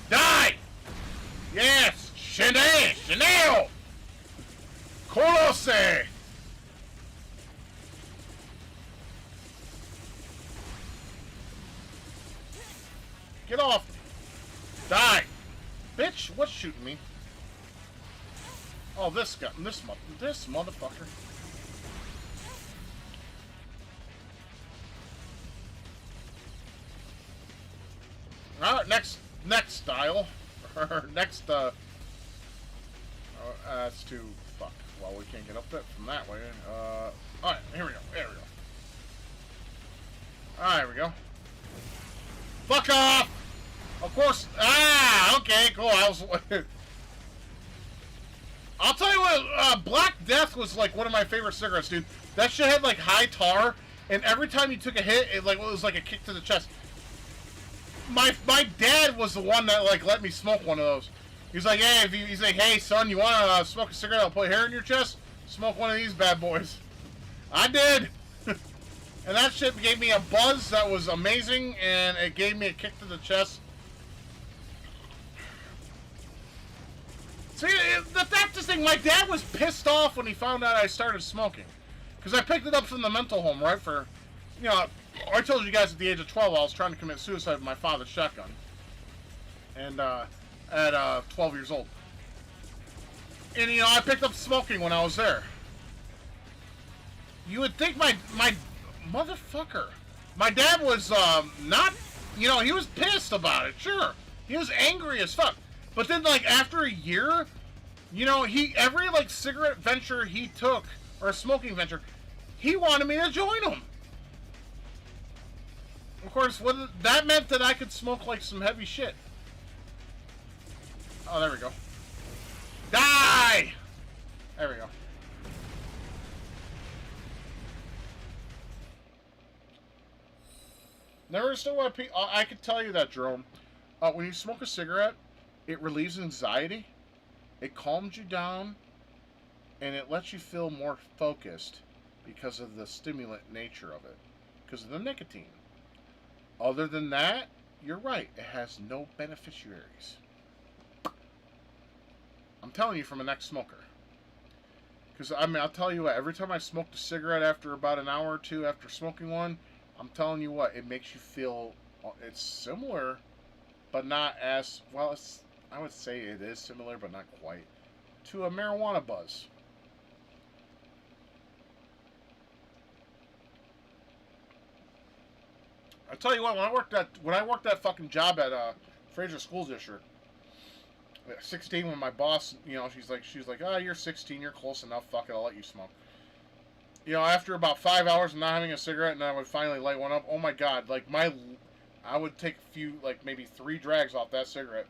Die! Yes! Chanel! Colose! Get off! Die! Bitch, what's shooting me? Oh, this motherfucker. Alright, next style. Next, that's too, fuck. Well, we can't get up that from that way. Alright, here we go. There we go. Alright, here we go. Fuck off! Of course. Okay, cool. I'll tell you what, Black Death was like one of my favorite cigarettes, dude. That shit had like high tar, and every time you took a hit, it was like a kick to the chest. My dad was the one that like let me smoke one of those. He's like, hey, he's like, hey son, you wanna smoke a cigarette? I'll put hair in your chest. Smoke one of these bad boys. I did, and that shit gave me a buzz that was amazing, and it gave me a kick to the chest. See, that's the thing. My dad was pissed off when he found out I started smoking. Because I picked it up from the mental home, right? I told you guys at the age of 12 I was trying to commit suicide with my father's shotgun. And, at 12 years old. And, I picked up smoking when I was there. You would think my motherfucker. My dad was, not, he was pissed about it, sure. He was angry as fuck. But then, like, after a year, every, like, cigarette venture he took, or a smoking venture, he wanted me to join him. Of course, that meant that I could smoke, like, some heavy shit. Oh, there we go. Die! There we go. Never understood why I could tell you that, Jerome. When you smoke a cigarette, it relieves anxiety, it calms you down, and it lets you feel more focused because of the stimulant nature of it, because of the nicotine. Other than that, you're right, it has no beneficiaries. I'm telling you from an ex-smoker. Because, I'll tell you what, every time I smoked a cigarette after about an hour or two after smoking one, I'm telling you what, it makes you feel, it's similar, but not as, well, I would say it is similar, but not quite, to a marijuana buzz. I tell you what, when I worked that fucking job at Fraser School District, at 16, when my boss, she's like, oh, you're 16, you're close enough, fuck it, I'll let you smoke. After about 5 hours of not having a cigarette, and I would finally light one up, oh my god, like I would take a few, like maybe 3 drags off that cigarette,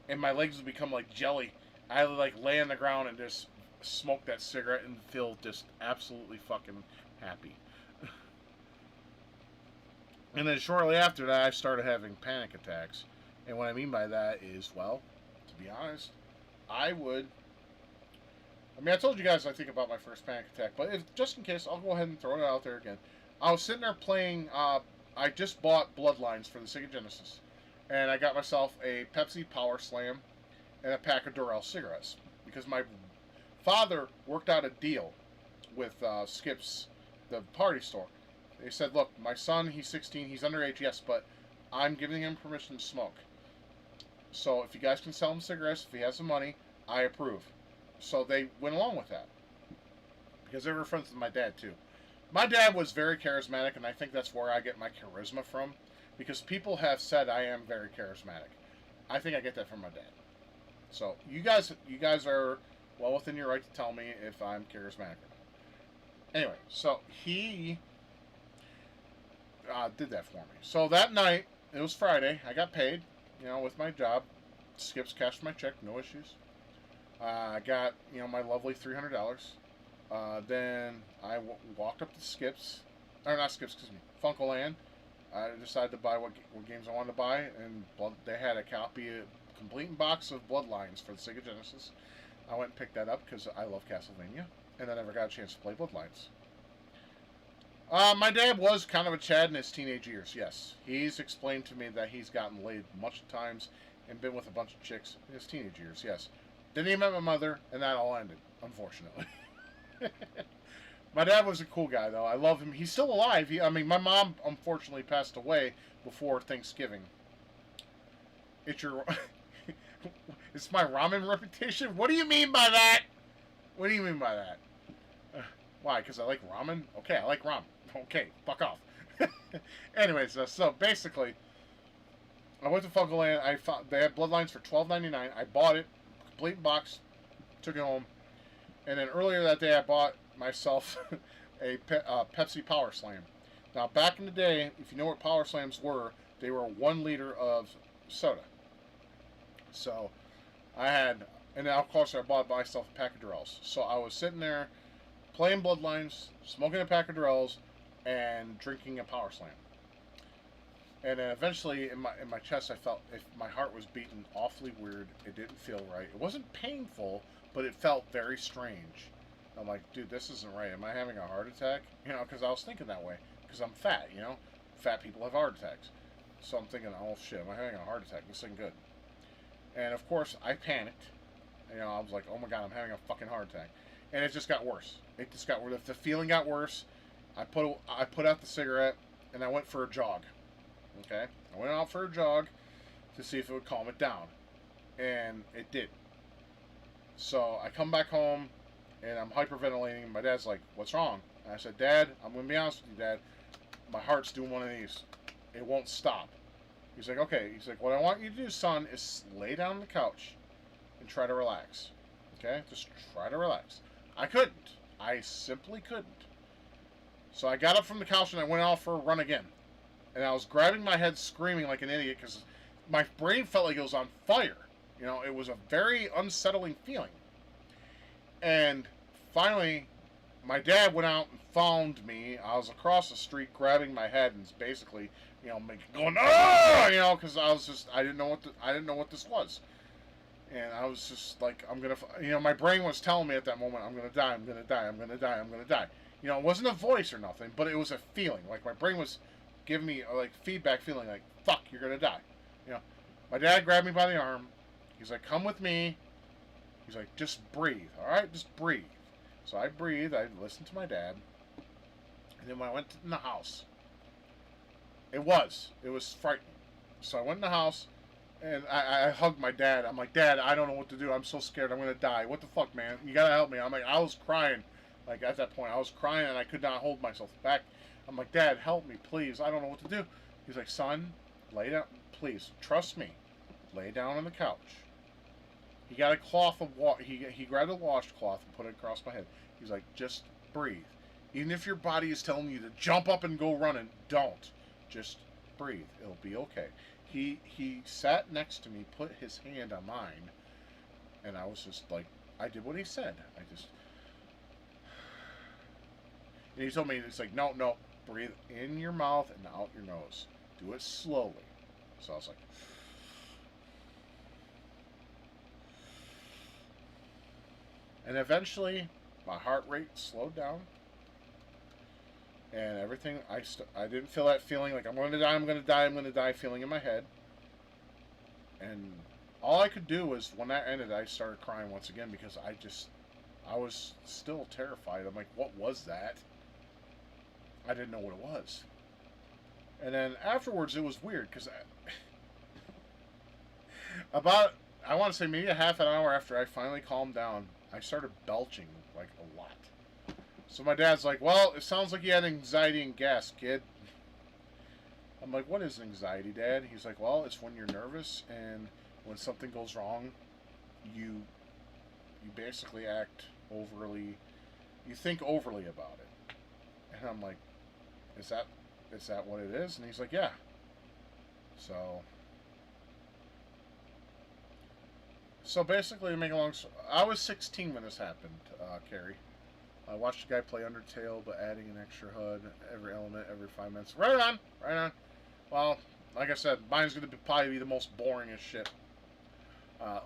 and my legs would become like jelly. I would like lay on the ground and just smoke that cigarette and feel just absolutely fucking happy. And then shortly after that, I started having panic attacks. And what I mean by that is, well, to be honest, I would. I mean, I told you guys I think about my first panic attack, but if just in case, I'll go ahead and throw it out there again. I was sitting there playing. I just bought Bloodlines for the Sega Genesis, and I got myself a Pepsi Power Slam and a pack of Durell cigarettes because my father worked out a deal with Skip's, the party store. They said, "Look, my son, he's 16, he's underage, yes, but I'm giving him permission to smoke. So if you guys can sell him cigarettes, if he has the money, I approve." So they went along with that because they were friends with my dad too. My dad was very charismatic, and I think that's where I get my charisma from, because people have said I am very charismatic. I think I get that from my dad. So you guys are well within your right to tell me if I'm charismatic. Anyway, so he did that for me. So that night, it was Friday. I got paid, with my job. Skips cashed my check, no issues. I got, my lovely $300. Then I walked up to Skips, or not Skips, excuse me, Funkoland. I decided to buy what games I wanted to buy, and they had a complete box of Bloodlines for the Sega Genesis. I went and picked that up because I love Castlevania, and I never got a chance to play Bloodlines. My dad was kind of a Chad in his teenage years, yes. He's explained to me that he's gotten laid much times and been with a bunch of chicks in his teenage years, yes. Then he met my mother, and that all ended, unfortunately. My dad was a cool guy, though. I love him. He's still alive. My mom, unfortunately, passed away before Thanksgiving. It's my ramen reputation? What do you mean by that? What do you mean by that? Why? Because I like ramen? Okay, I like ramen. Okay, fuck off. Anyways, so basically, I went to Funkoland. They had Bloodlines for $12.99. I bought it, complete box, took it home, and then earlier that day I bought myself a Pepsi Power Slam. Now, back in the day, if you know what Power Slams were, they were 1 liter of soda. So I had, and then of course I bought myself a pack of Durells. So I was sitting there playing Bloodlines, smoking a pack of Durells, and drinking a Power Slam. And then eventually in my chest I felt if my heart was beating awfully weird. It didn't feel right. It wasn't painful, but it felt very strange. I'm like, dude, this isn't right. Am I having a heart attack? Because I was thinking that way. Because I'm fat, Fat people have heart attacks. So I'm thinking, oh shit, am I having a heart attack? This isn't good. And of course, I panicked. I was like, oh my god, I'm having a fucking heart attack. And it just got worse. It just got worse. The feeling got worse. I put out the cigarette, and I went for a jog. Okay? I went out for a jog to see if it would calm it down. And it did. So I come back home, and I'm hyperventilating. My dad's like, what's wrong? And I said, Dad, I'm going to be honest with you, Dad. My heart's doing one of these. It won't stop. He's like, okay. He's like, what I want you to do, son, is lay down on the couch and try to relax. Okay? Just try to relax. I couldn't. I simply couldn't. So I got up from the couch and I went off for a run again. And I was grabbing my head screaming like an idiot because my brain felt like it was on fire. It was a very unsettling feeling. And finally, my dad went out and found me. I was across the street grabbing my head and basically, going, oh, because I didn't know what this was. And I was just like, I'm going to, my brain was telling me at that moment, I'm going to die, I'm going to die, I'm going to die, I'm going to die. It wasn't a voice or nothing, but it was a feeling. Like my brain was giving me feedback feeling like, fuck, you're going to die. My dad grabbed me by the arm. He's like, come with me. He's like, just breathe, all right? Just breathe. So I breathed. I listened to my dad. And then when I went in the house, it was frightening. So I went in the house, and I hugged my dad. I'm like, Dad, I don't know what to do. I'm so scared. I'm going to die. What the fuck, man? You got to help me. I was crying. Like, at that point, I was crying, and I could not hold myself back. I'm like, Dad, help me, please. I don't know what to do. He's like, son, lay down. Please, trust me. Lay down on the couch. He got a cloth of water. He grabbed a washcloth and put it across my head. He's like, just breathe. Even if your body is telling you to jump up and go running, don't. Just breathe. It'll be okay. He sat next to me, put his hand on mine, and I was just like, I did what he said. And he told me, it's like, no, breathe in your mouth and out your nose. Do it slowly. So I was like, And eventually, my heart rate slowed down. And everything, I didn't feel that feeling like I'm going to die, I'm going to die, I'm going to die feeling in my head. And all I could do was, when that ended, I started crying once again because I was still terrified. I'm like, what was that? I didn't know what it was. And then afterwards, it was weird because about, I want to say maybe a half an hour after I finally calmed down, I started belching like a lot. So my dad's like, well, it sounds like you had anxiety and gas, kid. I'm like, what is anxiety, Dad? He's like, well, it's when you're nervous and when something goes wrong, you basically act overly, you think overly about it. And I'm like, is that what it is? And he's like, yeah. So basically, to make a long story, I was 16 when this happened, Carrie. I watched a guy play Undertale, but adding an extra HUD, every element, every 5 minutes. Right on, right on. Well, like I said, mine's going to probably be the most boring as shit.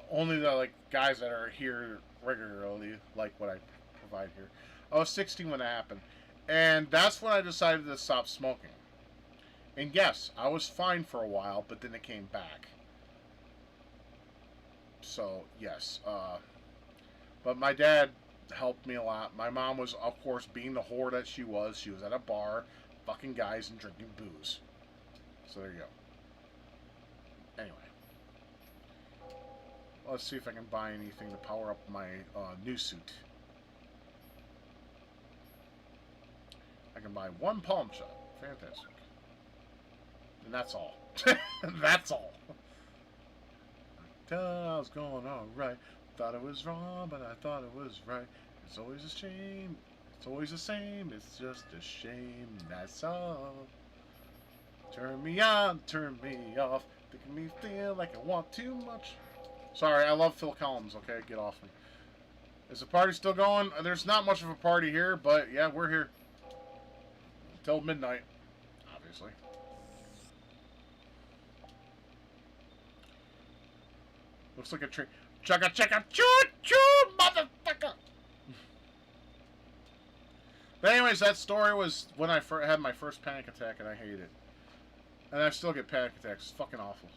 Only the like guys that are here regularly like what I provide here. I was 16 when that happened, and that's when I decided to stop smoking. And yes, I was fine for a while, but then it came back. So yes, but my dad helped me a lot. My mom was, of course, being the whore that she was. She was at a bar, fucking guys and drinking booze. So there you go. Anyway, let's see if I can buy anything to power up my new suit. I can buy one palm shot. Fantastic. And that's all. That's all. I was going alright. Thought it was wrong, but I thought it was right. It's always a shame. It's always the same. It's just a shame. That's all. Turn me on, turn me off. Making me feel like I want too much. Sorry, I love Phil Collins. Okay, get off me. Is the party still going? There's not much of a party here, but yeah, we're here. Till midnight, obviously. Looks like a tree. Chugga chugga choo choo, motherfucker! But anyways, that story was when I had my first panic attack, and I hate it. And I still get panic attacks. It's fucking awful.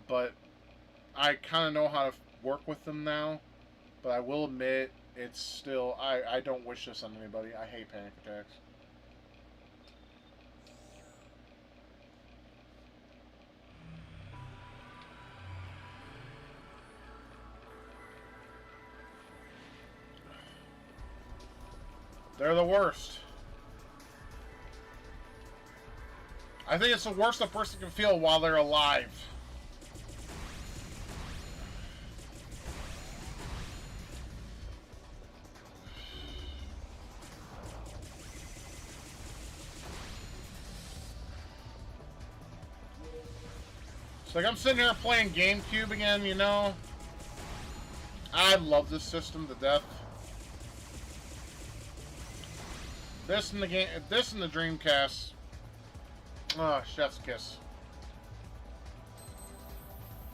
But I kind of know how to work with them now. But I will admit, it's still... I don't wish this on anybody. I hate panic attacks. They're the worst. I think it's the worst a person can feel while they're alive. It's like I'm sitting here playing GameCube again, you know. I love this system to death. This and the game, this and the Dreamcast. Oh, chef's kiss.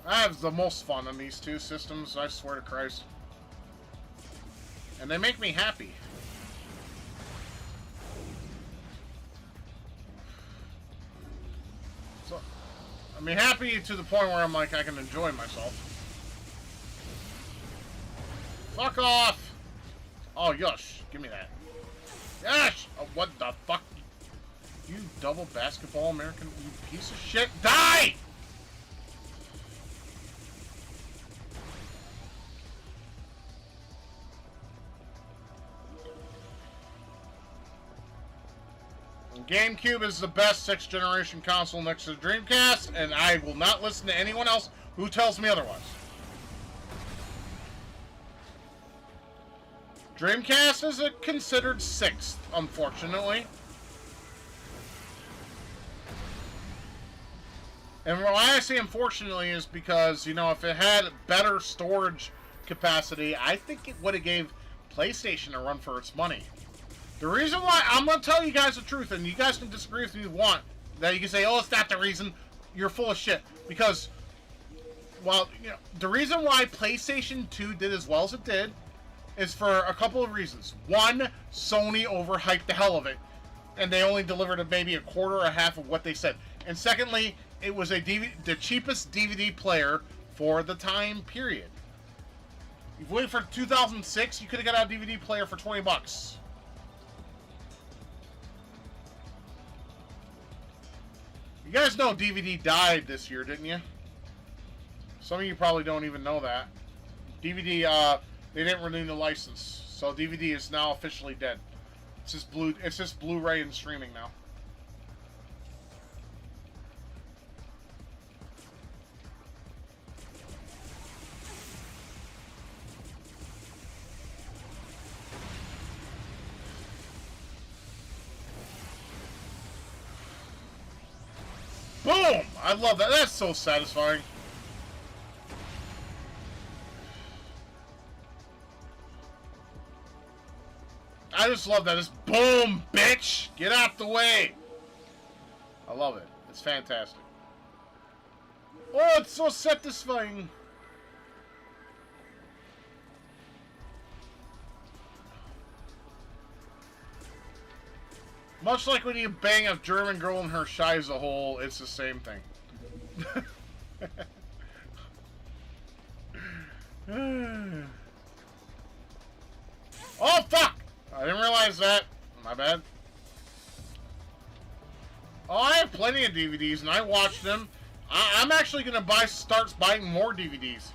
I have the most fun on these two systems, I swear to Christ. And they make me happy. So, I mean, happy to the point where I'm like, I can enjoy myself. Fuck off! Oh, yush. Give me that. Yes! Oh, what the fuck? You double basketball American, you piece of shit. Die! GameCube is the best 6th generation console next to the Dreamcast, and I will not listen to anyone else who tells me otherwise. Dreamcast is considered 6th, unfortunately. And why I say unfortunately is because, you know, if it had better storage capacity, I think it would have gave PlayStation a run for its money. The reason why, I'm going to tell you guys the truth, and you guys can disagree with me if you want, that you can say, oh, it's not the reason, you're full of shit. Because, well, you know, the reason why PlayStation 2 did as well as it did is for a couple of reasons. One, Sony overhyped the hell of it, and they only delivered maybe a quarter or a half of what they said. And secondly, it was the cheapest DVD player for the time period. If you waited for 2006, you could have got a DVD player for $20. You guys know DVD died this year, didn't you? Some of you probably don't even know that. DVD, they didn't renew the license, so DVD is now officially dead. It's just Blu-ray and streaming now. Boom! I love that. That's so satisfying. I just love that. It's boom, bitch! Get out the way! I love it. It's fantastic. Oh, it's so satisfying. Much like when you bang a German girl in her Scheiße hole, it's the same thing. Oh, fuck! I didn't realize that. My bad. Oh, I have plenty of DVDs, and I watched them. I'm actually going to start buying more DVDs.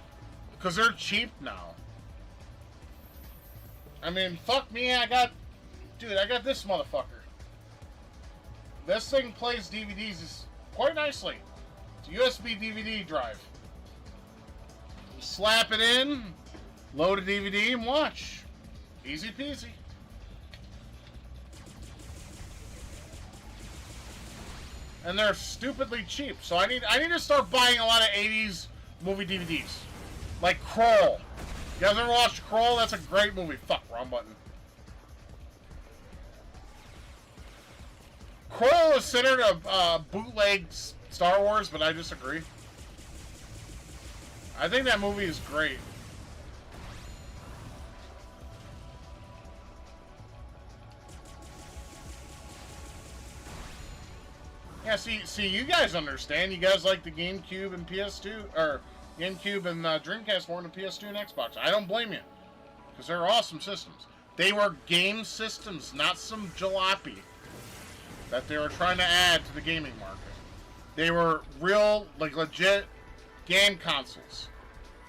Because they're cheap now. I mean, fuck me, Dude, I got this motherfucker. This thing plays DVDs quite nicely. It's a USB DVD drive. You slap it in, load a DVD, and watch. Easy peasy. And they're stupidly cheap. So I need to start buying a lot of 80s movie DVDs. Like Kroll. You guys ever watched Kroll? That's a great movie. Fuck, wrong button. Kroll is considered a bootleg Star Wars, but I disagree. I think that movie is great. Yeah, see, you guys understand. You guys like the GameCube and PS2, or GameCube and Dreamcast more than PS2 and Xbox. I don't blame you, because they're awesome systems. They were game systems, not some jalopy that they were trying to add to the gaming market. They were real, like, legit game consoles.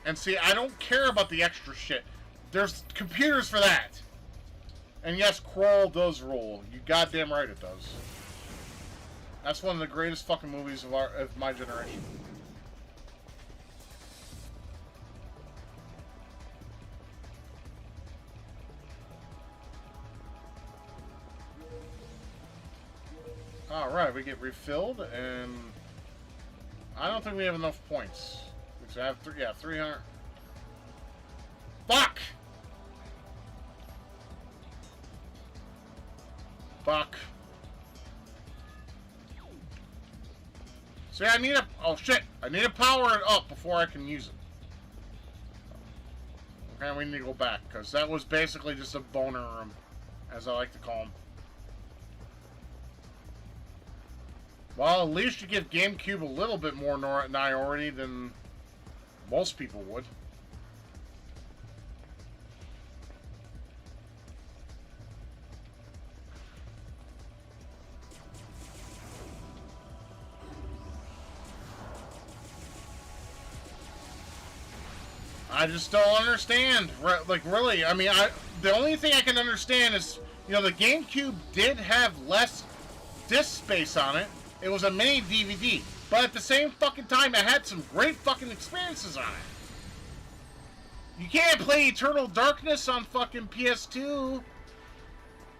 And see, I don't care about the extra shit. There's computers for that. And yes, Kroll does rule. You goddamn right it does. That's one of the greatest fucking movies of my generation. Alright, we get refilled, and I don't think we have enough points. We have 300. Fuck! Fuck. See, I need a... Oh, shit! I need to power it up before I can use it. Okay, we need to go back, because that was basically just a boner room, as I like to call them. Well, at least you give GameCube a little bit more priority than most people would. I just don't understand. Like, really, I mean, the only thing I can understand is, you know, the GameCube did have less disc space on it. It was a mini DVD. But at the same fucking time, it had some great fucking experiences on it. You can't play Eternal Darkness on fucking PS2.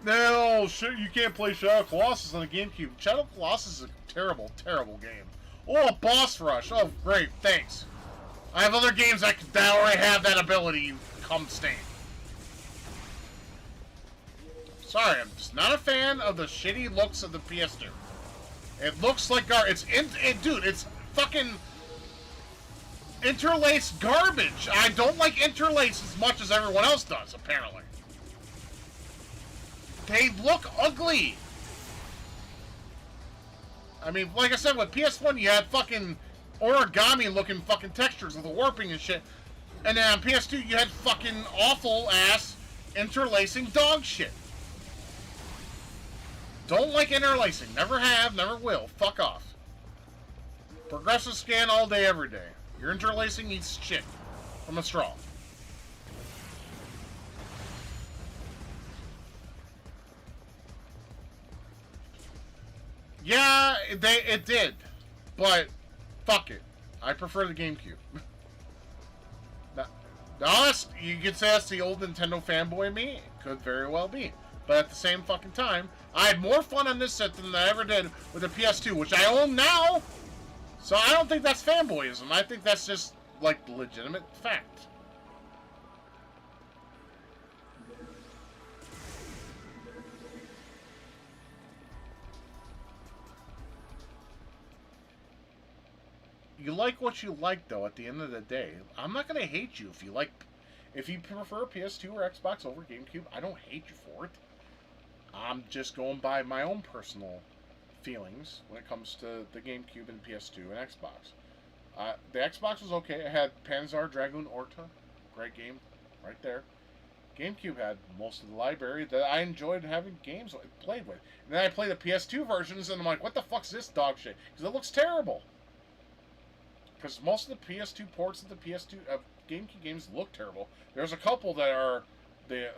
No, shit, you can't play Shadow of Colossus on the GameCube. Shadow of Colossus is a terrible, terrible game. Oh, a boss rush. Oh, great, thanks. I have other games that already have that ability, you cum stain. Sorry, I'm just not a fan of the shitty looks of the PS2. It looks like dude, it's fucking... Interlace garbage. I don't like interlace as much as everyone else does, apparently. They look ugly. I mean, like I said, with PS1, you had fucking origami-looking fucking textures with the warping and shit. And then on PS2, you had fucking awful-ass interlacing dog shit. Don't like interlacing. Never have, never will. Fuck off. Progressive scan all day, every day. Your interlacing eats shit from a straw. Yeah, it did. But, fuck it. I prefer the GameCube. Now, you could say that's the old Nintendo fanboy me. It could very well be. But at the same fucking time, I had more fun on this set than I ever did with the PS2, which I own now. So I don't think that's fanboyism. I think that's just, like, legitimate fact. You like what you like, though, at the end of the day. I'm not going to hate you if you prefer PS2 or Xbox over GameCube. I don't hate you for it. I'm just going by my own personal feelings when it comes to the GameCube and PS2 and Xbox. The Xbox was okay. It had Panzer Dragoon Orta. Great game right there. GameCube had most of the library that I enjoyed having games played with. And then I played the PS2 versions, and I'm like, what the fuck's this dog shit? Because it looks terrible. Because most of the PS2 ports of the PS2 GameCube games look terrible. There's a couple that are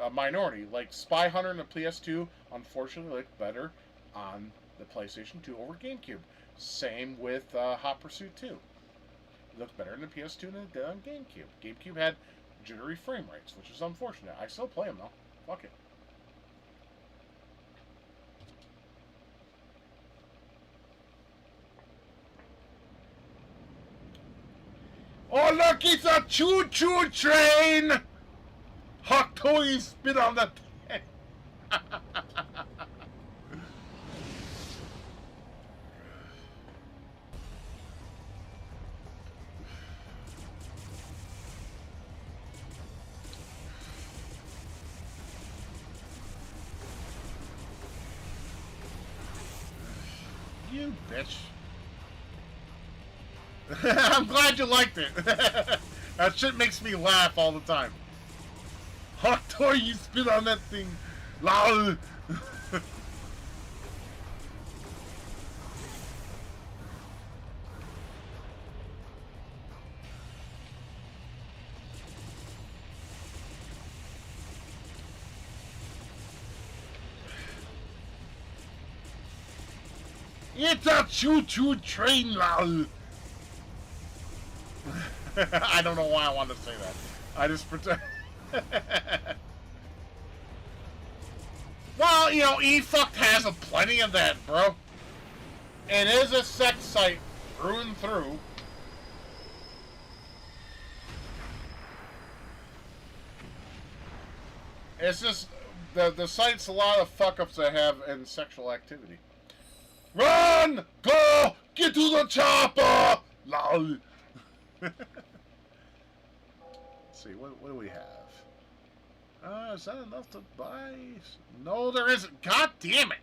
a minority, like Spy Hunter in the PS2. Unfortunately, look better on the PlayStation 2 over GameCube. Same with Hot Pursuit 2. It looked better in the PS2 than it did on GameCube. GameCube had jittery frame rates, which is unfortunate. I still play them though. Fuck it. Oh look, it's a choo-choo train! Hot toys spit on the thing. You bitch. I'm glad you liked it. That shit makes me laugh all the time. Hot toy, you spit on that thing. Lol. It's a choo-choo train, lol. I don't know why I wanted to say that. I just pretend. Well, you know, E-Fucked has plenty of that, bro. It is a sex site through and through. It's just the site's a lot of fuck-ups that have in sexual activity. Run! Go! Get to the chopper! Lol. Let's see, what do we have? Is that enough to buy? No, there isn't. God damn it!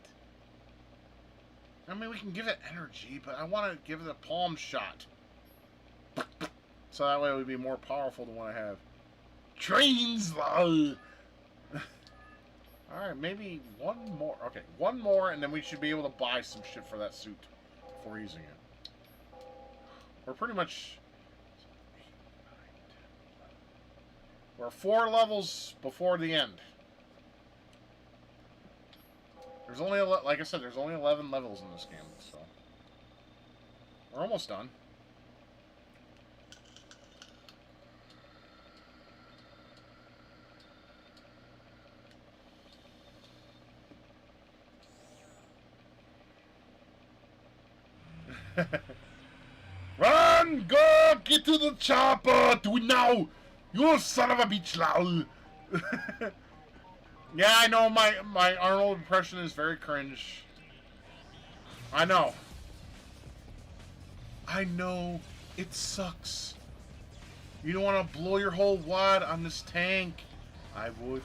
I mean, we can give it energy, but I want to give it a palm shot. So that way it would be more powerful than what I have. Trains, lol! Alright, maybe one more. Okay, one more, and then we should be able to buy some shit for that suit before using it. We're pretty much... We're 4 levels before the end. There's only, like I said, there's only 11 levels in this game, so... We're almost done. Run! Go! Get to the chopper! Do it now! You son of a bitch, lol! Yeah, I know my Arnold impression is very cringe. I know. I know. It sucks. You don't want to blow your whole wad on this tank. I would.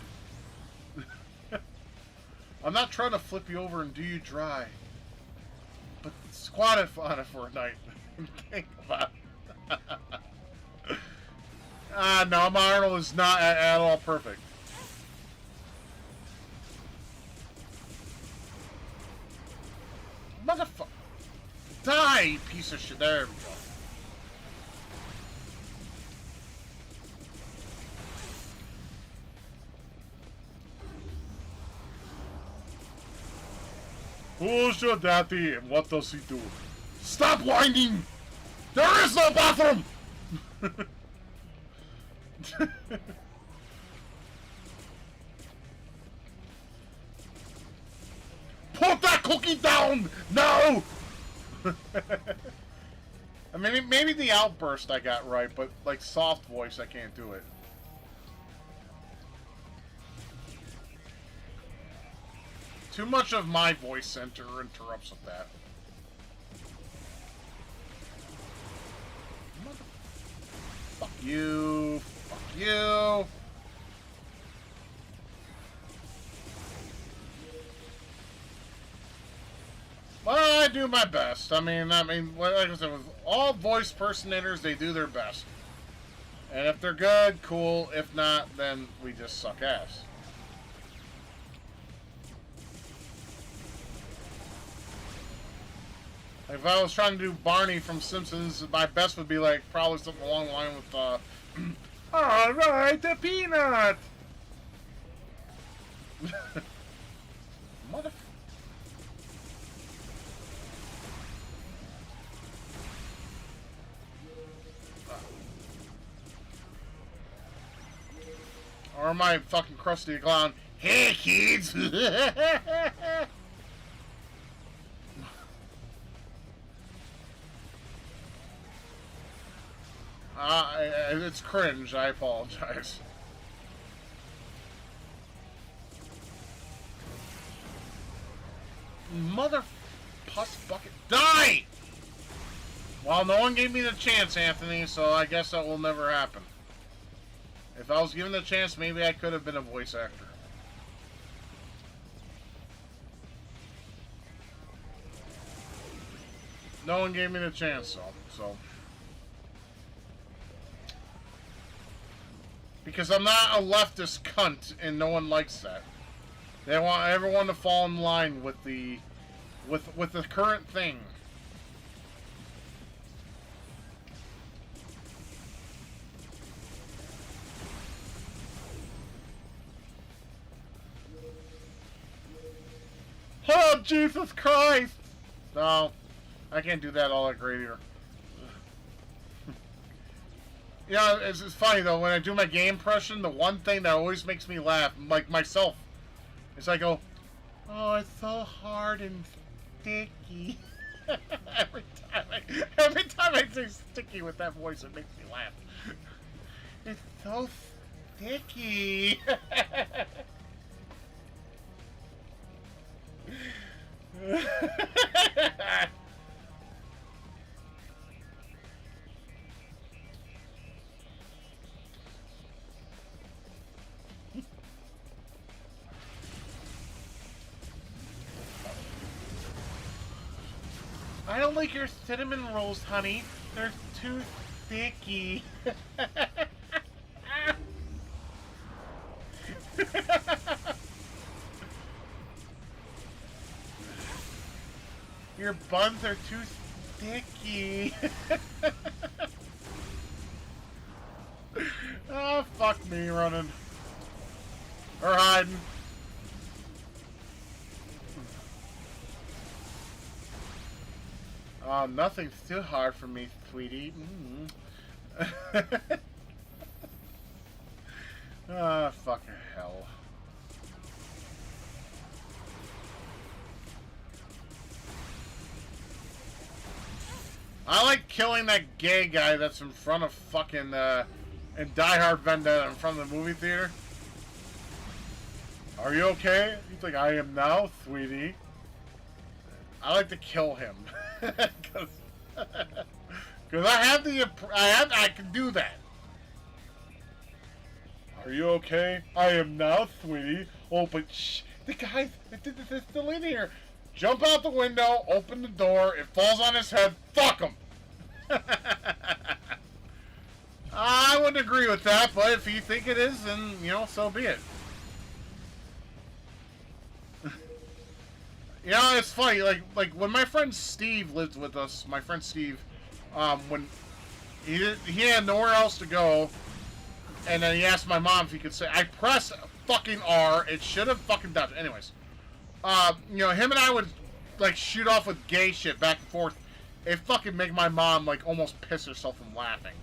I'm not trying to flip you over and do you dry. But squat it on it for a night. Think about it. No, my Arnold is not at all perfect. Motherfucker. Die, piece of shit. There we go. Who's your daddy and what does he do? Stop whining! There is no bathroom! Put that cookie down! No! I mean, maybe the outburst I got right, but like soft voice, I can't do it. Too much of my voice center interrupts with that. Fuck you. Fuck you. Well, I do my best. I mean, like I said, with all voice personators, they do their best. And if they're good, cool. If not, then we just suck ass. If I was trying to do Barney from Simpsons, my best would be like probably something along the line with, all right, the peanut. Mother. Or my fucking Krusty the Clown. Hey kids. It's cringe. I apologize. Mother pus bucket. Die! Well, no one gave me the chance, Anthony, so I guess that will never happen. If I was given the chance, maybe I could have been a voice actor. No one gave me the chance, so. Because I'm not a leftist cunt, and no one likes that. They want everyone to fall in line with the current thing. Oh, Jesus Christ! No, I can't do that all that great here. Yeah, it's funny though, when I do my game impression, the one thing that always makes me laugh, like myself, is I go, oh, it's so hard and sticky. every time I say sticky with that voice, it makes me laugh. It's so sticky. I don't like your cinnamon rolls, honey. They're too sticky. Your buns are too sticky. Oh, fuck me running. Or hiding. Nothing's too hard for me, sweetie. Ah, fucking hell. I like killing that gay guy that's in front of fucking, in Die Hard Vendetta in front of the movie theater. Are you okay? He's like, I am now, sweetie. I like to kill him. Because I can do that. Are you okay? I am now, sweetie. Oh, but shh. The guy's still in here. Jump out the window, open the door. It falls on his head. Fuck him. I wouldn't agree with that, but if you think it is, then, you know, so be it. You know, it's funny, like when my friend Steve lived with us, my friend Steve, when he had nowhere else to go, and then he asked my mom if he could say, I pressed fucking R, it should have fucking done it. Anyways, you know, him and I would, like, shoot off with gay shit back and forth. It fucking make my mom, like, almost piss herself from laughing.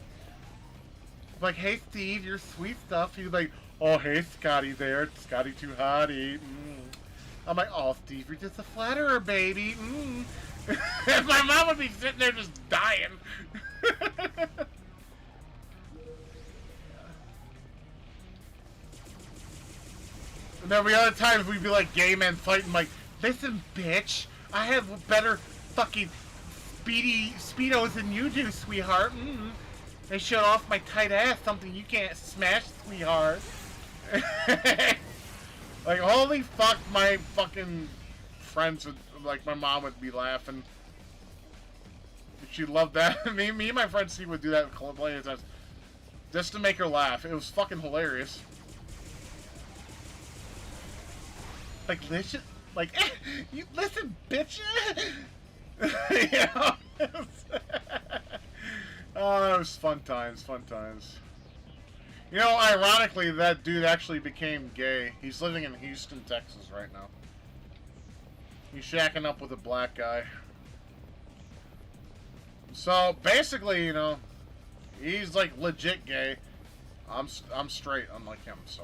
Like, hey, Steve, you're sweet stuff. He's like, oh, hey, Scotty there. Scotty too hottie. I'm like, oh, Steve, you're just a flatterer, baby. And my mom would be sitting there just dying. And then the other times we'd be like gay men fighting, like, listen, bitch, I have better fucking speedos than you do, sweetheart. They showed off my tight ass, something you can't smash, sweetheart. Like, holy fuck, my fucking friends would, like, my mom would be laughing. She loved that. me and my friend Steve would do that plenty of times. Just to make her laugh. It was fucking hilarious. Like, listen, like, you listen, bitch. You know? Oh, it was fun times, fun times. You know, ironically, that dude actually became gay. He's living in Houston, Texas right now. He's shacking up with a black guy. So, basically, you know, he's, like, legit gay. I'm straight, unlike him, so.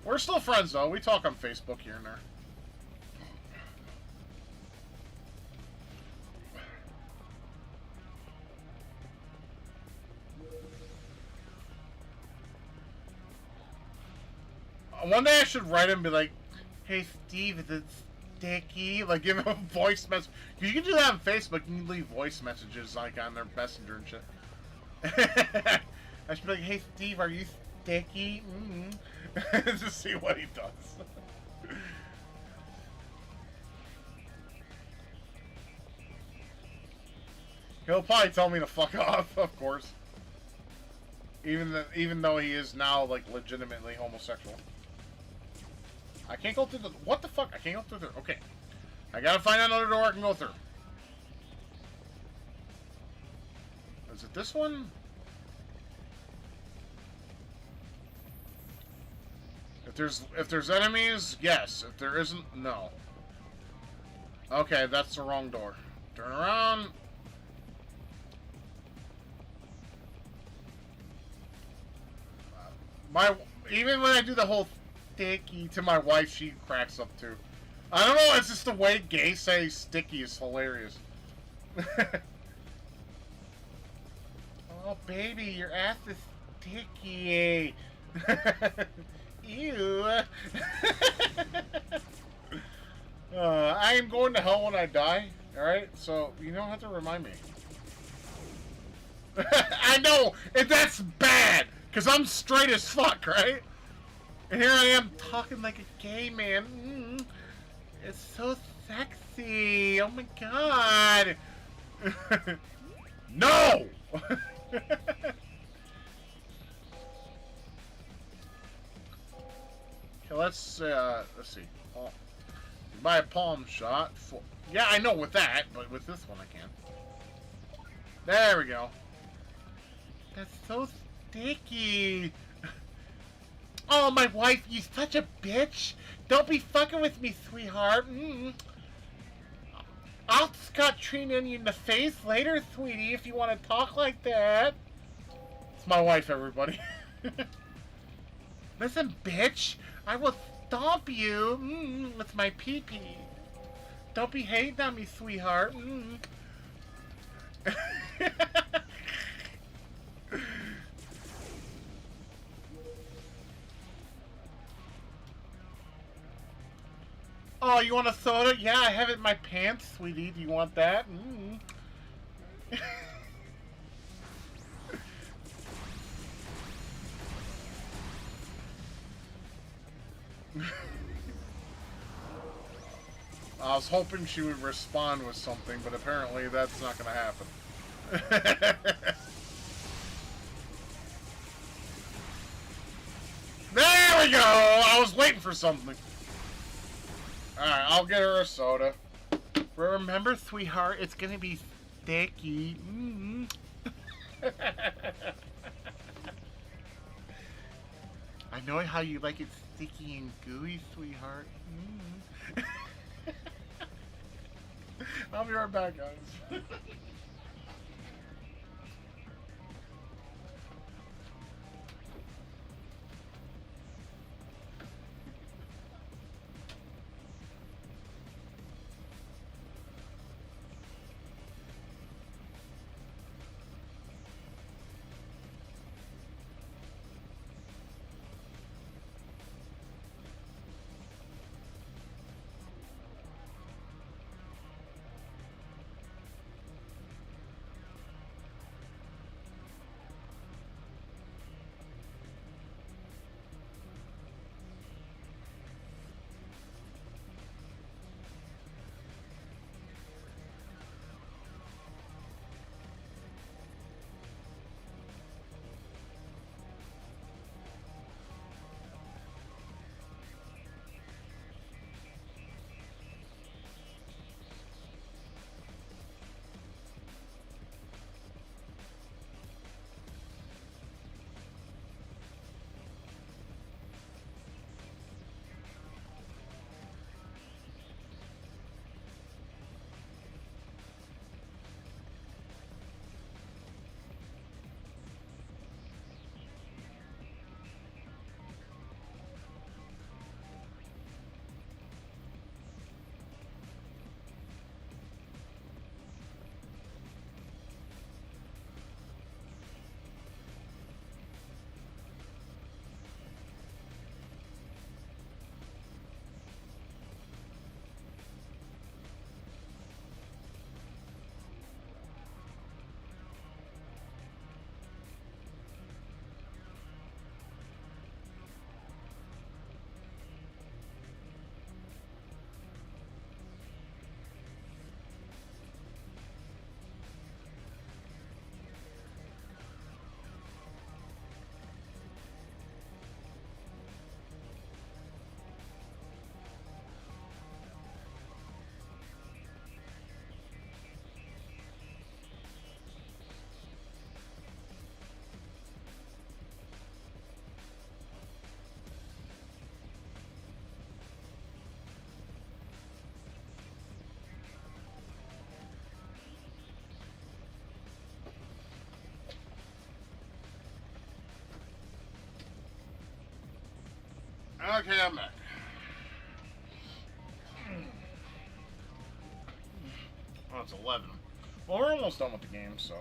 We're still friends, though. We talk on Facebook here and there. One day I should write him and be like, hey, Steve, is it sticky? Like, give him a voice message. Because you can do that on Facebook. You can leave voice messages, like, on their messenger and shit. I should be like, hey, Steve, are you sticky? Just see what he does. He'll probably tell me to fuck off, of course. Even though he is now, like, legitimately homosexual. I can't go through the... What the fuck? I can't go through there. Okay. I gotta find another door I can go through. Is it this one? If there's enemies, yes. If there isn't, no. Okay, that's the wrong door. Turn around. Even when I do the whole sticky to my wife, she cracks up too. I don't know, it's just the way gays say sticky is hilarious. Oh, baby, your ass is sticky. Ew. I am going to hell when I die, alright? So, you don't have to remind me. I know, and that's bad, because I'm straight as fuck, right? And here I am talking like a gay man. It's so sexy. Oh my god. No! Okay, let's see. Buy a palm shot. Yeah, I know with that, but with this one I can't. There we go. That's so sticky. Oh, my wife, you such a bitch. Don't be fucking with me, sweetheart. I'll Scott Trina you in the face later, sweetie, if you want to talk like that. It's my wife, everybody. Listen, bitch. I will stomp you with my pee-pee. Don't be hating on me, sweetheart. Oh, you want a soda? Yeah, I have it in my pants, sweetie. Do you want that? was hoping she would respond with something, but apparently that's not going to happen. There we go! I was waiting for something. Alright, I'll get her a soda. Remember, sweetheart, it's going to be sticky. Mm-hmm. I know how you like it sticky and gooey, sweetheart. Mm. I'll be right back, guys. Okay, I'm back. Oh, it's 11. Well, we're almost done with the game, so.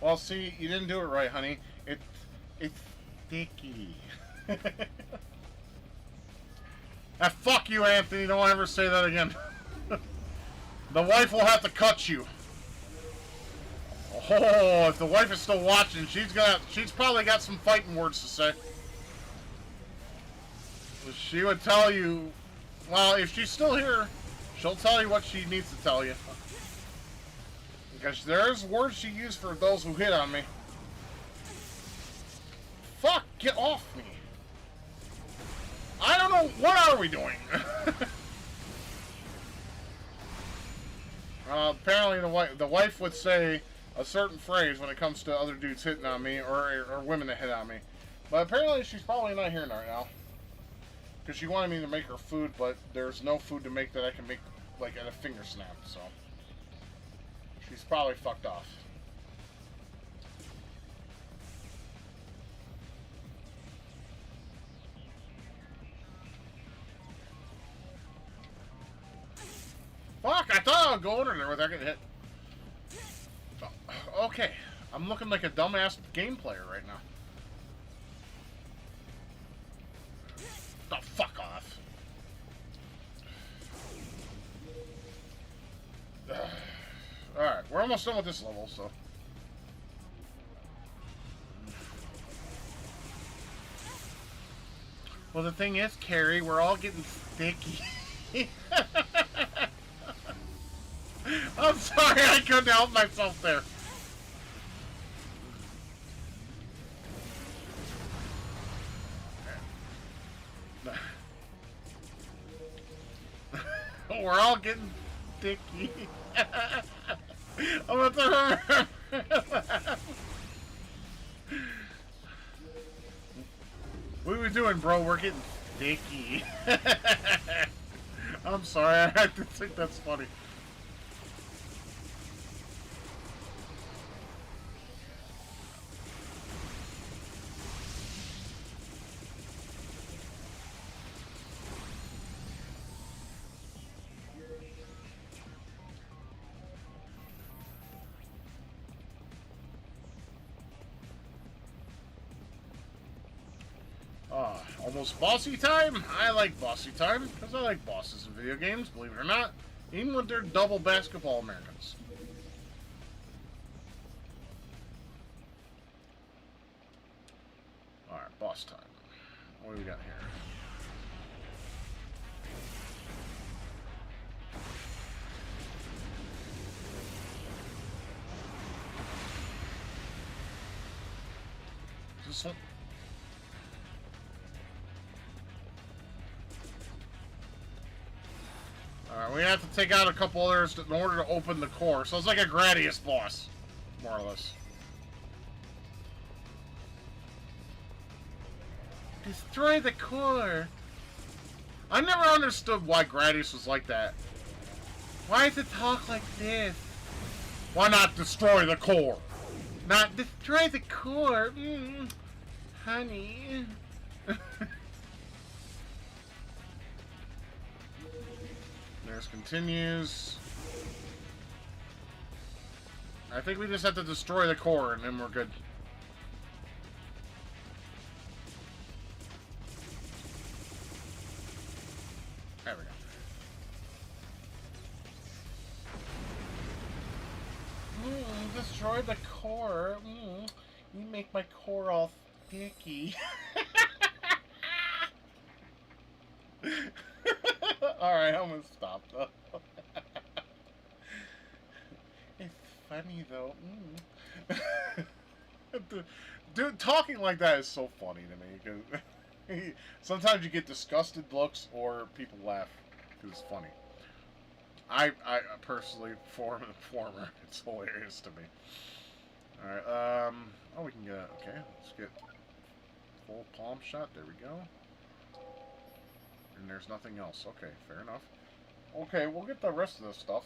Well, see, you didn't do it right, honey. It's sticky. Fuck you, Anthony. Don't ever say that again. The wife will have to cut you. Oh, if the wife is still watching, she's probably got some fighting words to say. She would tell you, well, if she's still here, she'll tell you what she needs to tell you. Because there's words she used for those who hit on me. Fuck, get off me. I don't know, what are we doing? Apparently the wife would say a certain phrase when it comes to other dudes hitting on me or women that hit on me. But apparently she's probably not here right now. Because she wanted me to make her food, but there's no food to make that I can make like at a finger snap, so she's probably fucked off. Fuck, I thought I would go under there without getting hit. Okay, I'm looking like a dumbass game player right now. Oh, fuck off. Alright, we're almost done with this level, so. Well, the thing is, Carrie, we're all getting sticky. I'm sorry, I couldn't help myself there. We're all getting sticky. I'm about to What are we doing, bro? We're getting sticky. I'm sorry, I think that's funny. Almost bossy time? I like bossy time, because I like bosses in video games, believe it or not. Even when they're double basketball Americans. Alright, boss time. What do we got here? Is this one? Alright, we have to take out a couple others in order to open the core. So it's like a Gradius boss, more or less. Destroy the core. I never understood why Gradius was like that. Why does it talk like this? Why not destroy the core? Not destroy the core. Honey. There's continues. I think we just have to destroy the core and then we're good. There we go. Destroy the core. You make my core all sticky. Alright, I'm gonna stop though. It's funny though. Dude, talking like that is so funny to me because sometimes you get disgusted looks or people laugh because it's funny. I personally, former, it's hilarious to me. Alright, oh, we can get, okay, let's get full palm shot, there we go. And there's nothing else. Okay, fair enough. Okay, we'll get the rest of this stuff.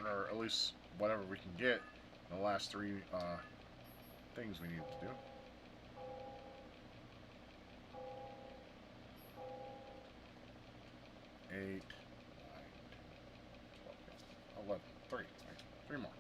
Or at least whatever we can get. The last three things we need to do. 8, 9, 12, 11, 3. 3 more.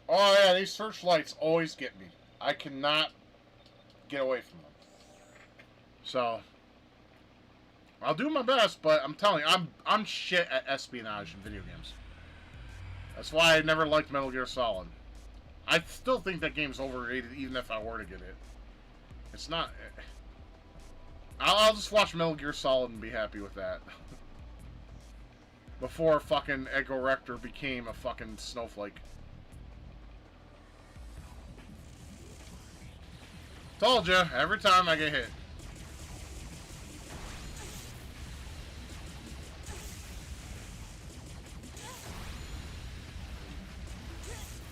Oh yeah, these searchlights always get me. I cannot get away from them. So I'll do my best, but I'm telling you, I'm shit at espionage in video games. That's why I never liked Metal Gear Solid. I still think that game's overrated, even if I were to get it. It's not. I'll just watch Metal Gear Solid and be happy with that. Before fucking Ego Rector became a fucking snowflake. Told ya, every time I get hit.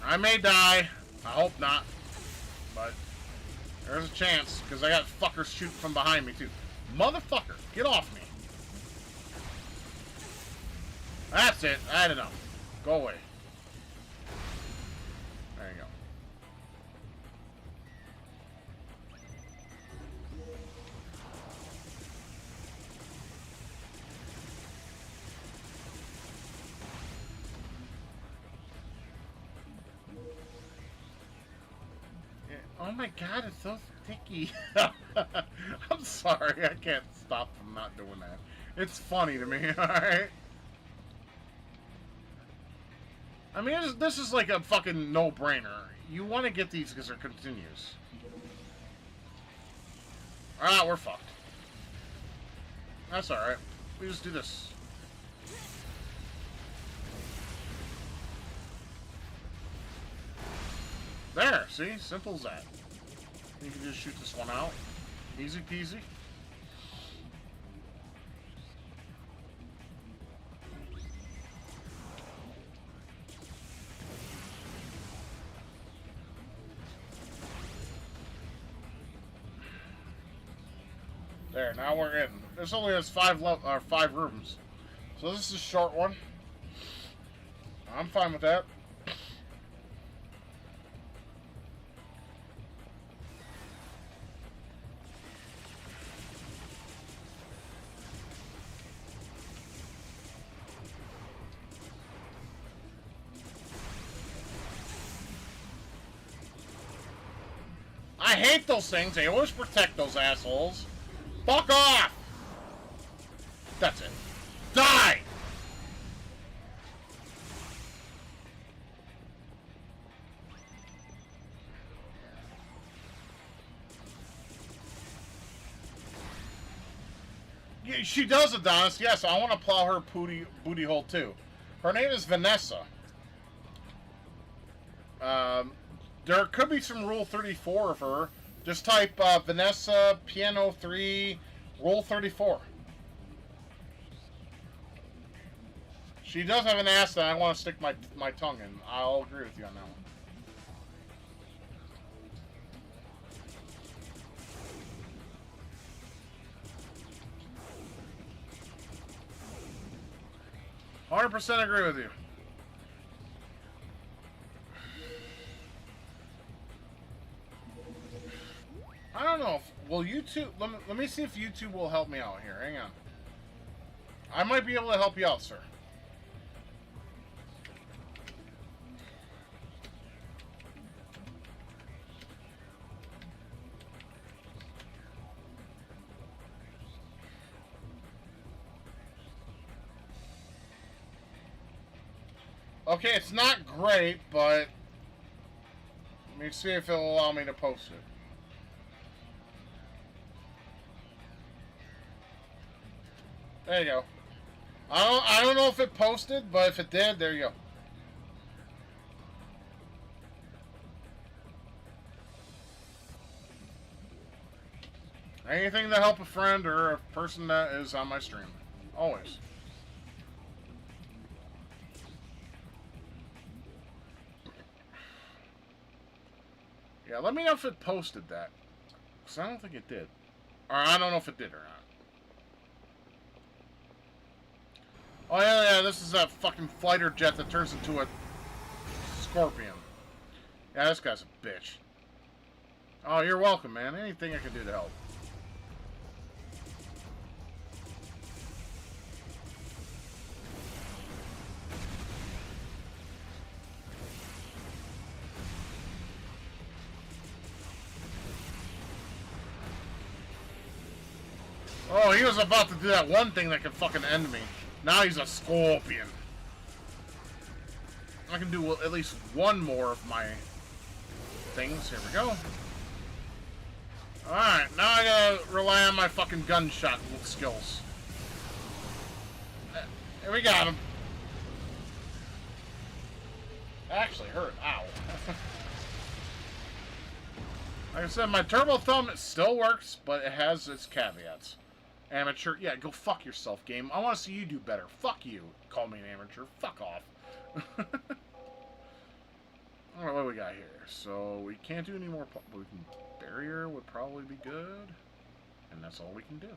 I may die. I hope not. But there's a chance, because I got fuckers shooting from behind me, too. Motherfucker, get off me. That's it. I had enough. Go away. There you go. Oh my god, it's so Dicky. I'm sorry, I can't stop from not doing that. It's funny to me, alright? I mean, this is like a fucking no-brainer. You want to get these because they're continues. Ah, we're fucked. That's alright. We just do this. There, see? Simple as that. You can just shoot this one out. Easy peasy. There, now we're in. This only has 5 rooms. So this is a short one. I'm fine with that. I hate those things. They always protect those assholes. Fuck off! That's it. Die! Yeah, she does, Adonis. Yes, I want to plow her booty hole too. Her name is Vanessa. There could be some Rule 34 of her. Just type Vanessa Piano 3 Rule 34. She does have an ass that I want to stick my tongue in. I'll agree with you on that one. %, agree with you. I don't know. Will YouTube... Let me see if YouTube will help me out here. Hang on. I might be able to help you out, sir. Okay, it's not great, but... Let me see if it'll allow me to post it. There you go. I don't know if it posted, but if it did, there you go. Anything to help a friend or a person that is on my stream. Always. Yeah, let me know if it posted that. Because I don't think it did. Or I don't know if it did or not. Oh, yeah, this is that fucking fighter jet that turns into a scorpion. Yeah, this guy's a bitch. Oh, you're welcome, man. Anything I can do to help. Oh, he was about to do that one thing that could fucking end me. Now he's a scorpion. I can do at least one more of my things. Here we go. Alright, now I gotta rely on my fucking gunshot skills. Here we got him. Actually hurt. Ow. Like I said, my turbo thumb still works, but it has its caveats. Amateur. Yeah, go fuck yourself, game. I want to see you do better. Fuck you. Call me an amateur. Fuck off. Alright, what do we got here? So, we can't do any more... Barrier would probably be good. And that's all we can do.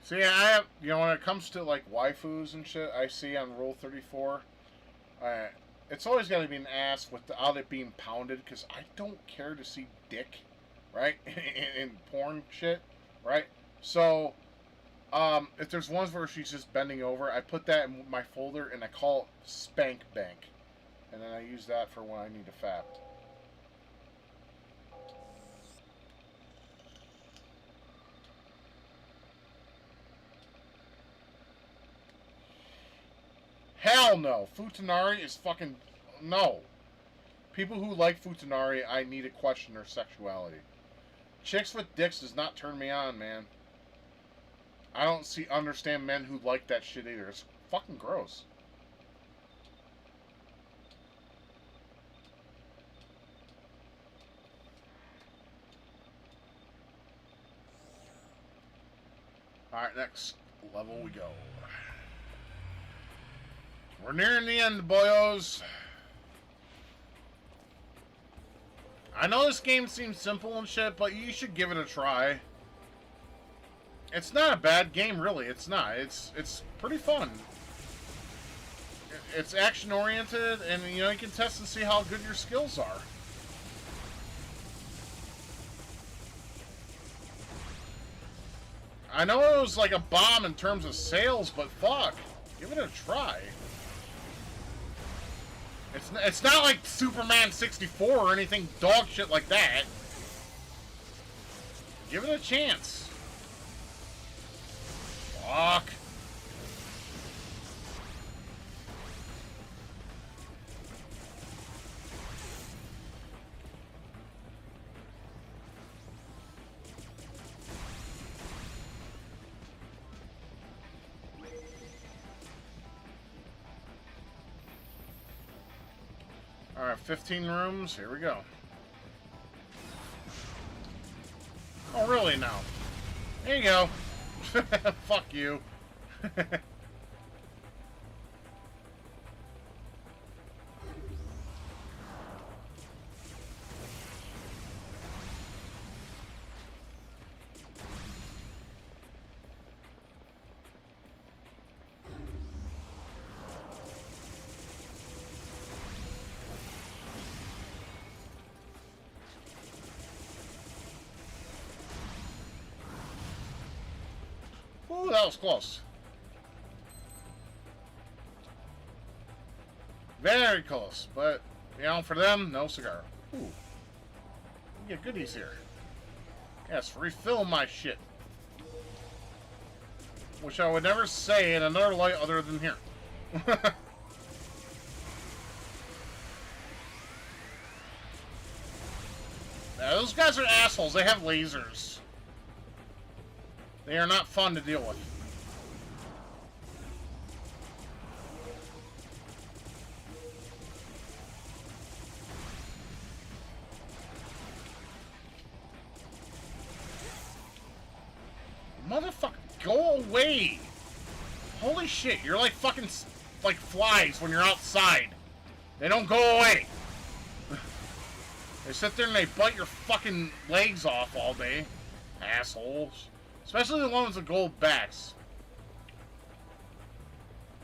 See, I have, when it comes to, like, waifus and shit, I see on Rule 34, it's always got to be an ass without it being pounded, because I don't care to see dick, right, in porn shit, right? So, If there's ones where she's just bending over, I put that in my folder and I call it Spank Bank. And then I use that for when I need to fap. Hell no. Futanari is fucking... No. People who like Futanari, I need to question their sexuality. Chicks with dicks does not turn me on, man. I don't understand men who like that shit either. It's fucking gross. Alright, next level we go. We're nearing the end, boyos. I know this game seems simple and shit, but you should give it a try. It's not a bad game, really. It's not. It's pretty fun. It's action-oriented, and, you know, you can test and see how good your skills are. I know it was like a bomb in terms of sales, but fuck. Give it a try. It's not like Superman 64 or anything dog shit like that. Give it a chance. Fuck. Alright, 15 rooms. Here we go. Oh, really now? There you go. Fuck you. Ooh, that was close. Very close, but, you know, for them, no cigar. Ooh. You get goodies here. Yes, refill my shit. Which I would never say in another light other than here. Now, those guys are assholes. They have lasers. They are not fun to deal with. Motherfucker, go away! Holy shit, you're like fucking like flies when you're outside. They don't go away. They sit there and they bite your fucking legs off all day. Assholes. Especially the ones with gold backs.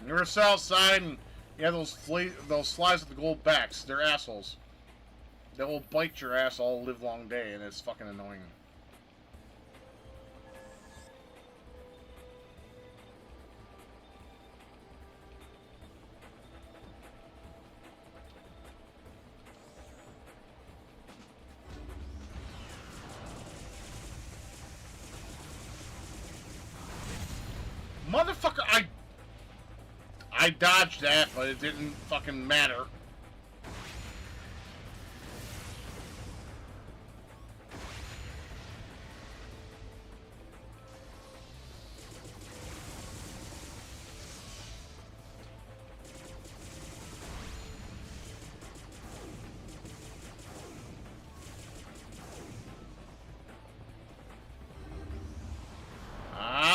You ever sit outside and you have those flies with the gold backs? They're assholes. They will bite your ass all live long day, and it's fucking annoying. Motherfucker, I dodged that, but it didn't fucking matter.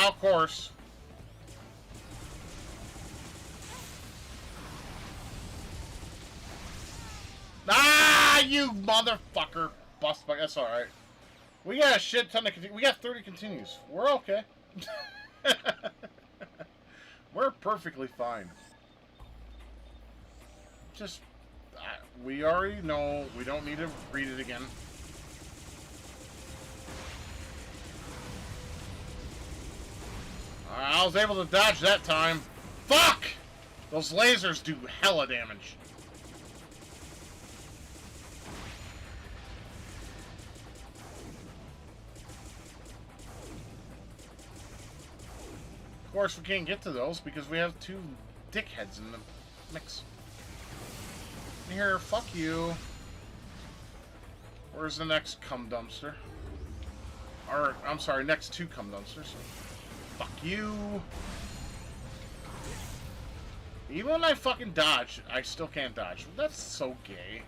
Of course. Ah, you motherfucker. Bust back. That's alright. We got a shit ton of... We got 30 continues. We're okay. We're perfectly fine. Just... we already know. We don't need to read it again. I was able to dodge that time. Fuck! Those lasers do hella damage. Of course, we can't get to those because we have two dickheads in the mix. Here, fuck you. Where's the next cum dumpster? Or, I'm sorry, next two cum dumpsters. Fuck you. Even when I fucking dodge, I still can't dodge. That's so gay.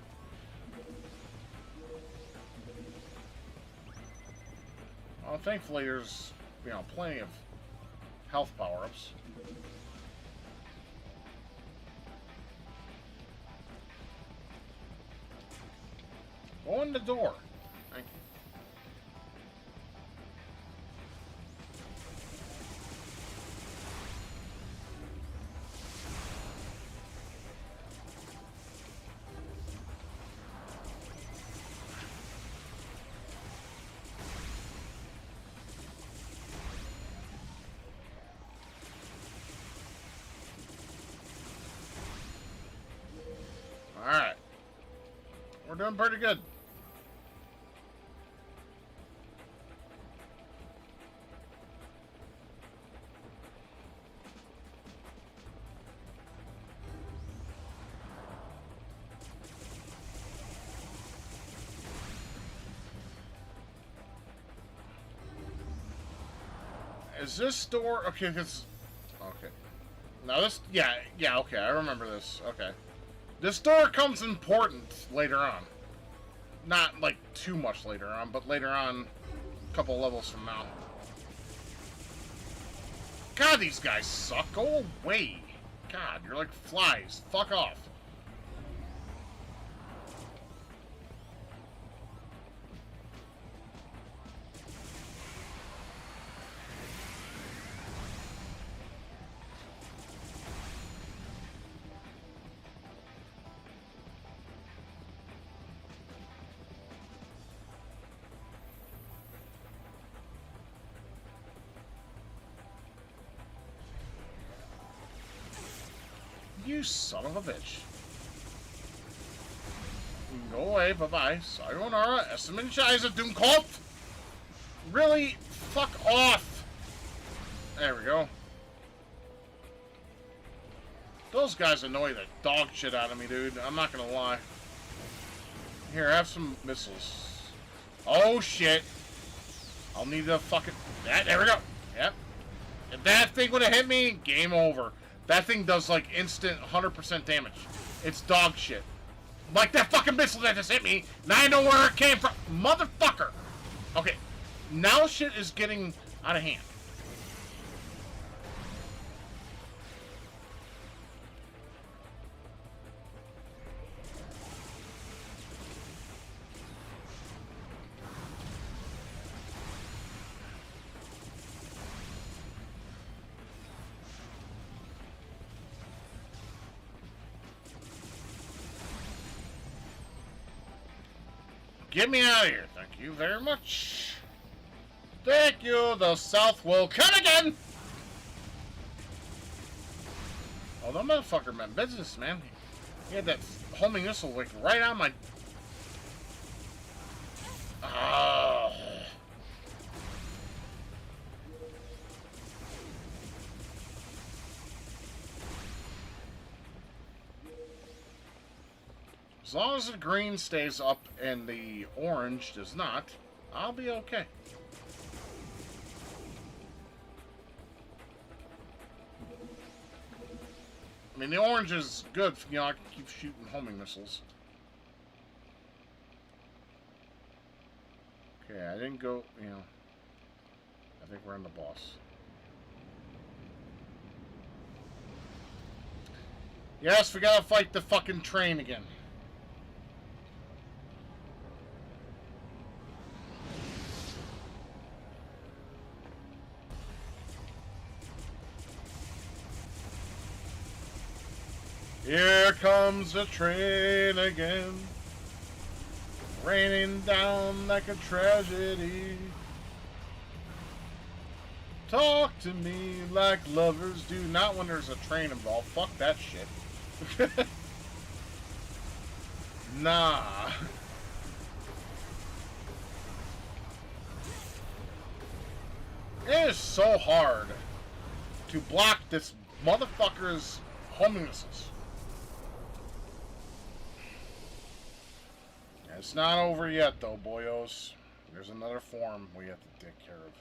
Well, thankfully there's, you know, plenty of health power-ups. Go in the door. Thank you. Alright. We're doing pretty good. Is this door... Okay, because... Okay. Now this... Yeah, okay, I remember this. Okay. This door comes important later on. Not, like, too much later on, but later on, a couple levels from now. God, these guys suck. Go away. God, you're like flies. Fuck off. You son of a bitch. Go away, bye-bye. Sayonara, Essenmenscheiße, Dummkopf! Really? Fuck off! There we go. Those guys annoy the dog shit out of me, dude. I'm not gonna lie. Here, have some missiles. Oh, shit. I'll need to fucking... There we go. Yep. If that thing would have hit me, game over. That thing does, like, instant 100% damage. It's dog shit. Like that fucking missile that just hit me. Now I know where it came from. Motherfucker. Okay. Now shit is getting out of hand. Get me out of here. Thank you very much. Thank you. The South will come again. Oh, that motherfucker meant business, man. He had that homing missile like right on my... Oh. As long as the green stays up and the orange does not, I'll be okay. I mean, the orange is good. You know, I can keep shooting homing missiles. Okay, I didn't go, you know. I think we're on the boss. Yes, we gotta fight the fucking train again. Here comes the train again, raining down like a tragedy. Talk to me like lovers do. Not when there's a train involved. Fuck that shit. Nah. It is so hard to block this motherfucker's homing missiles. It's not over yet, though, boyos. There's another form we have to take care of.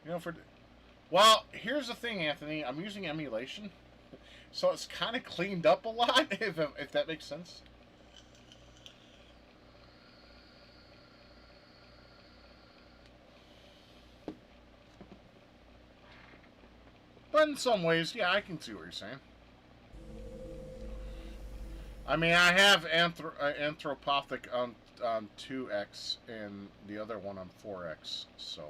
You know, well, here's the thing, Anthony. I'm using emulation, so it's kind of cleaned up a lot, if that makes sense. But in some ways, yeah, I can see what you're saying. I mean, I have anthropothic on 2x and the other one on 4x, so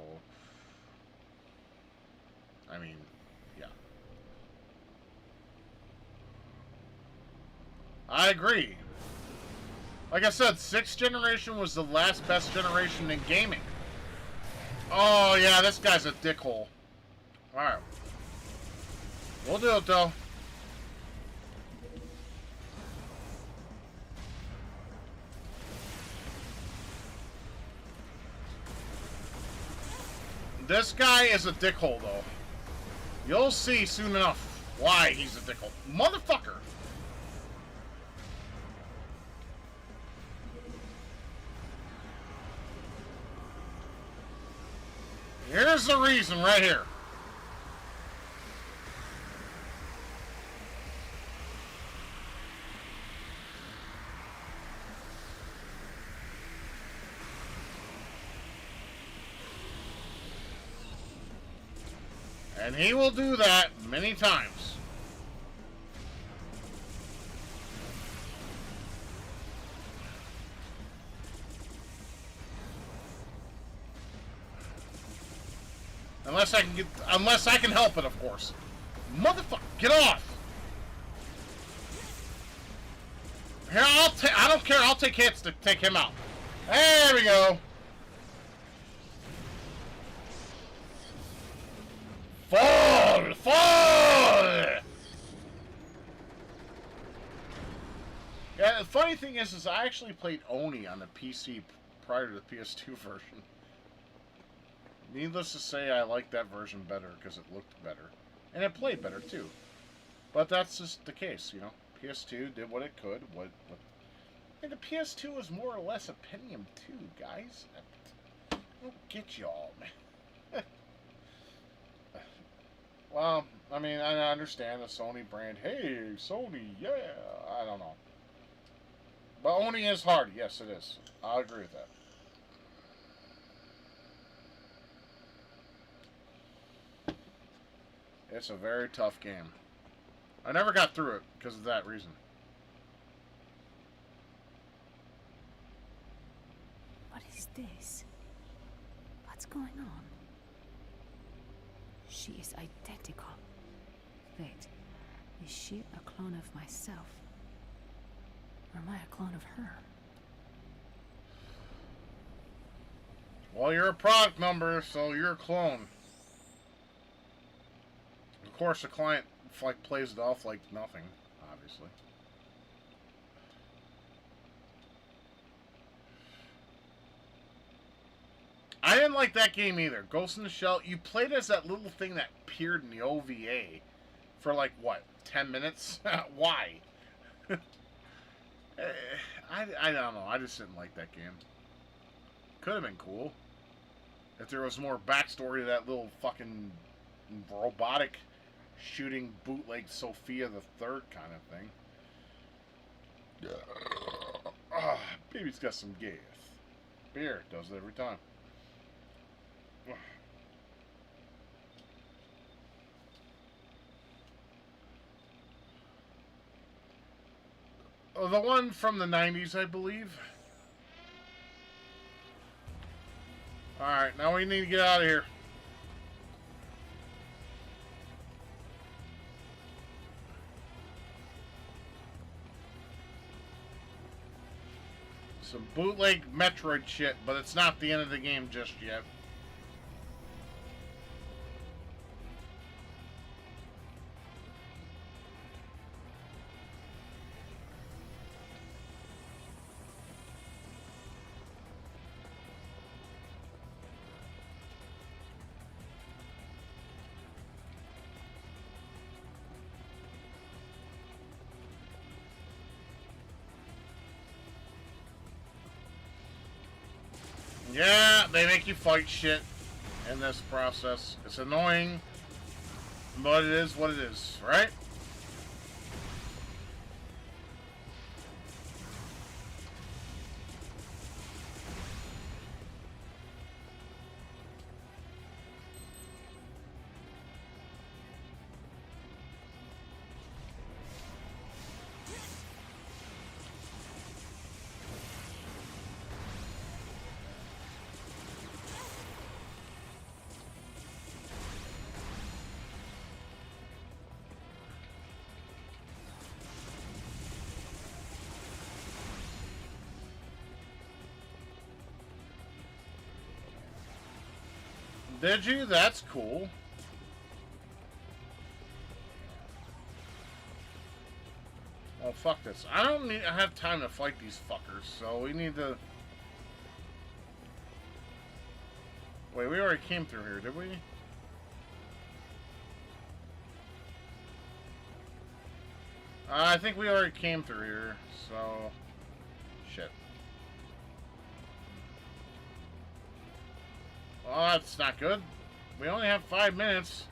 I mean, yeah. I agree. Like I said, 6th generation was the last best generation in gaming. Oh yeah, this guy's a dickhole. Alright. We'll do it though. This guy is a dickhole, though. You'll see soon enough why he's a dickhole. Motherfucker! Here's the reason right here. And he will do that many times. Unless I can help it, of course. Motherfucker, get off! Here, I don't care, I'll take hits to take him out. There we go. Fall! Fall! Yeah, the funny thing is I actually played Oni on the PC prior to the PS2 version. Needless to say, I liked that version better because it looked better. And it played better, too. But that's just the case, you know. PS2 did what it could. And the PS2 was more or less a Pentium 2, guys. I don't get y'all, man. Well, I mean, I understand the Sony brand. Hey, Sony, yeah. I don't know. But Oni is hard. Yes, it is. I'll agree with that. It's a very tough game. I never got through it because of that reason. What is this? What's going on? She is identical. Wait, is she a clone of myself? Or am I a clone of her? Well, you're a product number, so you're a clone. Of course, the client plays it off like nothing, obviously. I didn't like that game either. Ghost in the Shell. You played as that little thing that appeared in the OVA for like, what, 10 minutes? Why? I don't know. I just didn't like that game. Could have been cool if there was more backstory to that little fucking robotic shooting bootleg Sophia the Third kind of thing. Baby's got some gas. Beer does it every time. The one from the 90s, I believe. Alright, now we need to get out of here. Some bootleg Metroid shit, but it's not the end of the game just yet. Yeah, they make you fight shit in this process. It's annoying, but it is what it is, right? Did you? That's cool. Oh, fuck this. I don't need. I have time to fight these fuckers, so we need to. Wait, we already came through here, did we? I think we already came through here, so. Shit. Well, that's not good. We only have 5 minutes.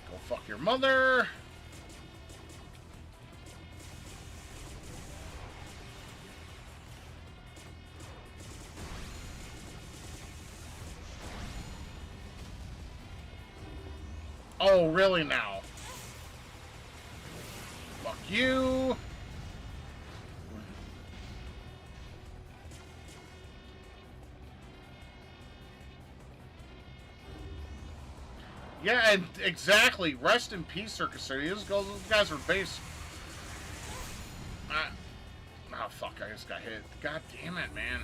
Go fuck your mother. Oh, really now? Fuck you. Yeah, and exactly. Rest in peace, Circus City. Those guys are base. Oh, fuck. I just got hit. God damn it, man.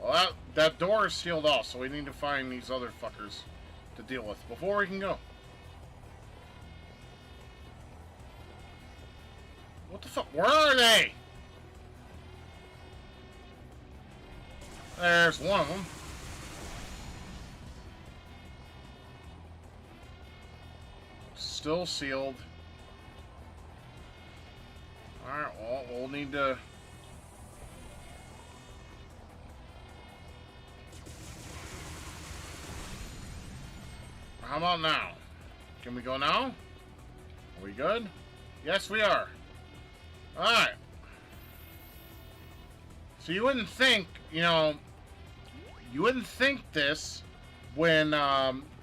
Well, that door is sealed off, so we need to find these other fuckers to deal with before we can go. What the fuck? Where are they? There's one of them. Still sealed. Alright, well, we'll need to... How about now? Can we go now? Are we good? Yes, we are. Alright. So you wouldn't think, you know, you wouldn't think this when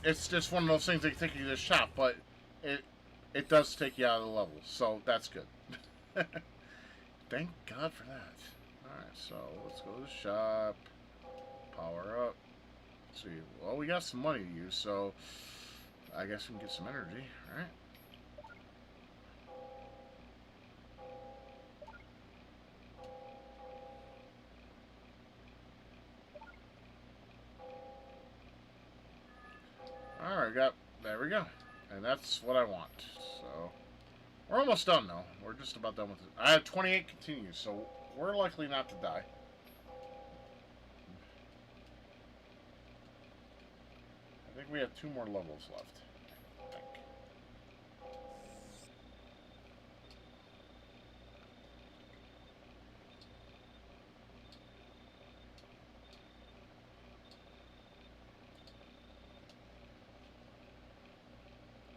it's just one of those things that you think you just shot, but it does take you out of the level, so that's good. Thank God for that. Alright, so let's go to the shop. Power up. Let's see. Well, we got some money to use, so I guess we can get some energy, alright? Alright, there we go. And that's what I want. So, we're almost done though. We're just about done with it. I have 28 continues, so we're likely not to die. I think we have 2 more levels left. I think.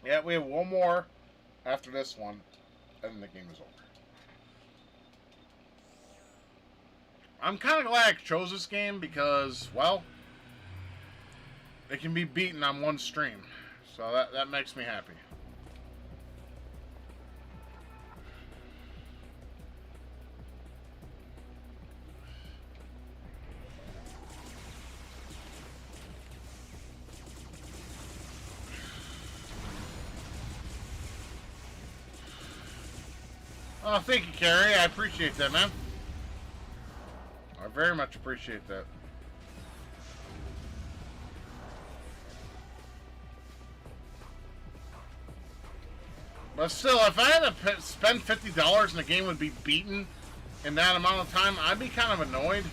Yeah, we have 1 more after this one, and the game is over. I'm kind of glad I chose this game because, well, it can be beaten on 1 stream. So that makes me happy. Oh, thank you, Carrie. I appreciate that, man. I very much appreciate that. But still, if I had to spend $50 and the game would be beaten in that amount of time, I'd be kind of annoyed.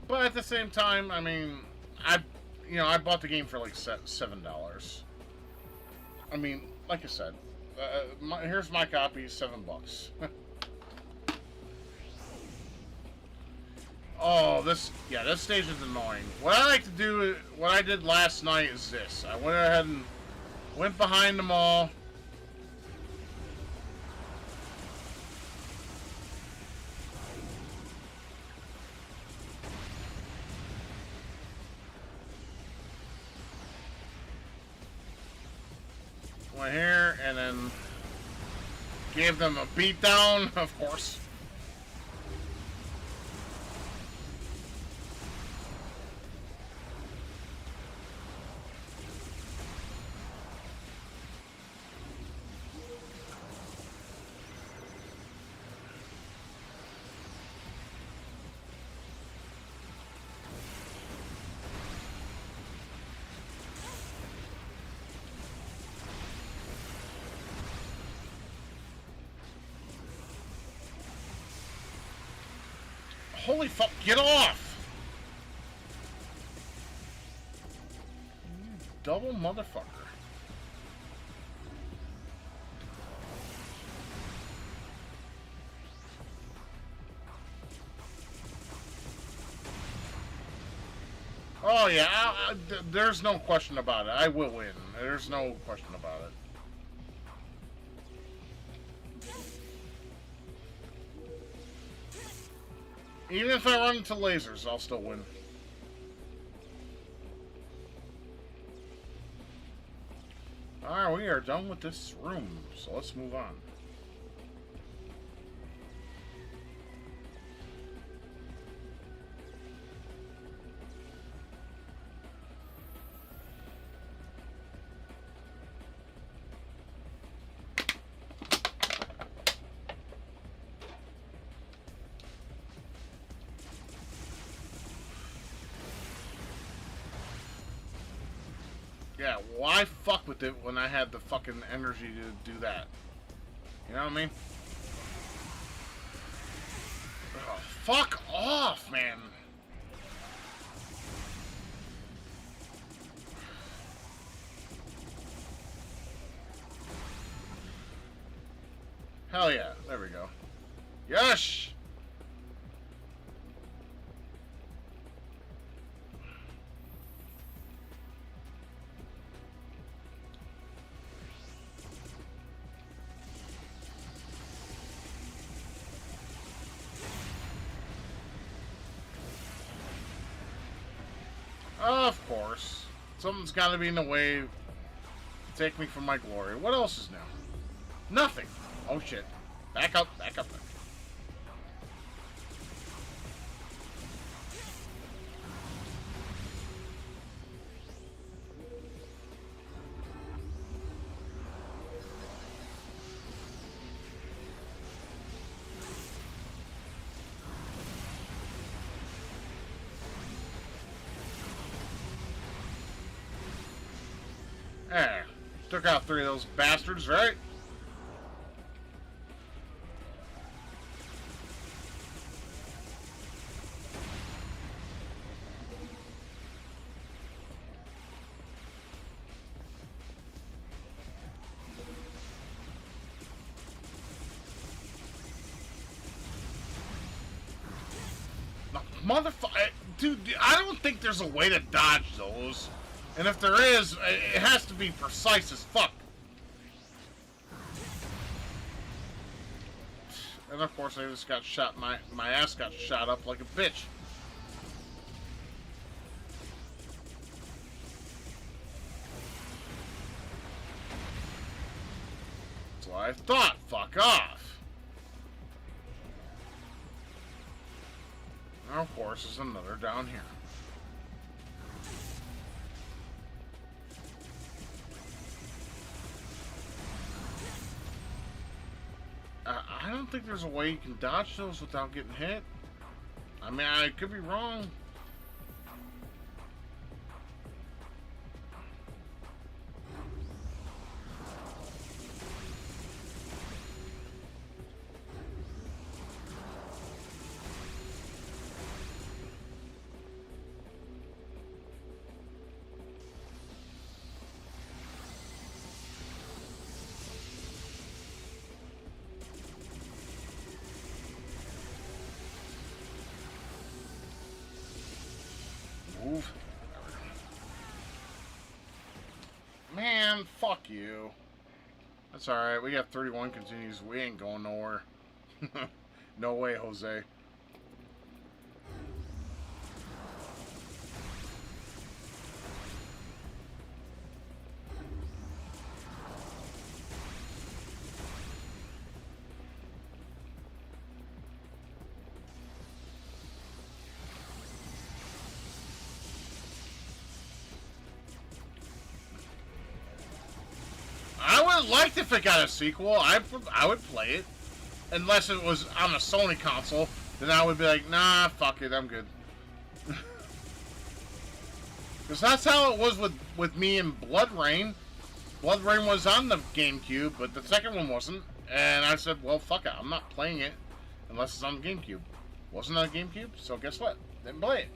But at the same time, I mean, I bought the game for like $7. I mean, like I said, here's my copy, $7. Oh, this stage is annoying. What I like to do, what I did last night is this. I went ahead and went behind them all. Went here and then gave them a beatdown, of course. Holy fuck, get off! You double motherfucker. Oh yeah, there's no question about it. I will win. There's no question about it. Even if I run into lasers, I'll still win. Alright, we are done with this room, so let's move on. Yeah, why fuck with it when I had the fucking energy to do that? You know what I mean? Oh, fuck off, man! Hell yeah, there we go. Yes! Of course. Something's got to be in the way to take me from my glory. What else is new? Nothing. Oh shit. Back up, back up. There. Took out 3 of those bastards, right? Motherfucker, dude, I don't think there's a way to dodge those. And if there is, it has to be precise as fuck. And of course, I just got shot. My ass got shot up like a bitch. That's what I thought. Fuck off. Now, of course, there's another down here. don't think there's a way you can dodge those without getting hit. I mean, I could be wrong. Move. Man, fuck you. That's alright. We got 31 continues. We ain't going nowhere. No way, Jose. I would have liked if it got a sequel. I would play it. Unless it was on a Sony console. Then I would be like, nah, fuck it, I'm good. Because that's how it was with me and Blood Rain. Blood Rain was on the GameCube, but the second one wasn't. And I said, well, fuck it, I'm not playing it unless it's on the GameCube. Wasn't on the GameCube, so guess what? Didn't play it.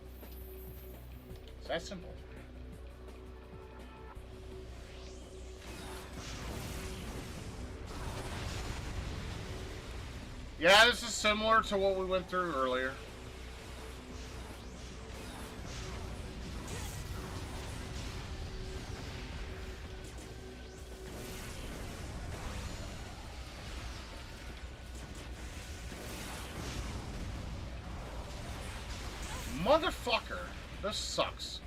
It's that simple. Yeah, this is similar to what we went through earlier. Motherfucker, this sucks.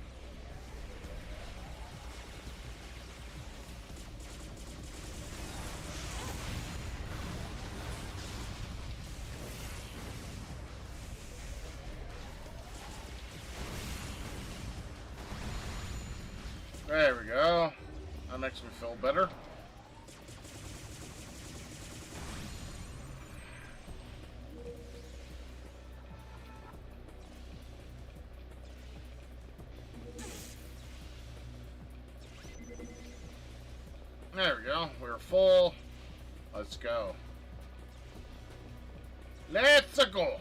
There we go. That makes me feel better. There we go. We're full. Let's go. Let's go.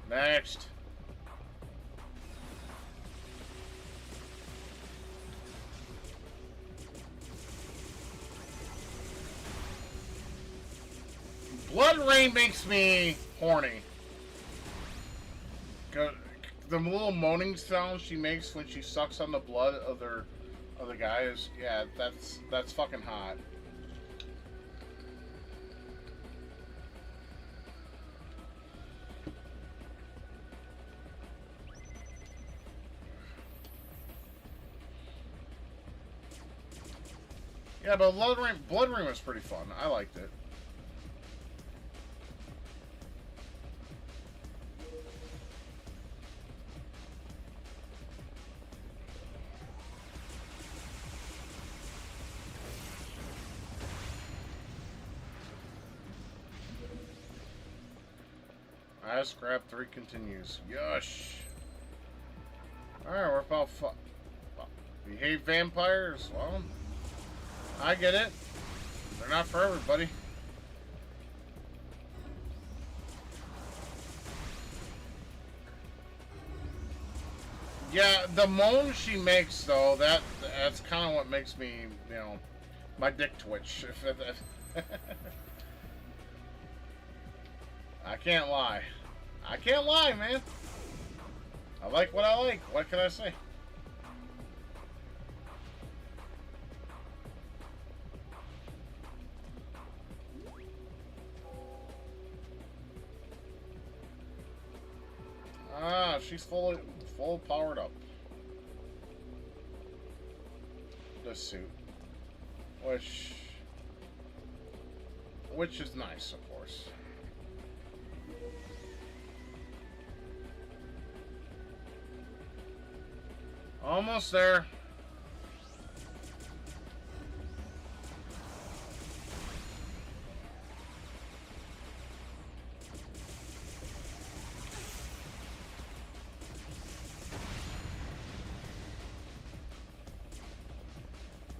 Next. Blood Rain makes me horny. The little moaning sound she makes when she sucks on the blood of the guys, yeah, that's fucking hot. Yeah, but Blood Rain was pretty fun. I liked it. I scrap 3 continues. Yush. Alright, we're about behave vampires. Well, I get it. They're not for everybody. Yeah, the moan she makes though, that's kind of what makes me, you know, my dick twitch. I can't lie. I can't lie, man. I like what I like. What can I say? Ah, she's full powered up. The suit. which is nice, of course. Almost there.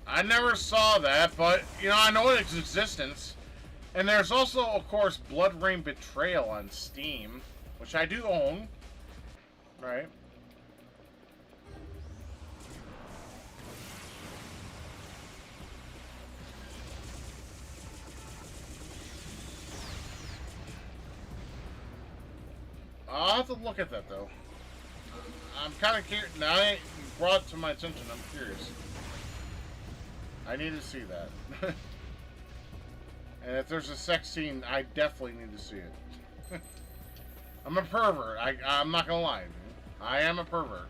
I never saw that, but, you know, I know its existence. And there's also, of course, Blood Rain Betrayal on Steam, which I do own. Right. I'll have to look at that, though. I'm kind of curious. Now it brought it to my attention. I'm curious. I need to see that. And if there's a sex scene, I definitely need to see it. I'm a pervert. I'm not gonna lie. I am a pervert.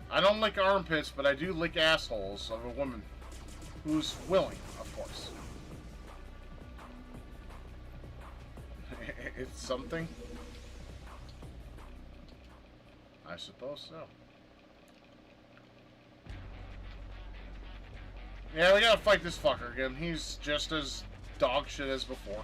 I don't lick armpits, but I do lick assholes of a woman who's willing, of course. It's something. I suppose so. Yeah, we gotta fight this fucker again. He's just as dog shit as before.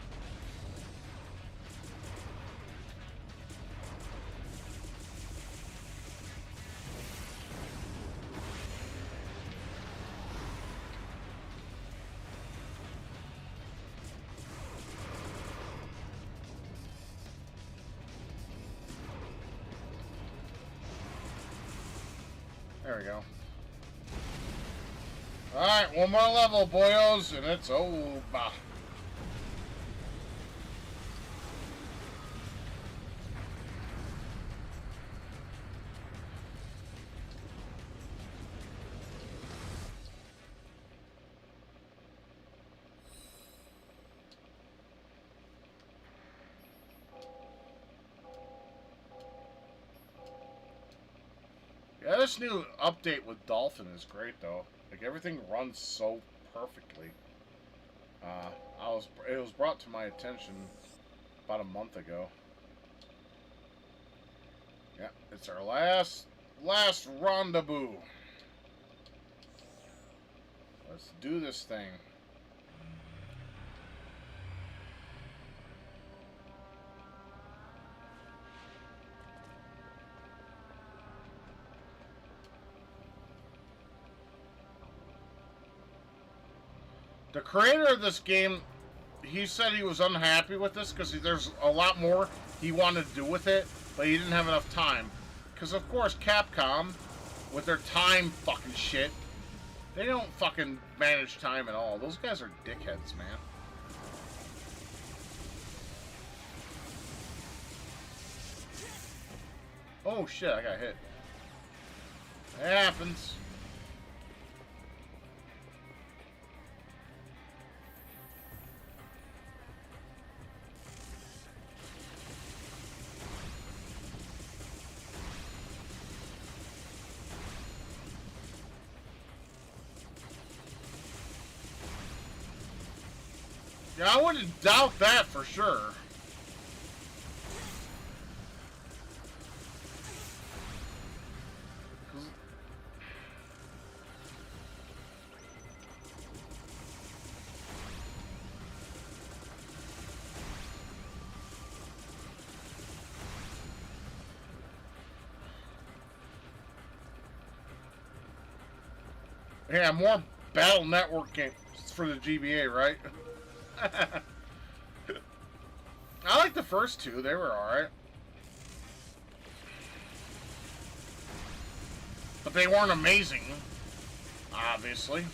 There we go. Alright, one more level, boyos, and it's over. Yeah, this new update with Dolphin is great, though. Like, everything runs so perfectly. It was brought to my attention about a month ago. Yeah, it's our last rendezvous. Let's do this thing. The creator of this game, he said he was unhappy with this because there's a lot more he wanted to do with it, but he didn't have enough time. Because, of course, Capcom, with their time fucking shit, they don't fucking manage time at all. Those guys are dickheads, man. Oh, shit, I got hit. It happens. Yeah, I wouldn't doubt that for sure. Yeah, more Battle Network games for the GBA, right? I like the first two. They were alright. But they weren't amazing. Obviously.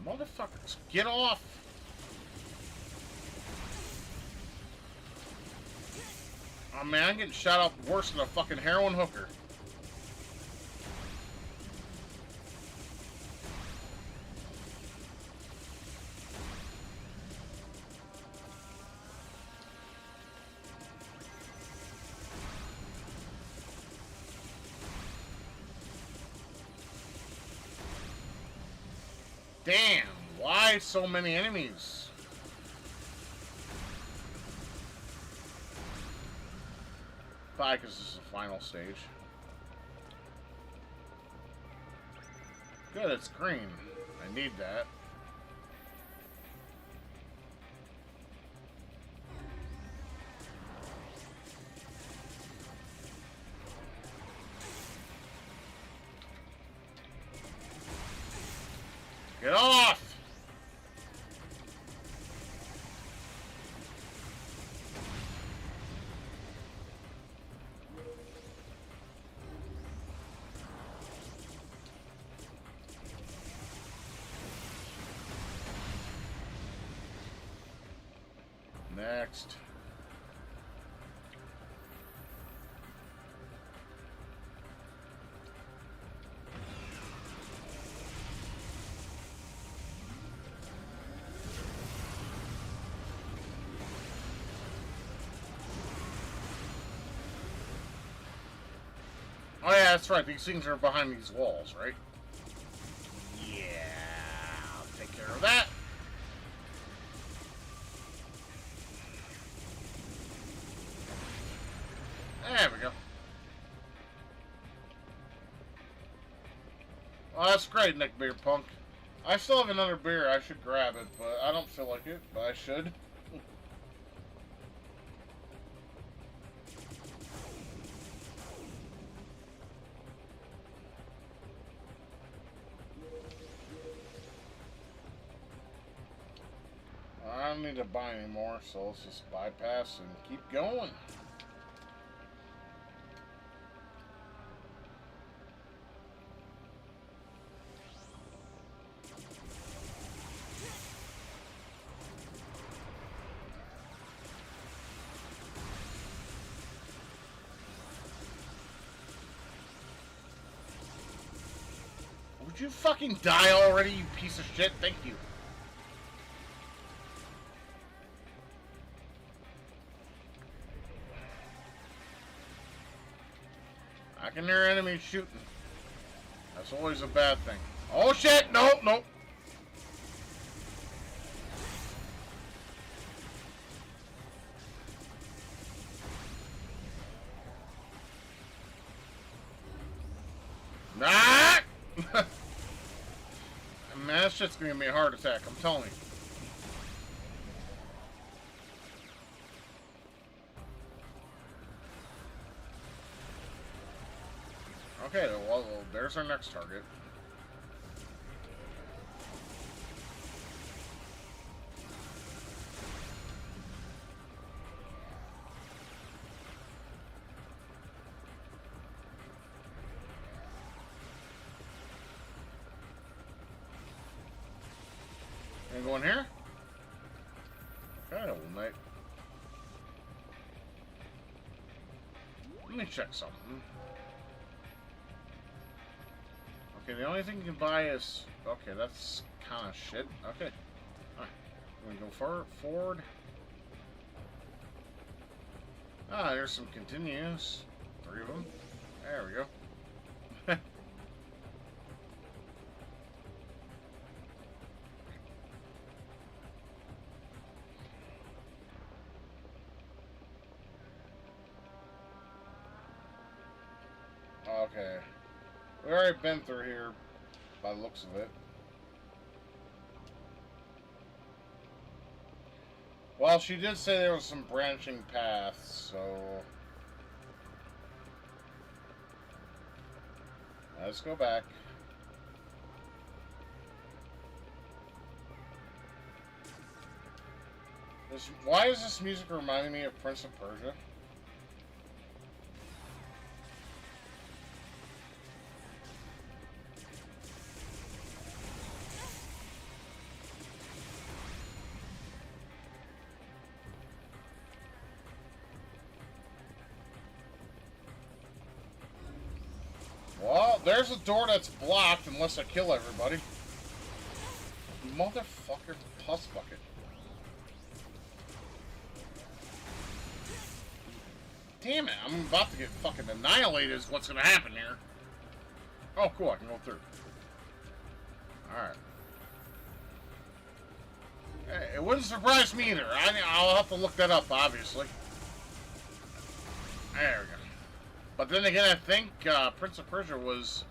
Motherfuckers, get off! Oh man, I'm getting shot up worse than a fucking heroin hooker. damn. Why so many enemies? Probably because this is the final stage. Good, it's green. I need that. Get off! Next. Oh yeah, that's right. These things are behind these walls, right? Yeah, I'll take care of that. There we go. Oh, that's great, Nick Beer Punk. I still have another beer. I should grab it, but I don't feel like it, but I should. I don't need to buy anymore, so let's just bypass and keep going. Would you fucking die already, you piece of shit? Thank you. I can hear enemies shooting. That's always a bad thing. Oh shit! Nope, nope. Nah! Man, that shit's gonna give me a heart attack, I'm telling you. Okay, well, there's our next target. Gonna go in here? Okay, well, mate. Let me check something. Okay, the only thing you can buy is... Okay, that's kind of shit. Okay. Alright. We're gonna go forward. Ah, there's some continues. 3 of them. There we go. Okay. We've already been through here, by the looks of it. Well, she did say there was some branching paths, so... Let's go back. Why is this music reminding me of Prince of Persia? Well, there's a door that's blocked unless I kill everybody. Motherfucker pus bucket. Damn it, I'm about to get fucking annihilated is what's gonna happen here. Oh, cool, I can go through. Alright. It wouldn't surprise me either. I'll have to look that up, obviously. There we go. But then again, I think Prince of Persia was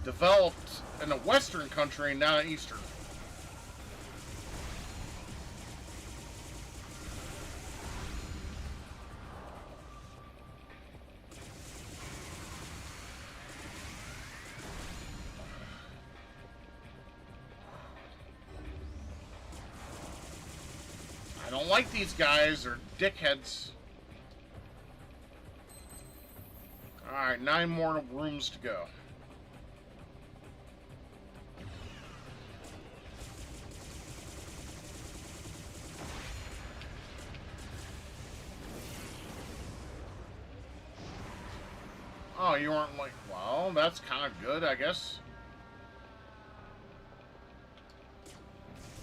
developed in a Western country, not an Eastern. I don't like these guys. They're dickheads. Alright, 9 more rooms to go. Oh, you weren't like... Well, that's kind of good, I guess.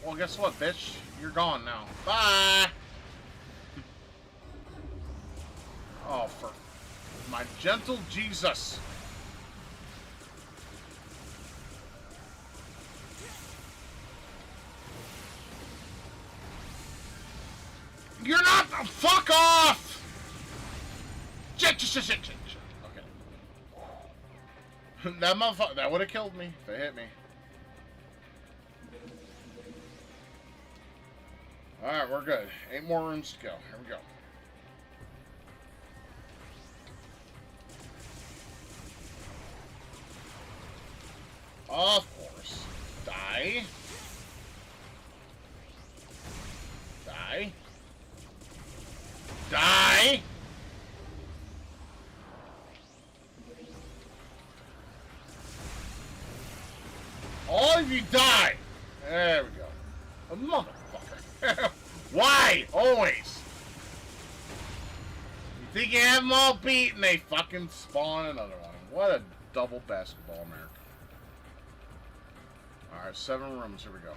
Well, guess what, bitch? You're gone now. Bye! Oh, for my gentle Jesus. You're not... Fuck off! Shit. Okay. That motherfucker... That would have killed me if it hit me. Alright, we're good. 8 more rooms to go. Here we go. Of course. Die. Die. Die! All of you die! There we go. A motherfucker. Why? Always. You think you have them all beat and they fucking spawn another one. What a double basketball America. Alright, 7 rooms. Here we go.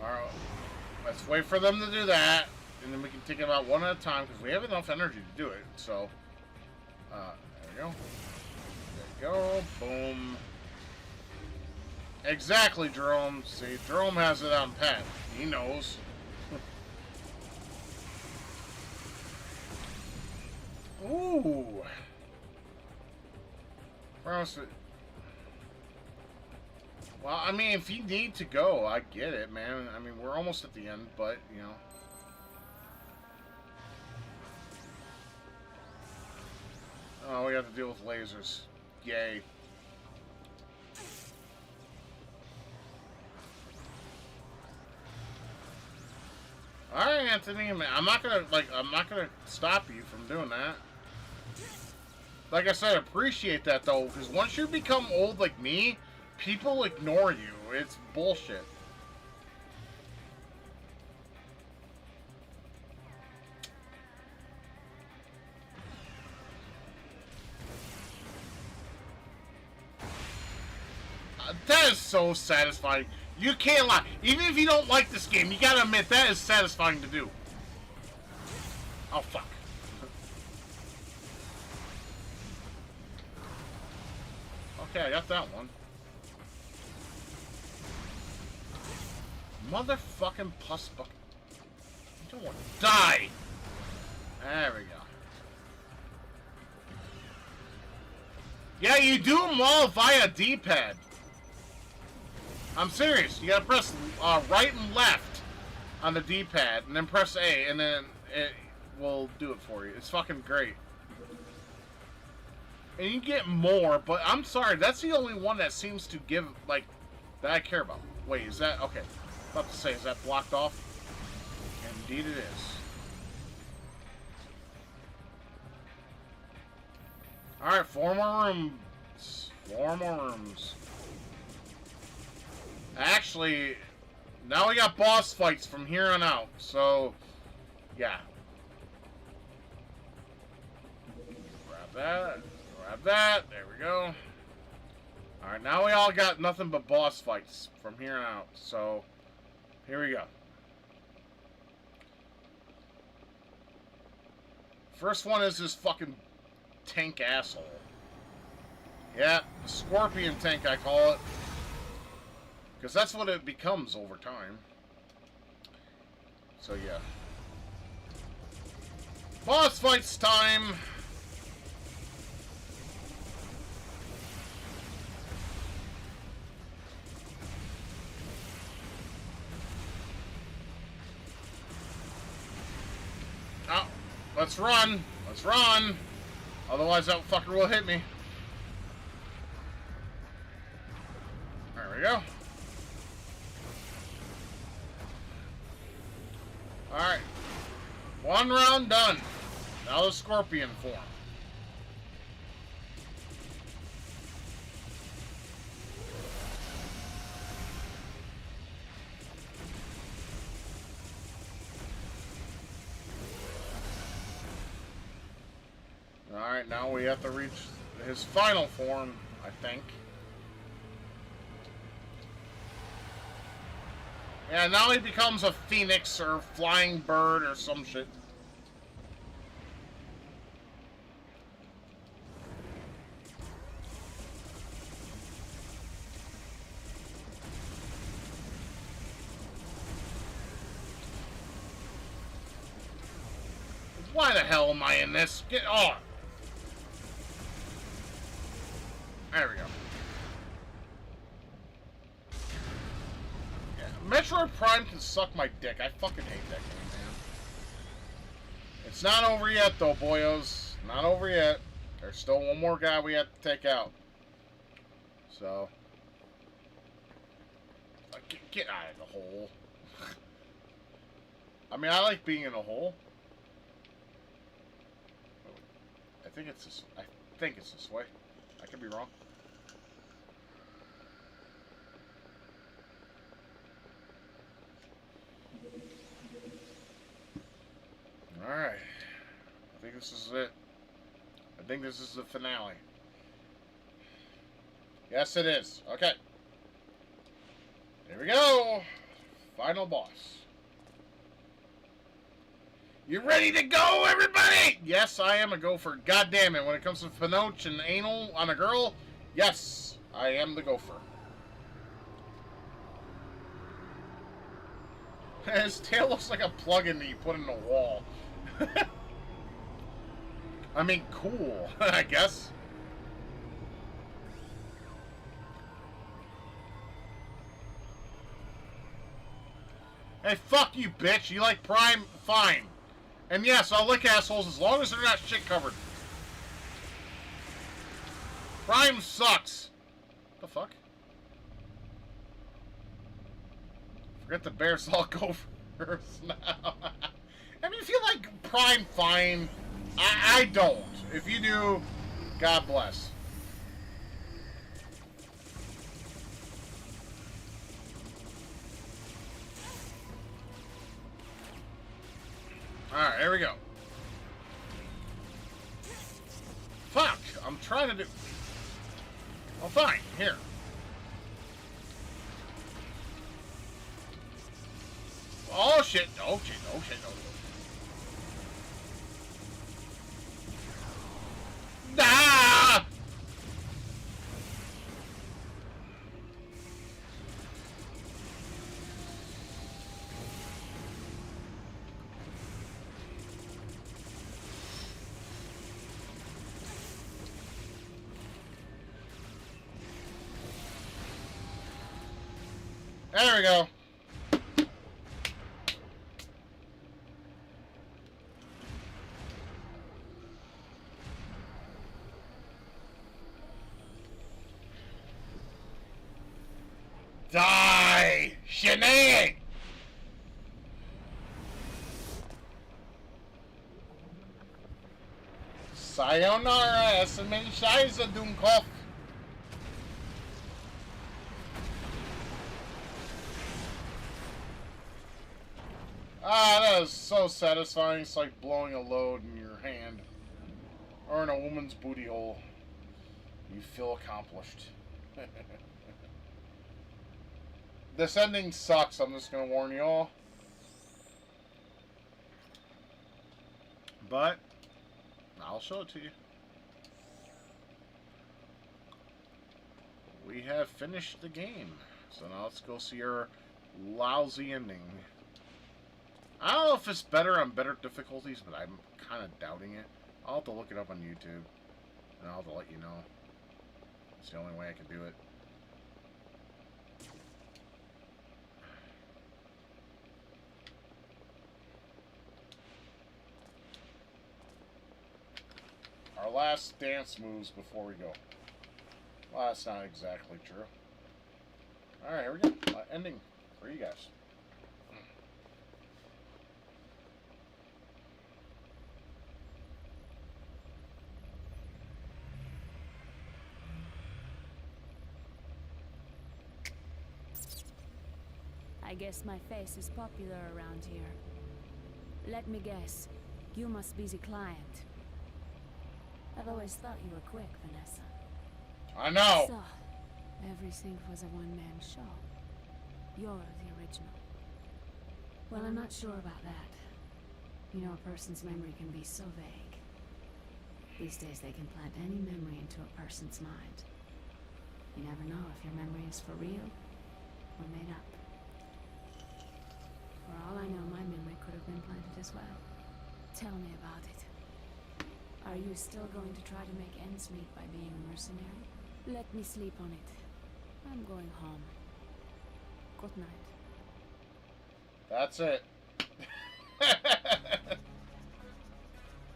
Alright, let's wait for them to do that, and then we can take it out one at a time, because we have enough energy to do it, so, there we go. There we go, boom. Exactly, Jerome. See, Jerome has it on pat. He knows. Ooh. Where else? Well, I mean, if you need to go, I get it, man. I mean, we're almost at the end, but, you know. Oh, we have to deal with lasers. Yay. Alright, Anthony, man, I'm not gonna stop you from doing that. Like I said, appreciate that, though, because once you become old like me, people ignore you. It's bullshit. That is so satisfying. You can't lie. Even if you don't like this game, you gotta admit that is satisfying to do. Oh, fuck. Okay, I got that one. Motherfucking pus bucket. You don't want to die. There we go. Yeah, you do them all via D-pad. I'm serious. You gotta press right and left on the D-pad, and then press A, and then it will do it for you. It's fucking great. And you get more, but I'm sorry, that's the only one that seems to give, like, that I care about. Wait, is that... Okay. I was about to say, is that blocked off? Indeed it is. Alright, 4 more rooms. 4 more rooms. Actually, now we got boss fights from here on out, so, yeah. Grab that. Grab that. There we go. Alright, now we all got nothing but boss fights from here on out, so, here we go. First one is this fucking tank asshole. Yeah, the scorpion tank, I call it. Because that's what it becomes over time. So, yeah. Boss fights time! Oh, let's run! Let's run! Otherwise that fucker will hit me. There we go. Alright. One round done. Now the scorpion form. Alright, now we have to reach his final form, I think. Yeah, now he becomes a phoenix or flying bird or some shit. Why the hell am I in this? Get on! There we go. Yeah, Metroid Prime can suck my dick. I fucking hate that game, man. It's not over yet, though, boyos. Not over yet. There's still one more guy we have to take out. So... Get out of the hole. I mean, I like being in a hole. I think it's this way. I could be wrong. Alright. I think this is it. I think this is the finale. Yes, it is. Okay. Here we go. Final boss. You ready to go, everybody? Yes, I am a gopher. God damn it. When it comes to Pinoche and anal on a girl, yes, I am the gopher. His tail looks like a plug-in that you put in a wall. I mean, cool, I guess. Hey, fuck you, bitch. You like Prime? Fine. And yes, I'll lick assholes as long as they're not shit covered. Prime sucks. What the fuck? Forget the bears, all go first now. I mean, if you like Prime, fine. I don't. If you do, God bless. Alright, here we go. Fuck! I'm trying to do... Oh, fine. Here. Oh, shit. Oh, shit. Oh, shit. Oh, ah! There we go. Die! Shenanigans! Sayonara, es ist mein Scheiße, Dummkopf. Ah, that is so satisfying. It's like blowing a load in your hand. Or in a woman's booty hole. You feel accomplished. This ending sucks, I'm just gonna warn you all. But, I'll show it to you. we have finished the game. So now let's go see our lousy ending. I don't know if it's better on better difficulties, but I'm kind of doubting it. I'll have to look it up on YouTube, and I'll have to let you know. It's the only way I can do it. Our last dance moves before we go. Well, that's not exactly true. Alright, here we go. Ending for you guys. I guess my face is popular around here. Let me guess. You must be the client. I've always thought you were quick, Vanessa. I know! So, everything was a one-man show. You're the original. Well, I'm not sure about that. You know, a person's memory can be so vague. These days they can plant any memory into a person's mind. You never know if your memory is for real or made up. For all I know, my memory could have been planted as well. Tell me about it. Are you still going to try to make ends meet by being a mercenary? Let me sleep on it. I'm going home. Good night. That's it.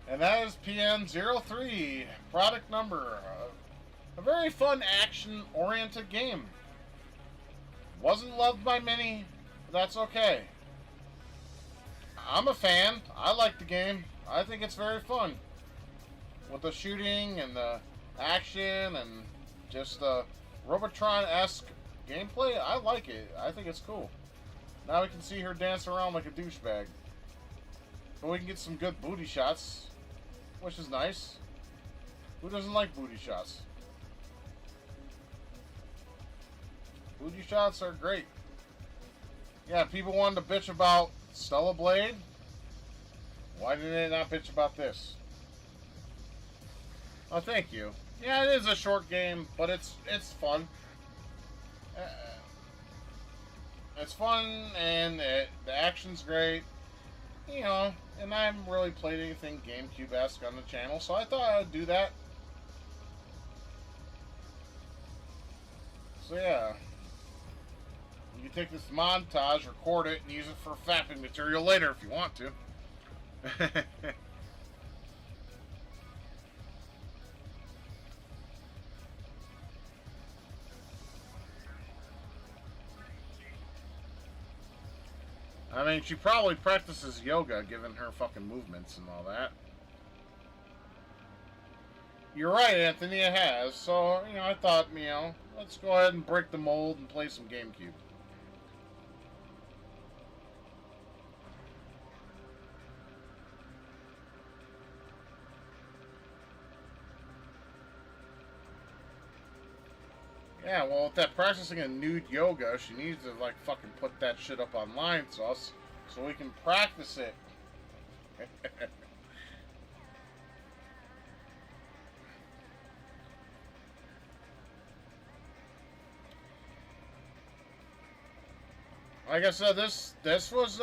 And that is PN03, product number. A very fun action-oriented game. Wasn't loved by many, but that's okay. I'm a fan. I like the game. I think it's very fun. With the shooting and the action and just the Robotron-esque gameplay, I like it. I think it's cool. Now we can see her dance around like a douchebag. But we can get some good booty shots, which is nice. Who doesn't like booty shots? Booty shots are great. Yeah, people wanted to bitch about Stella Blade. Why did they not bitch about this? Oh, thank you. Yeah, it is a short game, but it's fun. It's fun, and the action's great. You know, and I haven't really played anything GameCube-esque on the channel, so I thought I would do that. So yeah. You can take this montage, record it, and use it for fapping material later if you want to. I mean, she probably practices yoga, given her fucking movements and all that. You're right, Anthony, it has. So, you know, I thought, you know, let's go ahead and break the mold and play some GameCube. Yeah, well, with that practicing a nude yoga, she needs to, like, fucking put that shit up online so we can practice it. Like I said, this was,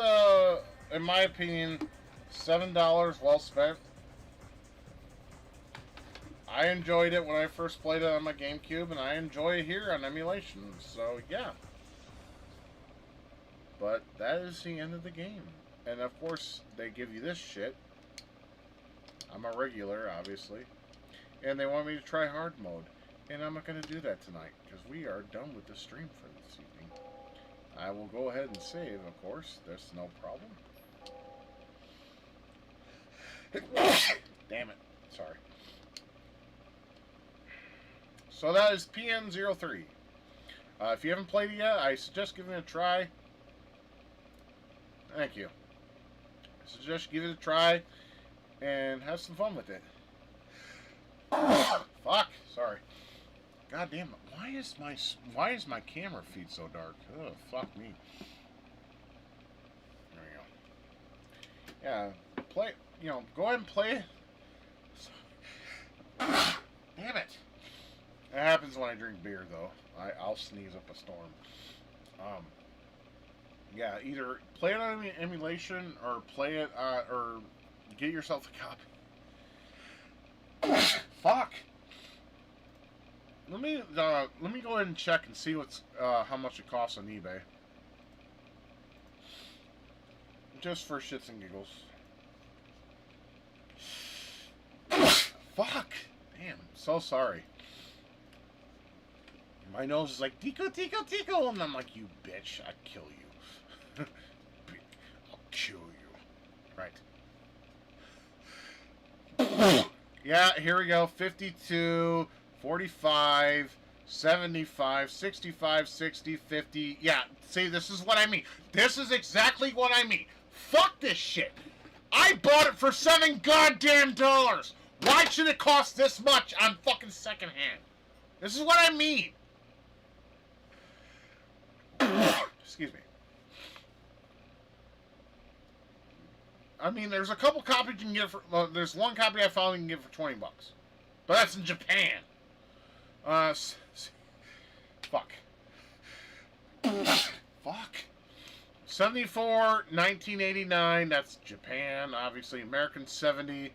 in my opinion, $7 well spent. I enjoyed it when I first played it on my GameCube, and I enjoy it here on emulation, so yeah. But that is the end of the game. And of course, they give you this shit. I'm a regular, obviously. And they want me to try hard mode. And I'm not going to do that tonight, because we are done with the stream for this evening. I will go ahead and save, of course. There's no problem. Damn it. Sorry. So that is PN03. If you haven't played it yet, I suggest giving it a try. Thank you. I suggest give it a try and have some fun with it. Fuck. Sorry. God damn it. Why is my camera feed so dark? Oh, fuck me. There we go. Yeah. Play. You know, go ahead and play it. Damn it. It happens when I drink beer, though. I'll sneeze up a storm. Um, yeah, either play it on emulation or play it, or get yourself a copy. Fuck. Let me go ahead and check and see what's how much it costs on eBay. Just for shits and giggles. Fuck. Damn. So sorry. My nose is like tico tico tico, and I'm like, you bitch, I'd kill you. I'll kill you. Right. Yeah, here we go. 52, 45, 75, 65, 60, 50. Yeah, see, this is what I mean. This is exactly what I mean. Fuck this shit. I bought it for $7 goddamn. Why should it cost this much on fucking secondhand? This is what I mean. Excuse me. I mean, there's a couple copies you can get for. Well, there's one copy I found you can get for $20, but that's in Japan. Fuck. Fuck. 74, 1989. That's Japan, obviously. American 70.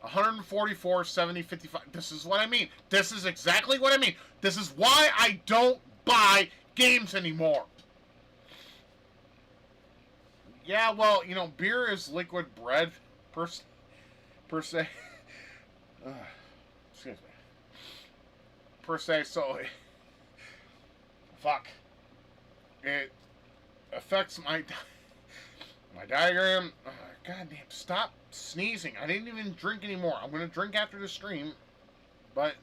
144, 70, 55. This is what I mean. This is exactly what I mean. This is why I don't buy games anymore. Yeah, well, you know, beer is liquid bread per se. Excuse me. Per se, so fuck. It affects my diagram. God damn! Stop sneezing. I didn't even drink anymore. I'm gonna drink after the stream, but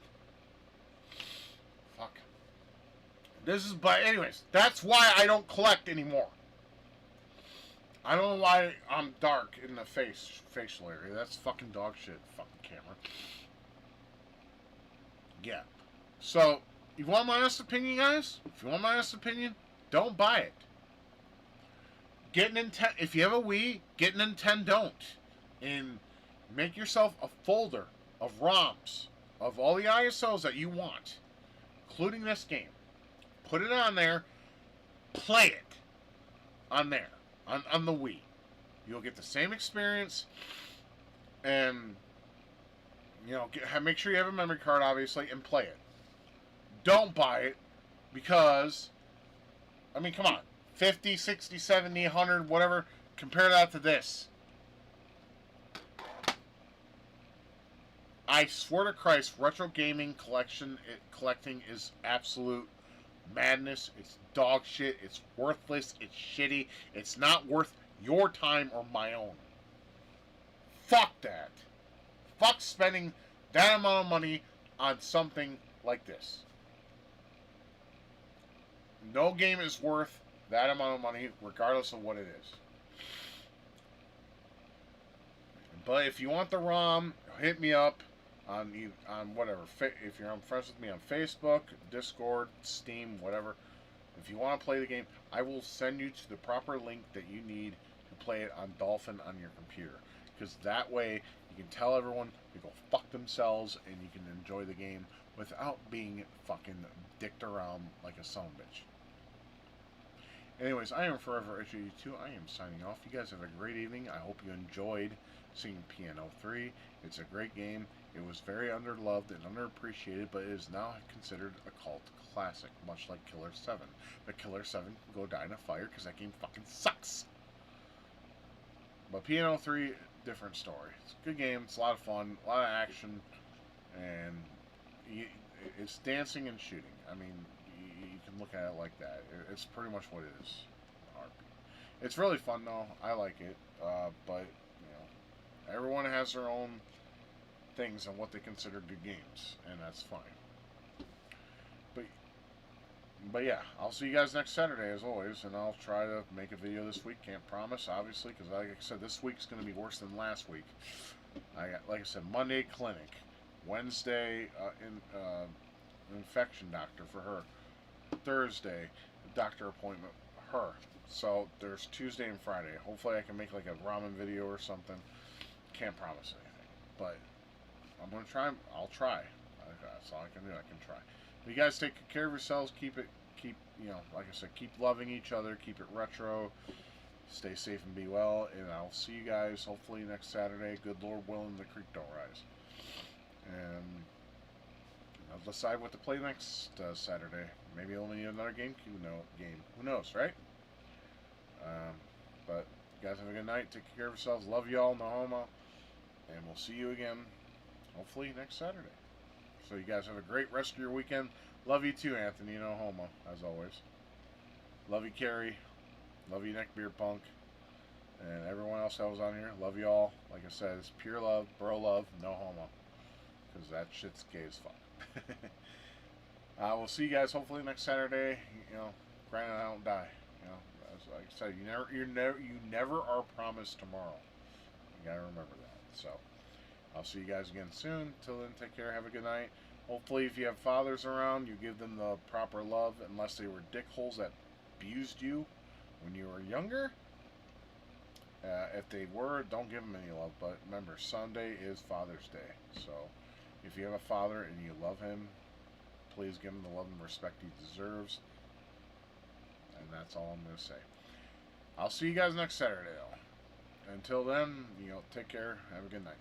fuck. But anyways, that's why I don't collect anymore. I don't know why I'm dark in the facial area. That's fucking dog shit, fucking camera. Yeah. So, you want my honest opinion, guys? If you want my honest opinion, don't buy it. Get Nintendo. If you have a Wii, get Nintendo. And make yourself a folder of ROMs of all the ISOs that you want, including this game. Put it on there. Play it on there. On the Wii. You'll get the same experience, and you know, make sure you have a memory card, obviously, and play it. Don't buy it, because I mean, come on, 50, 60, 70, 100, whatever, compare that to this. I swear to Christ, retro gaming collecting is absolute madness. It's dog shit. It's worthless. It's shitty. It's not worth your time or my own. Fuck that. Fuck spending that amount of money on something like this. No game is worth that amount of money, regardless of what it is. But if you want the ROM, hit me up on whatever. If you're friends with me on Facebook, Discord, Steam, whatever. If you want to play the game, I will send you to the proper link that you need to play it on Dolphin on your computer. Because that way you can tell everyone to go fuck themselves and you can enjoy the game without being fucking dicked around like a son of a bitch. Anyways, I am Forever H82. I am signing off. You guys have a great evening. I hope you enjoyed seeing Piano 3. It's a great game. It was very underloved and underappreciated, but it is now considered a cult classic, much like Killer 7. But Killer 7 can go die in a fire because that game fucking sucks. But Piano 3, different story. It's a good game. It's a lot of fun, a lot of action, and it's dancing and shooting. I mean, you can look at it like that. It's pretty much what it is. It's really fun though. I like it, but you know, everyone has their own things on what they consider good games, and that's fine. But yeah, I'll see you guys next Saturday as always, and I'll try to make a video this week. Can't promise, obviously, because like I said, this week's going to be worse than last week. I got, like I said, Monday clinic, Wednesday infection doctor for her, Thursday doctor appointment her. So there's Tuesday and Friday. Hopefully I can make like a ramen video or something. Can't promise anything, but I'm gonna try. I'll try. That's all I can do. I can try. You guys take care of yourselves. Keep, like I said, keep loving each other. Keep it retro. Stay safe and be well. And I'll see you guys hopefully next Saturday. Good Lord willing, the creek don't rise. And I'll decide what to play next Saturday. Maybe only another GameCube game. Who knows, right? But you guys have a good night. Take care of yourselves. Love y'all. No homo. And we'll see you again hopefully next Saturday. So you guys have a great rest of your weekend. Love you too, Anthony. No homo, as always. Love you, Carrie. Love you, Neckbeard Punk. And everyone else that was on here. Love you all. Like I said, it's pure love, bro love, no homo. Because that shit's gay as fuck. We'll see you guys hopefully next Saturday. Granted I don't die. As like I said, you never are promised tomorrow. You gotta remember that. So I'll see you guys again soon. Till then, take care. Have a good night. Hopefully, if you have fathers around, you give them the proper love, unless they were dickholes that abused you when you were younger. If they were, don't give them any love. But remember, Sunday is Father's Day. So if you have a father and you love him, please give him the love and respect he deserves. And that's all I'm going to say. I'll see you guys next Saturday, though. Until then, take care. Have a good night.